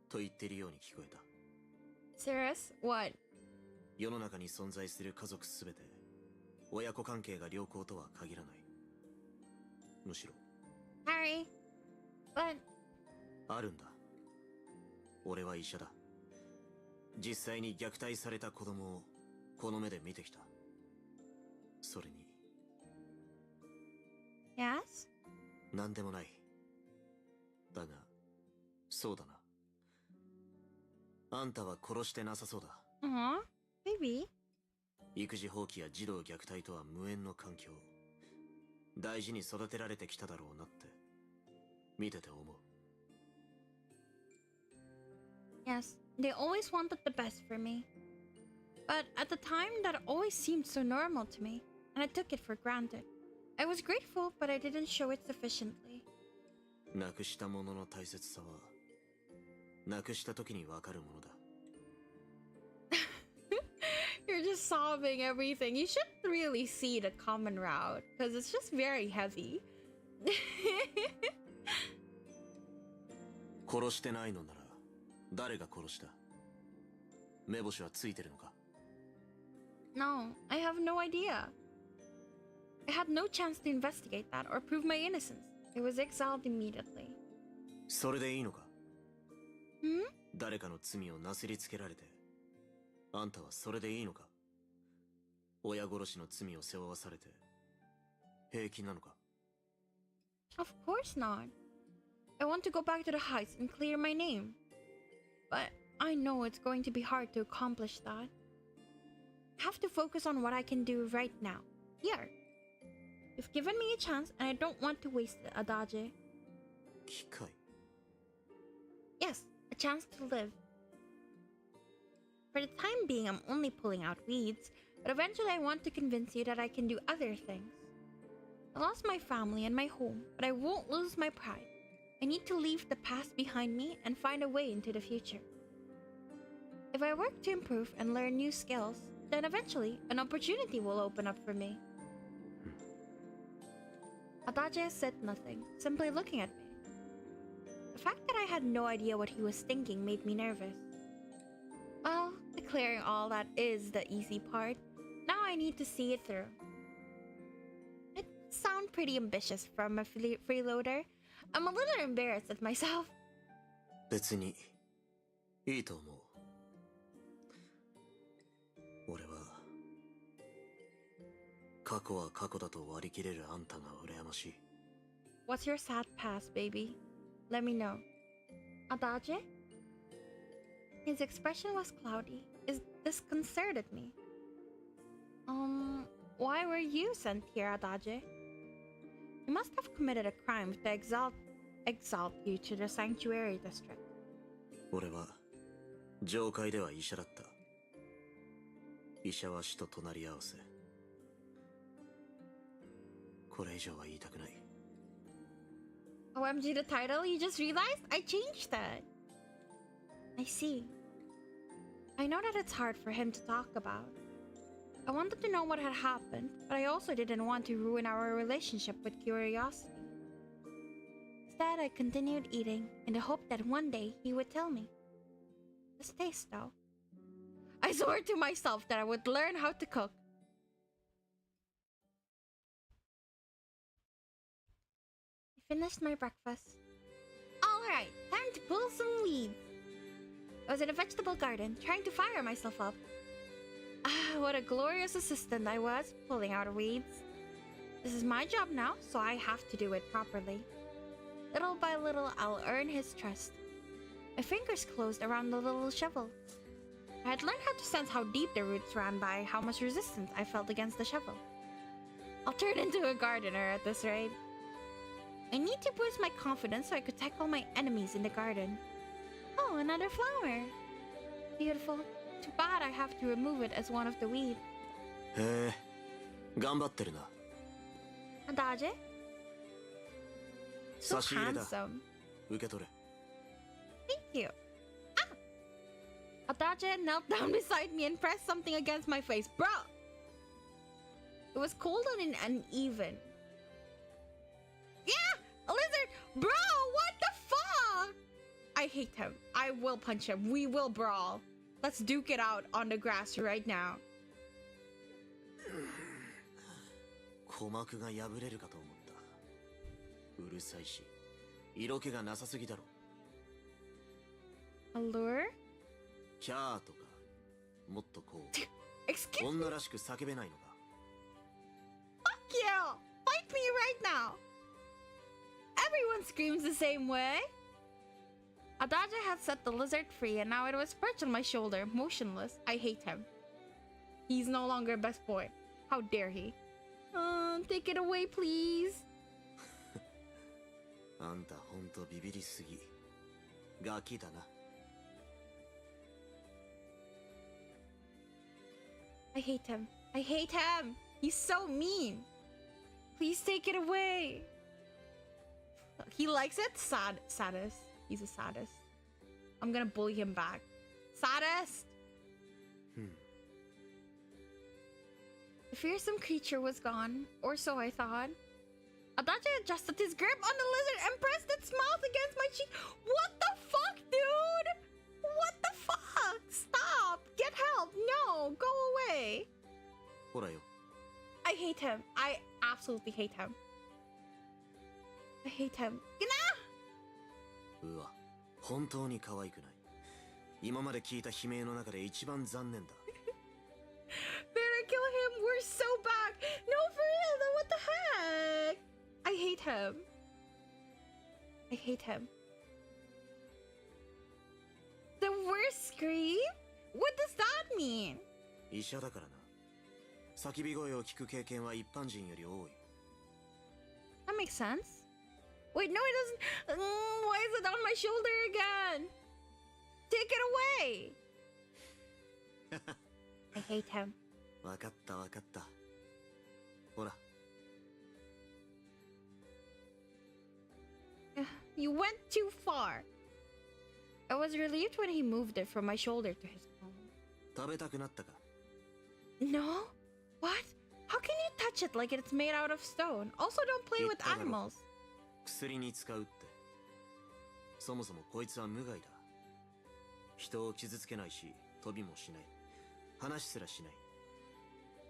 と言っているように聞こえた。Serious? What? 世の中に存在する家族すべて、親子関係が良好とは限らない。むしろ。Harry. But... あるんだ。俺は医者だ。実際に虐待された子供をこの目で見てきた。それに。Yes? なんでもない。だが、そうだな。あんたは殺してなさそうだ。Maybe. 育児放棄や児童虐待とは無縁の環境。大事に育てられてきただろうなって、見てて思う。Yes, they always wanted the best for me. But at the time, that always seemed so normal to me, and I took it for granted. I was grateful, but I didn't show it sufficiently. なくしたものの大切さは、なくした時にわかるものだ。You're just solving everything. You should really see the common route, because it's just very heavy. 殺してないのなら、誰が殺した？目星はついてるのか？ No, I have no idea. I had no chance to investigate that or prove my innocence. I was exiled immediately. それでいいのか？ Hmm? 誰かの罪をなすりつけられて、あんたはそれでいいのか？親殺しの罪を背負わされて、平気なのか？ Of course not. I want to go back to the heights and clear my name. But I know it's going to be hard to accomplish that. I have to focus on what I can do right now. Here. You've given me a chance and I don't want to waste it, Adage. 機会？ Yes, a chance to live. For the time being, I'm only pulling out weeds, but eventually I want to convince you that I can do other things. I lost my family and my home, but I won't lose my pride. I need to leave the past behind me and find a way into the future. If I work to improve and learn new skills, then eventually an opportunity will open up for me. Adage said nothing, simply looking at me. The fact that I had no idea what he was thinking made me nervous. Well, declaring all that is the easy part. Now I need to see it through. It sounds pretty ambitious from a freeloader. I'm a little embarrassed at myself. 別にいいと思う。俺は過去は過去だと割り切れるあんたが羨ましい。What's your sad past, baby? Let me know. Adage? His expression was cloudy. It disconcerted me. Why were you sent here, Adage? You must have committed a crime to exalt you to the sanctuary district. 俺は上界では医者だった。医者は死と隣り合わせ。これ以上は言いたくない。OMG, the title? You just realized? I changed that. I see. I know that it's hard for him to talk about. I wanted to know what had happened, but I also didn't want to ruin our relationship with curiosity. Instead, I continued eating in the hope that one day he would tell me. This taste, though. I swore to myself that I would learn how to cook. I finished my breakfast. Alright, time to pull some weeds. I was in a vegetable garden, trying to fire myself up. Ah, what a glorious assistant I was, pulling out weeds. This is my job now, so I have to do it properly. Little by little, I'll earn his trust. My fingers closed around the little shovel. I had learned how to sense how deep the roots ran by how much resistance I felt against the shovel. I'll turn into a gardener at this rate. I need to boost my confidence so I could tackle my enemies in the garden. Oh, another flower. Beautiful. Too bad I have to remove it as one of the weeds. へえ、頑張ってるな。Adage? So 差し入れだ。 handsome. 受け取れ。 Thank you. Ah! Adage knelt down beside me and pressed something against my face. Bro! It was cold and uneven. Yeah! A lizard! Bro, what the fuck? I hate him. I will punch him. We will brawl. Let's duke it out on the grass right now. 鼓膜が破れるかと思った。うるさいし、色気がなさすぎだろ。Allure? キャーとか、もっとこう、 Excuse me? 女らしく叫べないのか。 Fuck you! Fight me right now! Everyone screams the same way. Adage had set the lizard free and now it was perched on my shoulder, motionless. I hate him. He's no longer best boy. How dare he? Take it away, please. あんたほんとビビりすぎ。ガキだな。I hate him. I hate him. He's so mean. Please take it away. He likes it? Sadist. He's a sadist. I'm gonna bully him back. Sadist! The fearsome creature was gone, or so I thought. Adage adjusted his grip on the lizard and pressed its mouth against my cheek. What the fuck, dude? What the fuck? Stop! Get hate him. I absolutely hate him. I hate him. うわ、本当に可愛くない。今まで聞いた悲鳴の中で一番残念だ。Better kill him. We're so bad. No, for real though. What the heck? I hate him. I hate him. The worst scream? What does that mean? 医者だからな。叫び声を聞く経験は一般人より多い。That makes sense. Wait, no, it doesn't. Why is it on my shoulder again? Take it away. I hate him. わかったわかった。ほら。You went too far. I was relieved when he moved it from my shoulder to his own. 食べたくなったか？ No? What? How can you touch it like it's made out of stone? Also, don't play with animals. 薬に使うって。そもそもこいつは無害だ。人を傷つけないし、飛びもしない。話すらしない。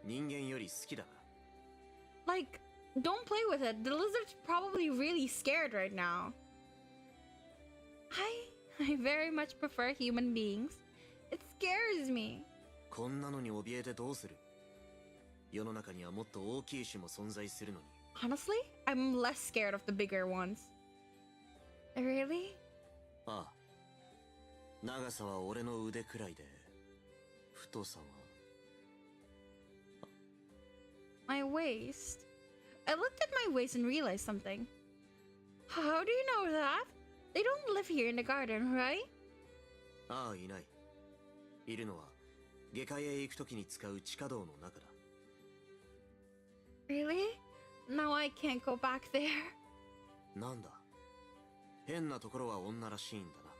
人間より好きだな。Like, don't play with it. The lizard's probably really scared right now. I very much prefer human beings. It scares me. こんなのに怯えてどうする？世の中にはもっと大きい種も存在するのに。Honestly, I'm less scared of the bigger ones. Really? ああ。長さは俺の腕くらいで、太さは。My waist. I looked at my waist and realized something. How do you know that? They don't live here in the garden, right? ああ、いない。いるのは、下界へ行くときに使う地下道の中だ。Really? Now I can't go back there. なんだ。変なところは女らしいんだな。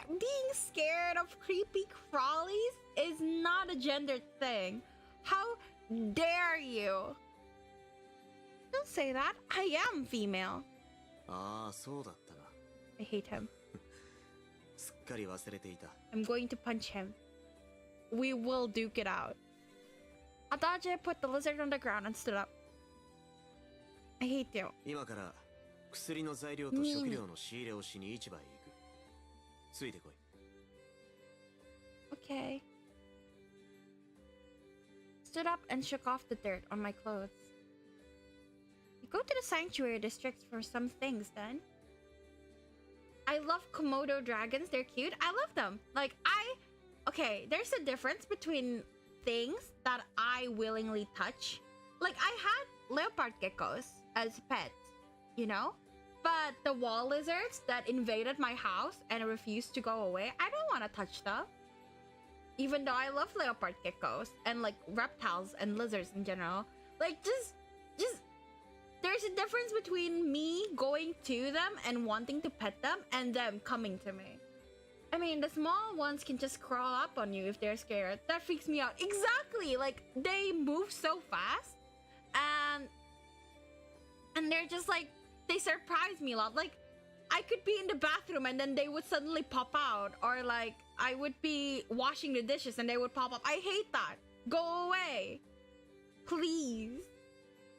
Being scared of creepy crawlies is not a gendered thing. How dare you? Don't say that. I am female. ああ、そうだったな。I hate him. すっかり忘れていた。I'm going to punch him. We will duke it out. Adage put the lizard on the ground and stood up. I hate you. 今から薬の材料と食料の仕入れをしに市場へ行く。ついてこい。Okay. Stood up and shook off the dirt on my clothes. We go to the sanctuary district for some things then. I love Komodo dragons. They're cute. I love them. Like, okay, there's a difference between things that I willingly touch. Like, I had leopard geckos as pets, you know? But the wall lizards that invaded my house and refused to go away, I don't want to touch them. Even though I love leopard geckos and like reptiles and lizards in general. Like, just there's a difference between me going to them and wanting to pet them and them coming to me. I mean, the small ones can just crawl up on you if they're scared. That freaks me out. Exactly! Like, they move so fast. And they're just like, they surprise me a lot. Like, I could be in the bathroom and then they would suddenly pop out. Or like, I would be washing the dishes and they would pop up. I hate that. Go away. Please.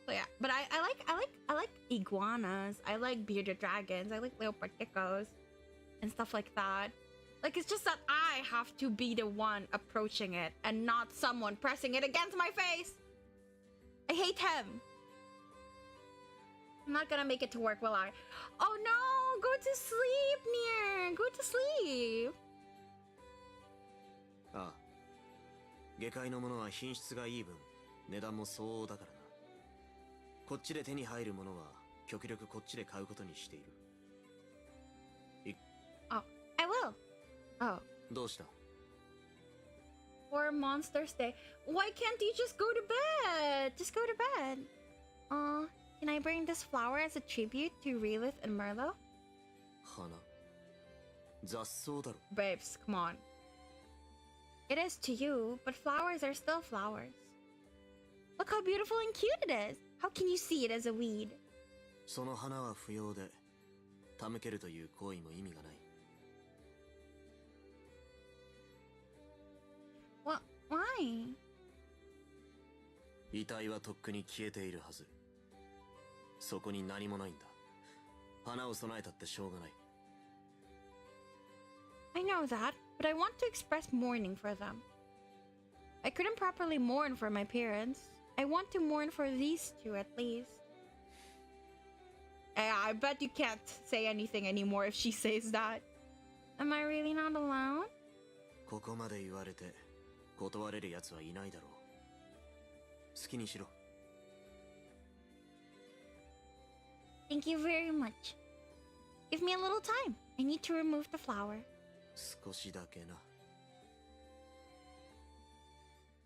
So yeah, but I like iguanas. I like bearded dragons. I like leopard geckos and stuff like that. Like, it's just that I have to be the one approaching it and not someone pressing it against my face. I hate him. I'm not gonna make it to work, will I? Oh no! Go to sleep, Nier! Go to sleep! ああ。下界のものは品質がいい分、値段も相応だからな。こっちで手に入るものは、極力こっちで買うことにしている。Oh, I will. Oh. どうした？ For Monsters Day. Why can't you just go to bed? Just go to bed. Can I bring this flower as a tribute to Relith and Merlot? 花。雑草だろ。 Babes, come on. It is to you, but flowers are still flowers. Look how beautiful and cute it is. How can you see it as a weed? その花は不要で、手向けるという行為も意味がない。What? Why? 遺体はとっくに消えているはず。そこに何もないんだ。花を備えたってしょうがない。 I know that, but I want to express mourning for them. I couldn't properly mourn for my parents. I want to mourn for these two at least. I bet you can't say anything anymore if she says that. Am I really not alone? ここまで言われて断れる奴はいないだろう。好きにしろ。 Thank you very much. Give me a little time. I need to remove the flower. 少しだけな。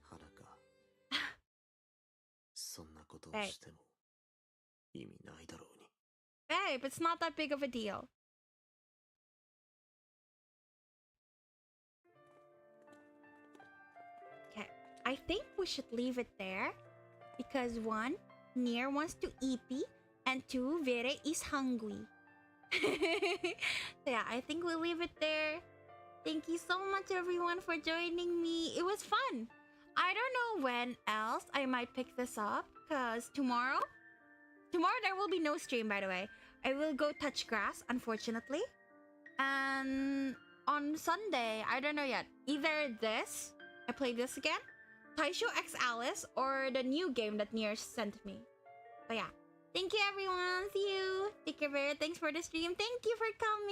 花か。そんなことをしても意味ないだろうに。 Babe, it's not that big of a deal. Okay, I think we should leave it there. Because 1, Nier wants to eat, and 2, Vere is hungry. So yeah, I think we'll leave it there. Thank you so much everyone for joining me. It was fun. I don't know when else I might pick this up, because tomorrow there will be no stream, by the way. I will go touch grass, unfortunately. And on Sunday, I don't know yet. Either this, I play this again, Taisho X Alice, or the new game that Nier sent me. But yeah, thank you everyone. See you. Take care. Thanks for the stream. Thank you for coming.